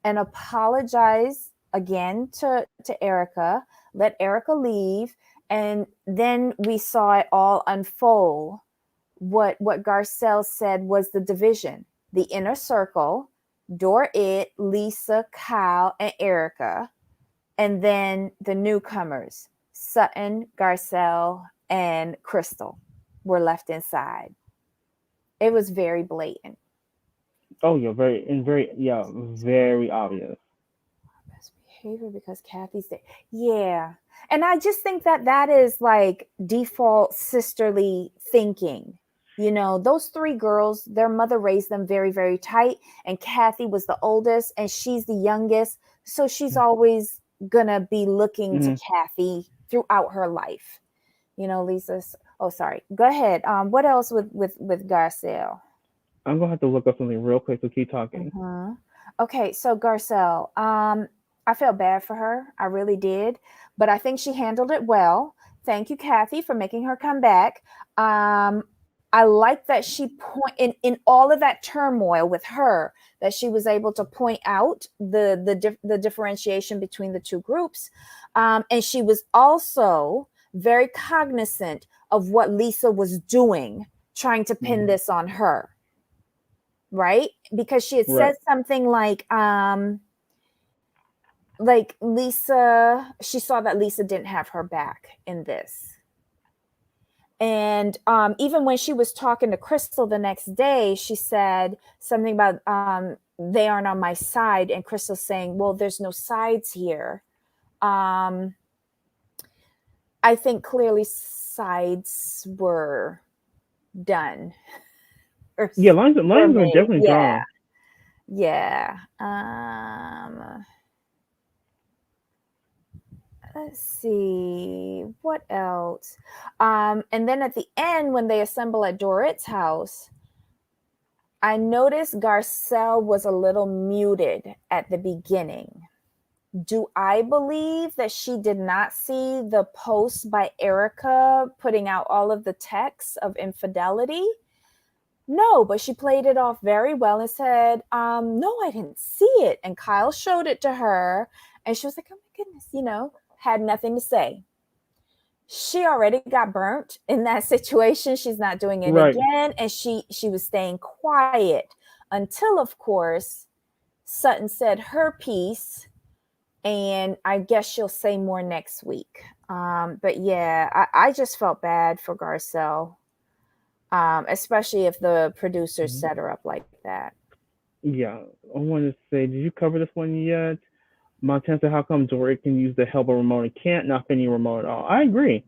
and apologize again to Erica, let Erica leave, and then we saw it all unfold. What Garcelle said was the division, the inner circle, Dorit, Lisa, Kyle, and Erica, and then the newcomers, Sutton, Garcelle, and Crystal were left inside. It was very blatant. Oh yeah, very obvious. Best behavior because Kathy's there. Yeah. And I just think that that is like default sisterly thinking. You know, those three girls, their mother raised them very, very tight. And Kathy was the oldest and she's the youngest. So she's always going to be looking to Hmm. Kathy throughout her life. You know, Lisa's. Oh, sorry. Go ahead. What else with Garcelle? I'm gonna have to look up something real quick. So keep talking. Uh-huh. Okay, so Garcelle, I felt bad for her. I really did, but I think she handled it well. Thank you, Kathy, for making her come back. I like that she in all of that turmoil with her that she was able to point out the differentiation between the two groups, and she was also very cognizant of what Lisa was doing, trying to pin Hmm. this on her, right? Because she had said Right. something like Lisa, she saw that Lisa didn't have her back in this. And even when she was talking to Crystal the next day, she said something about they aren't on my side, and Crystal saying, "Well, there's no sides here." Um, I think clearly sides were done or Yeah, lines are made. definitely Yeah, drawn. yeah. Let's see what else. And then at the end, when they assemble at Dorit's house, I noticed Garcelle was a little muted at the beginning. Do I believe that she did not see the post by Erica putting out all of the texts of infidelity? No, but she played it off very well and said, no, I didn't see it. And Kyle showed it to her, and she was like, oh my goodness, had nothing to say. She already got burnt in that situation. She's not doing it Right. again, and she was staying quiet until, of course, Sutton said her piece, and I guess she'll say more next week. But yeah, I just felt bad for Garcelle, especially if the producers Mhm. set her up like that. Yeah, I want to say, did you cover this one yet? Montana said, how come Dory can use the help of Ramona can't, not Finny Ramona at all? I agree.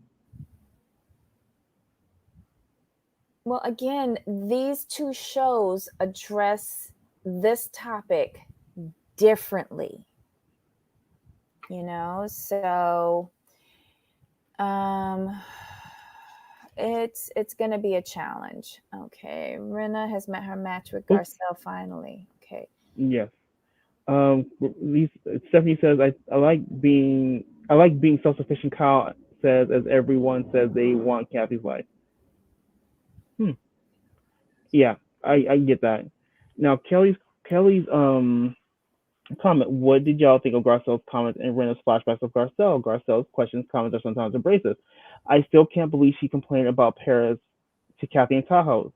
Well, again, these two shows address this topic differently, so um it's going to be a challenge. Okay, Rena has met her match with Oops. Garcelle finally. Okay. Yes. These, Stephanie says, I like being self sufficient. Kyle says, as everyone says they want Kathy's life. Hmm. Yeah, I get that. Now Kelly's comment. What did y'all think of Garcelle's comments and Rena's flashbacks of Garcelle? Garcelle's questions, comments are sometimes abrasive. I still can't believe she complained about Paris to Kathy and Tahoe.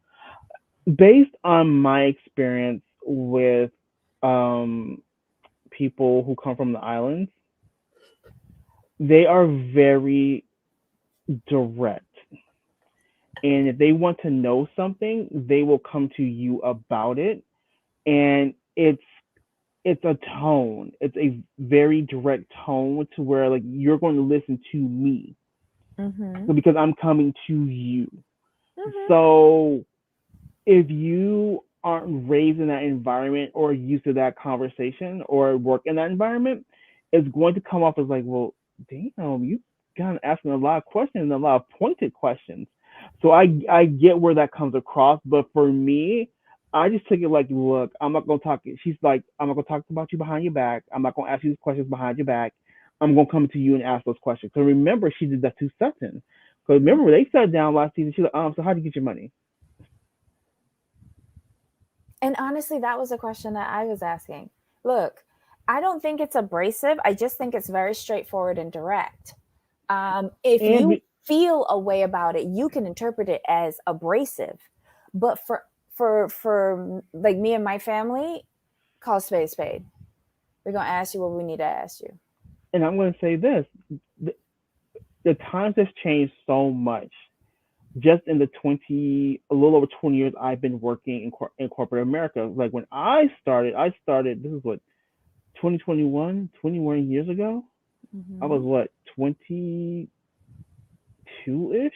Based on my experience with um, people who come from the islands, they are very direct. And if they want to know something, they will come to you about it. And it's a tone. It's a very direct tone to where like you're going to listen to me Mm-hmm. because I'm coming to you. Mm-hmm. So if you aren't raised in that environment or used to that conversation or work in that environment, it's going to come off as like, well, damn, you kind of asking a lot of questions, a lot of pointed questions. So I get where that comes across, but for me, I just took it like, look, I'm not gonna talk. She's like, I'm not gonna talk about you behind your back. I'm not gonna ask you these questions behind your back. I'm gonna come to you and ask those questions. So remember, she did that to Sutton. Because remember, they sat down last season. She's like, so how do you get your money? And honestly, that was a question that I was asking. Look, I don't think it's abrasive. I just think it's very straightforward and direct. If And you feel a way about it, you can interpret it as abrasive. But for like me and my family, call spade a spade. We're gonna ask you what we need to ask you. I'm gonna say this: the, the times has changed so much. Just in the 20, a little over 20 years I've been working in corporate America. Like when I started. This is what 2021, 21 years ago. I was Mm-hmm. what 22 ish.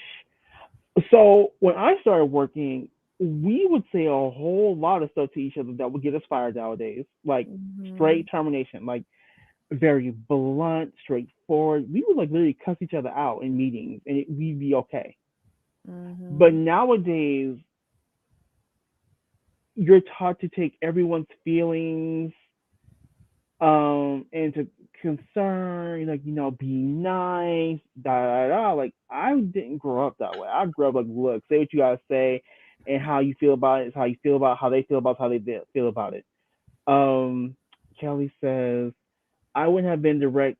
So when I started working, we would say a whole lot of stuff to each other that would get us fired nowadays. Like Mm-hmm. straight termination, like very blunt, straightforward. We would like literally cuss each other out in meetings, and we'd be okay. But Mm-hmm. nowadays, you're taught to take everyone's feelings into concern, like be nice, da da da. Like I didn't grow up that way. I grew up like, look, say what you gotta say, and how you feel about it is how you feel about it, how they feel about it, how they feel about it. Um, Kelly says I wouldn't have been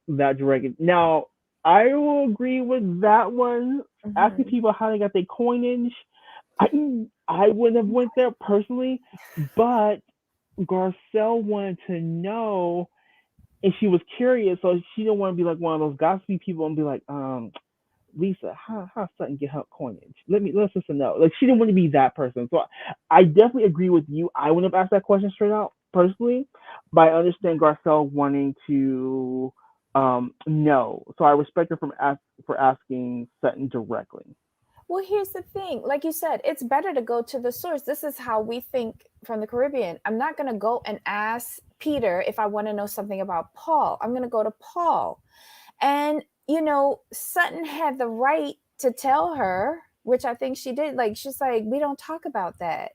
that direct. Now I will agree with that one. Asking Mm-hmm. people how they got their coinage, I I wouldn't have went there personally, but Garcelle wanted to know, and she was curious, so she didn't want to be like one of those gossipy people and be like, Lisa, how Sutton get her coinage? Let's just know. Like she didn't want to be that person. So I definitely agree with you. I wouldn't have asked that question straight out personally, but I understand Garcelle wanting to know. So I respect her for asking Sutton directly. Well, here's the thing. Like you said, it's better to go to the source. This is how we think from the Caribbean. I'm not going to go and ask Peter if I want to know something about Paul. I'm going to go to Paul. And, Sutton had the right to tell her, which I think she did. Like, she's like, we don't talk about that.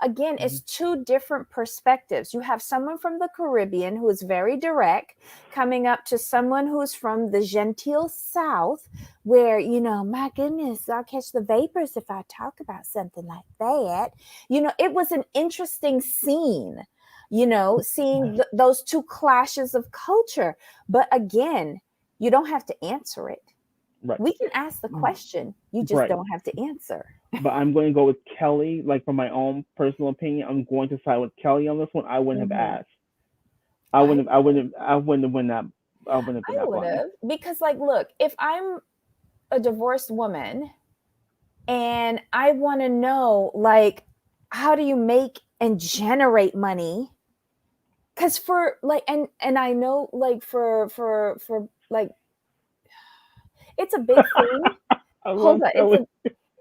Again, Mm-hmm. it's two different perspectives. You have someone from the Caribbean who is very direct coming up to someone who's from the genteel South, where, my goodness, I'll catch the vapors if I talk about something like that. It was an interesting scene, seeing those two clashes of culture. But again, you don't have to answer it. Right. We can ask the question, you just Right. don't have to answer. But I'm going to go with Kelly. Like from my own personal opinion, I'm going to side with Kelly on this one. I wouldn't have Hmm. asked. I I wouldn't have won that. I wouldn't have been that would blind. have, because, like, look, if I'm a divorced woman and I want to know, like, how do you make and generate money? Because for like, and I know, like, for like, it's a big thing. I love Hold on, it's Kelly. a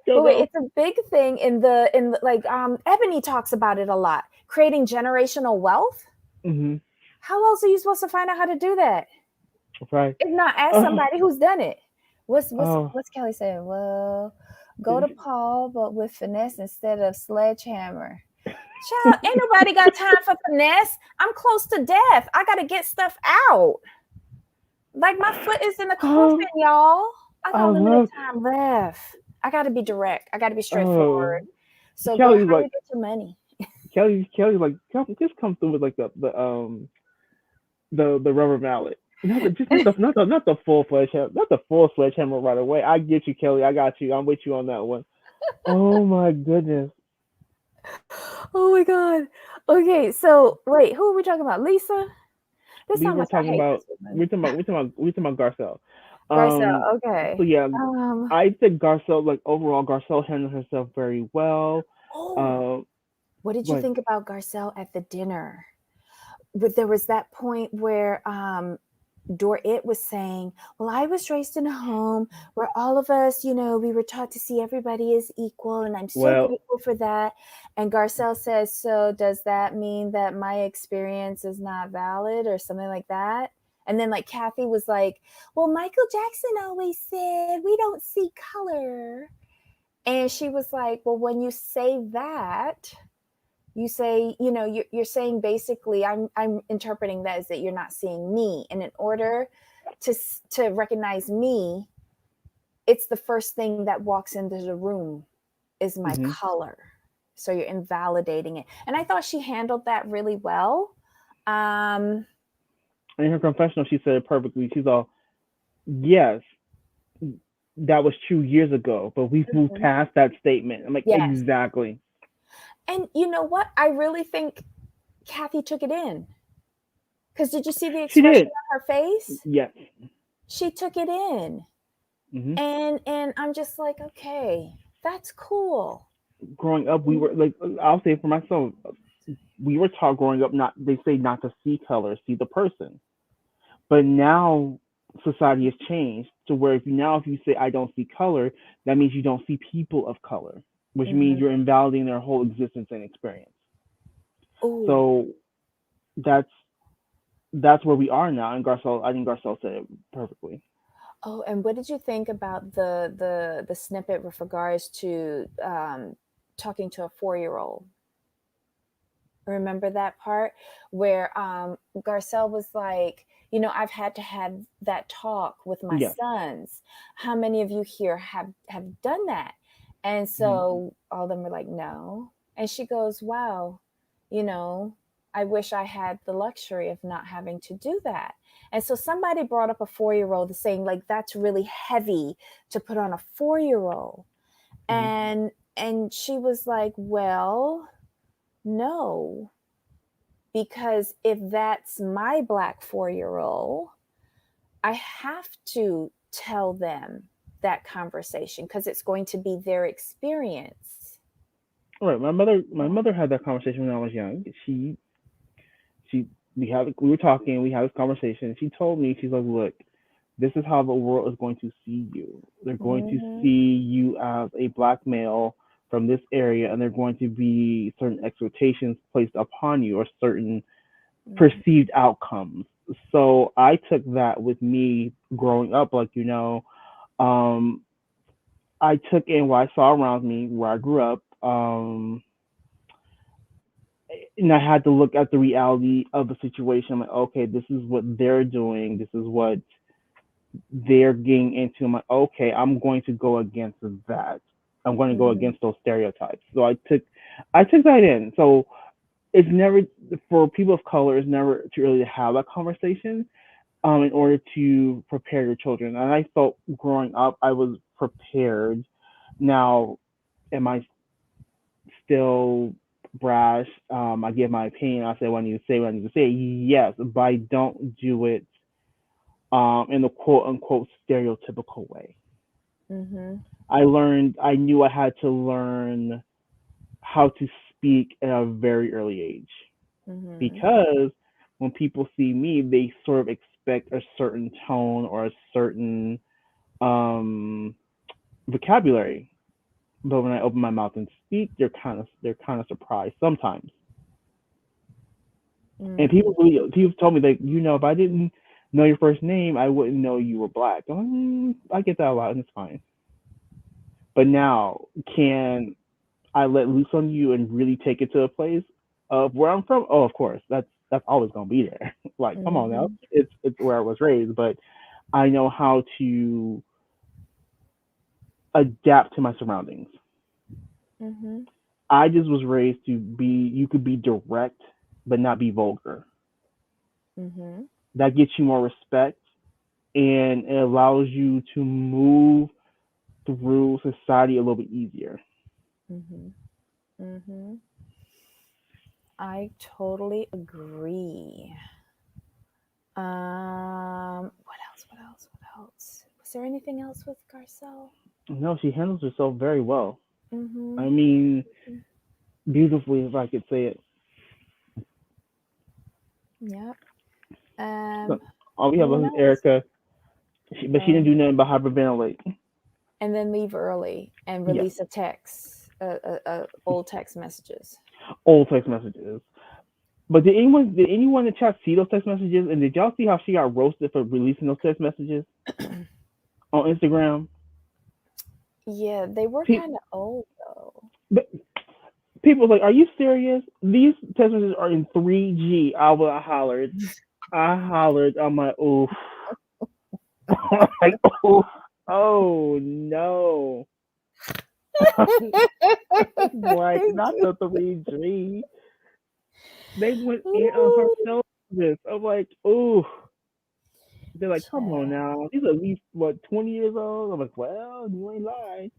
Go but wait, go. it's a big thing in the like Ebony talks about it a lot. Creating generational wealth. Mm-hmm. How else are you supposed to find out how to do that? Right. If not ask Oh, somebody who's done it. What's what's oh. what's Kelly saying? Well, go to Paul, but with finesse instead of sledgehammer. Child, ain't nobody got time for finesse. I'm close to death. I gotta get stuff out. Like my foot is in the Oh, coffin, y'all. I I got limited love. time left. I gotta be direct. I gotta be Oh, straightforward. So, girl, Kelly's how like you get your money? Kelly's like just come through with like the rubber mallet. Not the full sledgehammer, not the full sledgehammer right away. I get you, Kelly. I got you. I'm with you on that one. Oh my goodness. Oh my god. Okay, so wait, who are we talking about? Lisa? This is We how were much I talking hate about this woman. we're talking about Garcelle. Garcelle, So okay. yeah, Um, I think Garcelle, like overall, Garcelle handled herself very well. oh, Uh, what did you but think about Garcelle at the dinner? But there was that point where Dorit was saying, well, I was raised in a home where all of us, we were taught to see everybody as equal, and I'm so well, grateful for that. And Garcelle says, so does that mean that my experience is not valid or something like that? And then, like, Kathy was like, well, Michael Jackson always said we don't see color. And she was like, well, when you say that, You say, you're saying basically, I'm interpreting that as that you're not seeing me, and in order to recognize me, it's the first thing that walks into the room is my Hmm. color. So you're invalidating it, and I thought she handled that really well. Um, In her confessional, she said it perfectly. She's all, yes, that was true years ago, but we've moved mhm. past that statement. I'm like, Yes, exactly. and you know what? I really think Kathy took it in, because did you see the She expression did. on her face? Yes. She took it in, Hmm. and I'm just like, okay, that's cool. Growing up, we were like, I'll say for myself, we were taught growing up not. They say not to see color, see the person. But now society has changed to where if you say I don't see color, that means you don't see people of color, which means Mm-hmm. you're invalidating their whole existence and experience. Oh, So that's that's where we are now. And Garcelle, I think Garcelle said it perfectly. oh, and what did you think about the snippet with regards to talking to a 4-year-old? Remember that part where Garcelle was like, I've had to have that talk with my Yes. sons. How many of you here have done that? And Mhm. so all of them were like, no. And she goes, wow, you know, I wish I had the luxury of not having to do that. And so somebody brought up a 4-year-old saying, like, that's really heavy to put on a 4-year-old. Mhm. And she was like, well, no, because if that's my black 4-year-old, I have to tell them that conversation because it's going to be their experience. All right. My mother had that conversation when I was young. She we were talking, we had this conversation. She told me, she's like, look, this is how the world is going to see you. They're going to Mm-hmm. see you as a black male from this area, and there are going to be certain expectations placed upon you or certain Mm-hmm. perceived outcomes. So I took that with me growing up, like, um, I took in what I saw around me where I grew up. And I had to look at the reality of the situation. I'm like, okay, this is what they're doing. This is what they're getting into. I'm like, okay, I'm going to go against that. I'm going to go Mm-hmm. against those stereotypes. So I took that in. So it's never for people of color. It's never to really have that conversation. In order to prepare your children, and I felt growing up I was prepared. Now, am I still brash? I give my opinion. I say what I need to say. What I need to say. Yes, but I don't do it in the quote unquote stereotypical way. Mm-hmm. I knew I had to learn how to speak at a very early age Mm-hmm. because when people see me, they sort of expect a certain tone or a certain um, vocabulary. But when I open my mouth and speak, they're kind of surprised sometimes. And Mm-hmm. people told me that if I didn't know your first name, I wouldn't know you were black. I get that a lot, and it's fine. But now, can I let loose on you and really take it to a place of where I'm from? Oh, of course, that's always gonna be there. Like, come on now, Mm-hmm. it's where I was raised, but I know how to adapt to my surroundings. Mm-hmm. I just was raised to be. You could be direct, but not be vulgar. Mm-hmm. That gets you more respect, and it allows you to move through society a little bit easier. Mm-hmm. Mm-hmm. I totally agree. What else? What else? What else? Was there anything else with Garcelle? No, she handles herself very well. Mm-hmm. I mean, beautifully, if I could say it. Yep. So, Um, all we have anyone is else? Erica, but she didn't Um, do nothing but hyperventilate. and then leave early and Yes, release a text, old text messages. old text messages. But did anyone in the chat see those text messages? And did y'all see how she got roasted for releasing those text messages on Instagram? Yeah, they were Pe- kind of old though. but People was like, "Are you serious? These text messages are in 3G." I hollered. I hollered. I'm like, "Oof." I'm like, "Oof." Oh no. Like Thank not you. the 3G. They went in on her Ooh, nose. I'm like, "Ooh." They're like, "Come on child. now. He's at least what 20 years old." I'm like, "Well, you ain't lying."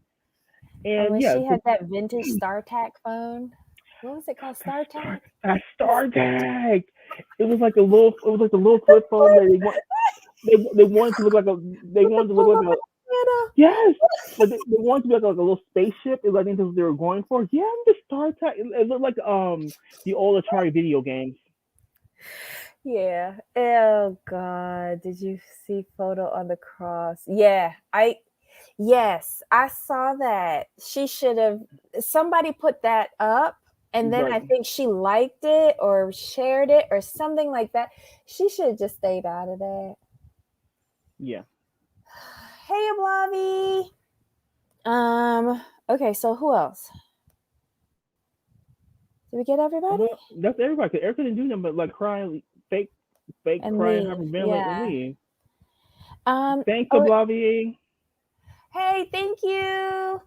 And And when yeah, she had that vintage StarTAC phone, what was it called? Star StarTAC? Star Tag. It was like a little. It was like a little flip phone that they wanted to look like a. They With the wanted to look like pull-up a. antenna. Yes, but they wanted to be like a little spaceship. Is I think that's what they were going for. Yeah, the Star Tag. It looked like the old Atari video games. Yeah. Oh God. Did you see photo on the cross? Yeah. Yes, I saw that. She should have somebody put that up and then Right. I think she liked it or shared it or something like that. She should have just stayed out of that. Yeah. Hey Ablavi. Okay, so who else? Did we get everybody? Well, that's everybody. 'Cause Erica didn't do nothing but like crying, fake And crying, leave. having been like Yeah. leave. Um Thanks, oh, Oblavier. hey, thank you.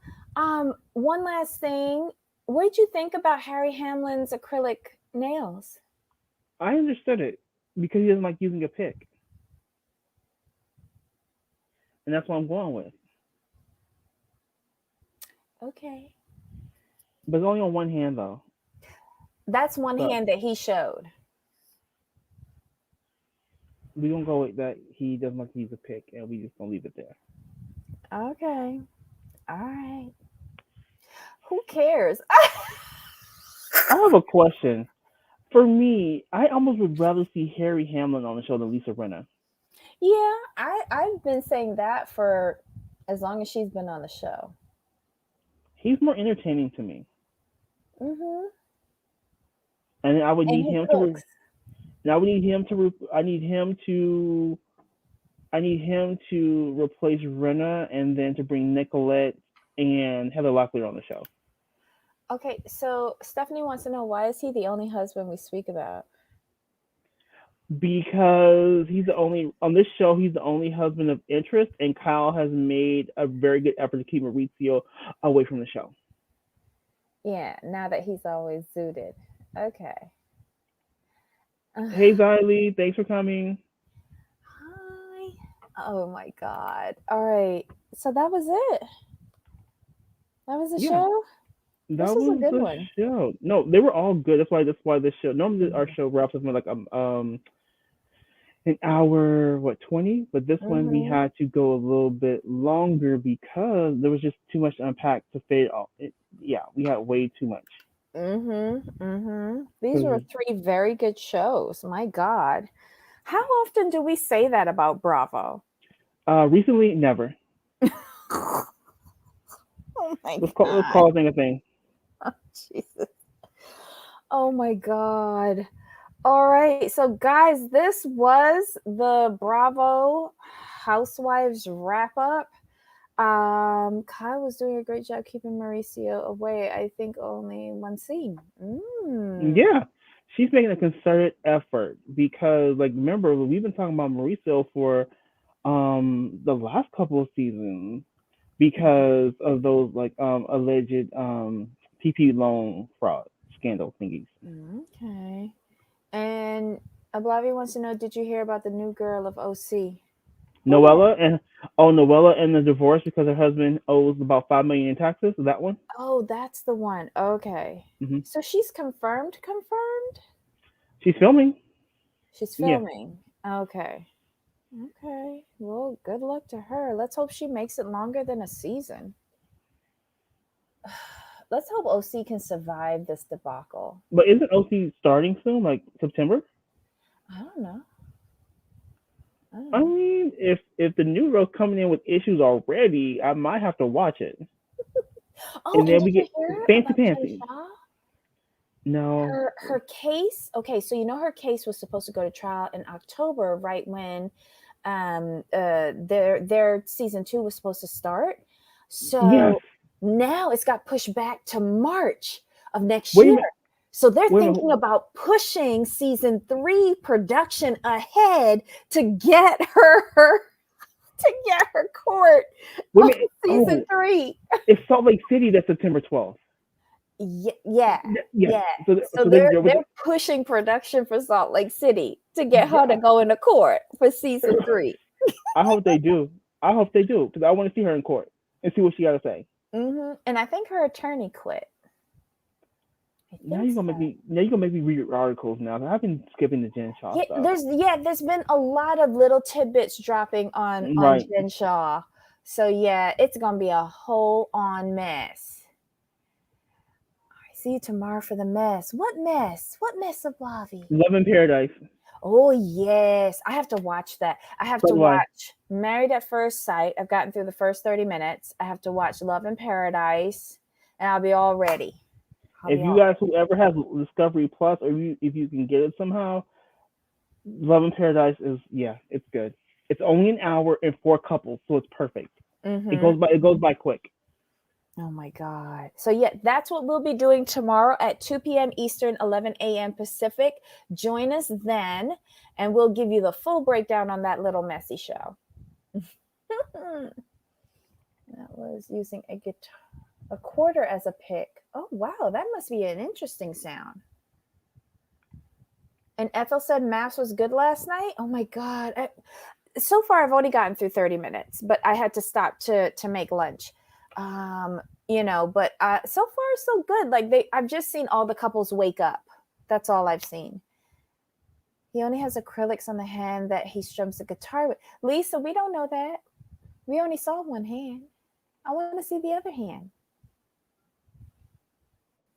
One last thing. What did you think about Harry Hamlin's acrylic nails? I understood it because he doesn't like using a pick, and that's what I'm going with. Okay. But it's only on one hand though. That's one So hand that he showed. we gonna go with that. He doesn't like to use a pick, and we just gonna leave it there. Okay. All right. Who cares? I have a question. For me, I almost would rather see Harry Hamlin on the show than Lisa Rinna. Yeah, I've been saying that for as long as she's been on the show. He's more entertaining to me, Mhm. and I would And need he him to. cooks. And I would need him to. I need him to. I need him to replace Rinna, and then to bring Nicolette and Heather Locklear on the show. Okay, so Stephanie wants to know why is he the only husband we speak about? Because he's the only on this show. He's the only husband of interest, and Kyle has made a very good effort to keep Maurizio away from the show. Yeah, now that he's always zooted. Okay. Hey, Xylee, thanks for coming. Hi. Oh my God. All right. So that was it. That was the Yeah, show. that This was a was good the one. show. No, they were all good. That's why this show. Normally our show wraps up in like an hour, what 20, but this one we Mm-hmm. had to go a little bit longer because there was just too much to unpack to fit all. Yeah, we had way too much. Mm-hmm. Mm-hmm. These were 'Cause, three very good shows. My God. How often do we say that about Bravo? recently, never. Oh my Let's God. call a thing a thing. Jesus. Oh my God. All right. So, guys, this was the Bravo Housewives wrap up. Kyle was doing a great job keeping Mauricio away. I think only one scene. Mm. Yeah, she's making a concerted effort because, like, remember we've been talking about Mauricio for the last couple of seasons because of those like alleged PP loan fraud scandal thingies. Okay. And Ablavi wants to know, did you hear about the new girl of OC? Who that? Noella and the divorce because her husband owes about 5 million in taxes. That one. Oh, that's the one. Okay. Hmm. So she's confirmed, confirmed? She's filming. She's Yeah, filming. Okay. Okay. Well, good luck to her. Let's hope she makes it longer than a season. Let's hope OC can survive this debacle. but isn't OC starting soon? Like September? I don't know. I don't I know. mean, if the new girl's coming in with issues already, I might have to watch it. Oh, And and then did we you get hear fancy about pantsy. Tayshaw? No. Her case. Okay, so you know her case was supposed to go to trial in October, right when their season 2 was supposed to start. Yes. So now it's got pushed back to March of next Wait a year. minute. So they're Wait a thinking minute. about pushing season 3 production ahead to get her court Wait a on minute. season Oh, 3. it's Salt Lake City. That's September 12th. Yeah, Yes. yeah. So So they're they're pushing production for Salt Lake City to get her to yeah. go into court for season 3. I hope they do. I hope they do because I want to see her in court and see what she got to say. And I think her attorney quit. I Now think you're so. gonna make me. Now you're gonna make me read articles now. I've been skipping the Jen Shaw Yeah, stuff. there's been a lot of little tidbits dropping on Right. Jen Shaw. So yeah, it's gonna be a whole on mess. I see you tomorrow for the mess. What mess? What mess of Lavi? Love in Paradise. Oh yes, I have to watch that. I have So to do I. watch Married at First Sight. I've gotten through the first 30 minutes. I have to watch Love in Paradise, and I'll be all ready. I'll If be you all guys whoever has Discovery Plus, or if you can get it somehow, Love in Paradise is it's good. It's only an hour and 4 couples, so it's perfect. ready. It goes by quick. Oh my God. So, yeah, that's what we'll be doing tomorrow at 2 p.m. Eastern, 11 a.m. Pacific. Join us then, and we'll give you the full breakdown on that little messy show. That was using a quarter as a pick. Oh, wow. That must be an interesting sound. And Ethel said maths was good last night. Oh my God. So far, I've only gotten through 30 minutes, but I had to stop to make lunch. But so far so good. Like I've just seen all the couples wake up. That's all I've seen. He only has acrylics on the hand that he strums the guitar with. Lisa, we don't know that. We only saw one hand. I want to see the other hand.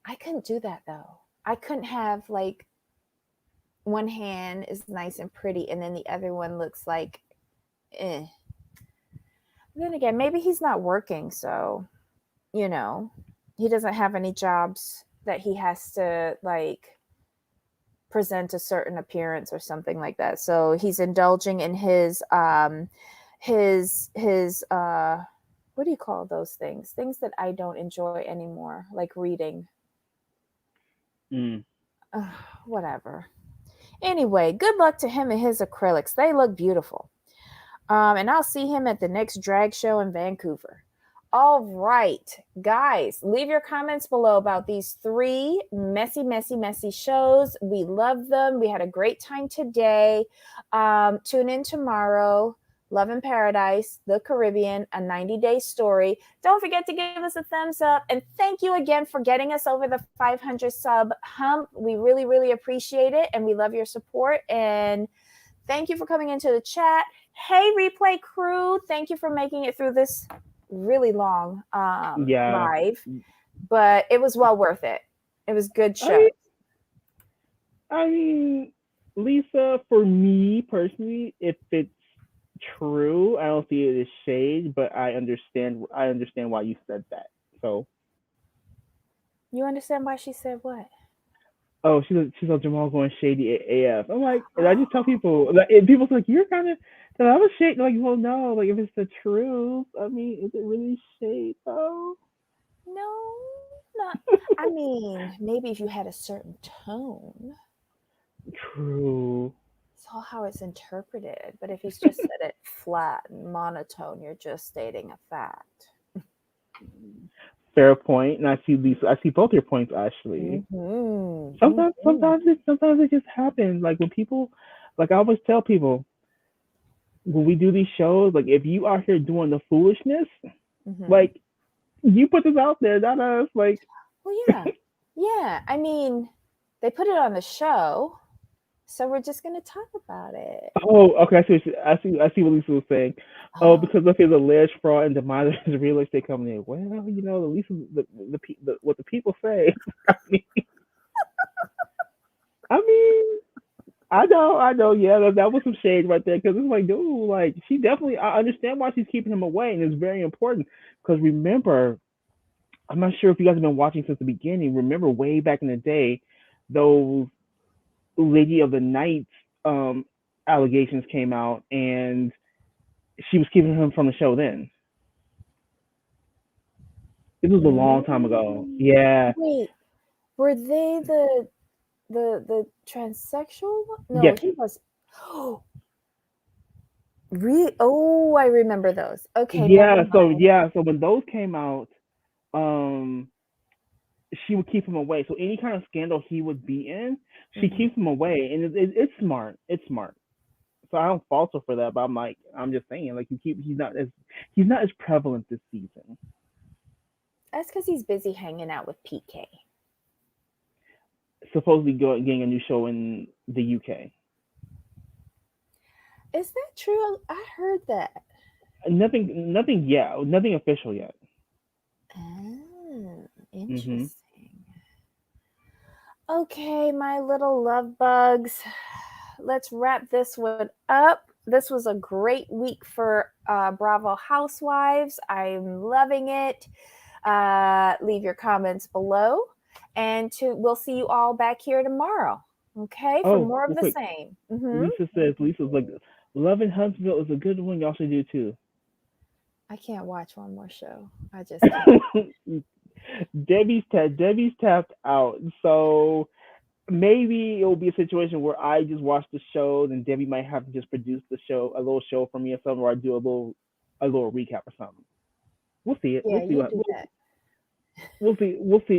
I couldn't do that though. I couldn't have like one hand is nice and pretty and then the other one looks like eh. Then again, maybe he's not working, so he doesn't have any jobs that he has to like present a certain appearance or something like that. So he's indulging in his what do you call those things? Things that I don't enjoy anymore, like reading. Mm. Whatever. Anyway, good luck to him and his acrylics. They look beautiful. And I'll see him at the next drag show in Vancouver. All right, guys, leave your comments below about these 3 messy, messy, messy shows. We love them. We had a great time today. Tune in tomorrow. Love in Paradise, The Caribbean, a 90-day story. Don't forget to give us a thumbs up. And thank you again for getting us over the 500 sub hump. We really, really appreciate it. And we love your support. And thank you for coming into the chat. Hey, replay crew. Thank you for making it through this really long live, but it was well worth it. It was good show. I mean, Lisa, for me personally, if it's true, I don't see it as shade, but I understand why you said that. So you understand why she said what? Oh, she's like Jamal going shady AF. I'm like, and I just tell people, like, and people's like, you're kind of, I was shady. Like, well, no, like if it's the truth, I mean, is it really shade though? No, not. I mean, maybe if you had a certain tone. True. It's all how it's interpreted. But if he's just said it flat and monotone, you're just stating a fact. Fair point, and I see both your points actually. Mm-hmm. Sometimes it just happens. Like when people, like I always tell people, when we do these shows, like if you are here doing the foolishness, like you put this out there, not us. Like, well, yeah. I mean, they put it on the show, so we're just gonna talk about it. Oh, okay. I see what Lisa was saying. Oh, because look at the alleged fraud and demise of the real estate company. Well, at least what the people say. I mean, I know. Yeah, that was some shade right there because it's like, dude, like she definitely. I understand why she's keeping him away, and it's very important because remember, I'm not sure if you guys have been watching since the beginning. Remember, way back in the day, those Lady of the Night allegations came out, and she was keeping him from the show then. It was a long time ago. Yeah. Wait, Were they the transsexual one? No, Yes. he was. Oh, I remember those. Okay, never mind. So when those came out, um, she would keep him away. So any kind of scandal he would be in, she Mhm. keeps him away, and it's smart. It's smart. So I don't fault her for that, but I'm just saying, like he's not as prevalent this season. That's because he's busy hanging out with PK. Supposedly getting a new show in the UK. Is that true? I heard that. Nothing yet. Nothing official yet. Oh, Hmm. interesting. Okay, my little love bugs. Let's wrap this one up. This was a great week for Bravo Housewives. I'm loving it. Leave your comments below, and we'll see you all back here tomorrow. Okay, for Oh, more of real the quick. same. Hmm. Lisa's like, Love in Huntsville is a good one. Y'all should do too. I can't watch one more show. I just can't. Debbie's tapped out, so maybe it will be a situation where I just watch the show, and Debbie might have to just produce the show, a little show for me or something, or I do a little recap or something. We'll see it. Yeah, We'll see you what do that.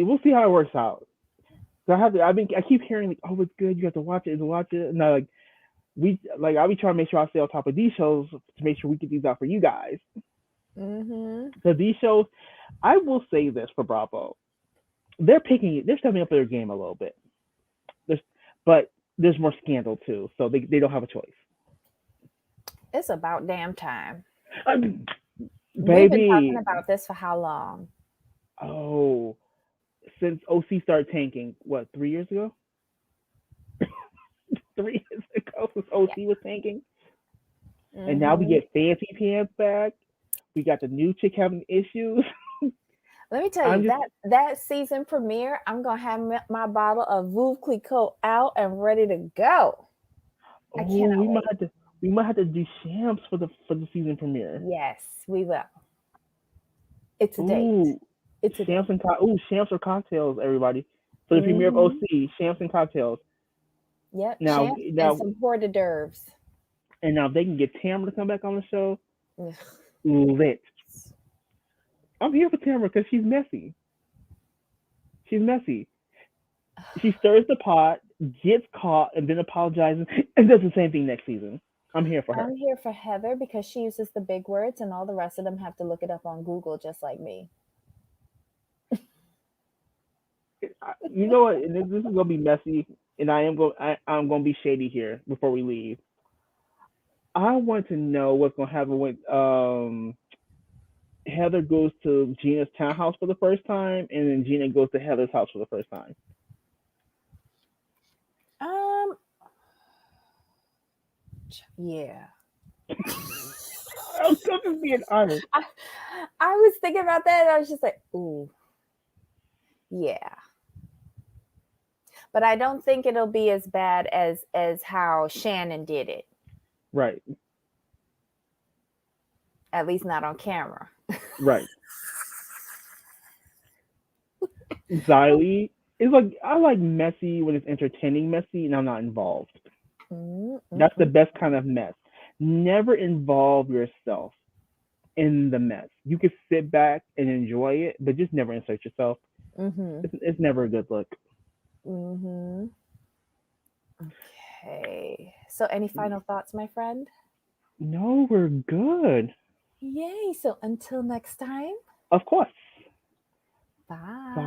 we'll see how it works out. So I keep hearing like, oh, it's good. You have to watch it and watch it. And I I'll be trying to make sure I stay on top of these shows to make sure we get these out for you guys. Mm-hmm. So these shows, I will say this for Bravo, they're stepping up their game a little bit. There's, but there's more scandal too, so they don't have a choice. It's about damn time. Um, We've been talking Baby, about this for how long? oh, since OC started tanking, what 3 years ago? 3 years ago, since Yeah. OC was tanking, and now we Hmm. get fancy pants back. We got the new chick having issues. Let me tell you I'm just, that season premiere, I'm gonna have my bottle of Veuve Clicquot out and ready to go. I oh, cannot wait. we might have to do shams for the season premiere. Yes, we will. It's a date. Ooh, It's a date. shams or cocktails, everybody. For the premiere of Hmm. OC, shams and cocktails. Yep, Now, champ and some hors d'oeuvres. now if they can get Tamara to come back on the show, Ugh. lit. I'm here for Tamara because she's messy. She's messy. She stirs the pot, gets caught, and then apologizes, and does the same thing next season. I'm here for her. I'm here for Heather because she uses the big words, and all the rest of them have to look it up on Google just like me. You know what? This is gonna be messy, and I'm gonna be shady here before we leave. I want to know what's gonna happen when Heather goes to Gina's townhouse for the first time, and then Gina goes to Heather's house for the first time. Um, yeah. I'm just being honest. I, I was thinking about that, and I was just like, ooh, yeah. But I don't think it'll be as bad as how Shannon did it. Right, At least not on camera. right. Xylee is like I like messy when it's entertaining messy, and I'm not involved. That's the Mm-mm-mm. best kind of mess. Never involve yourself in the mess. You can sit back and enjoy it, but just never insert yourself. Mm-hmm. It's never a good look. Mm-hmm. Okay. So, any final thoughts, my friend? No, we're good. Yay. So, until next time, Of course. bye. Bye.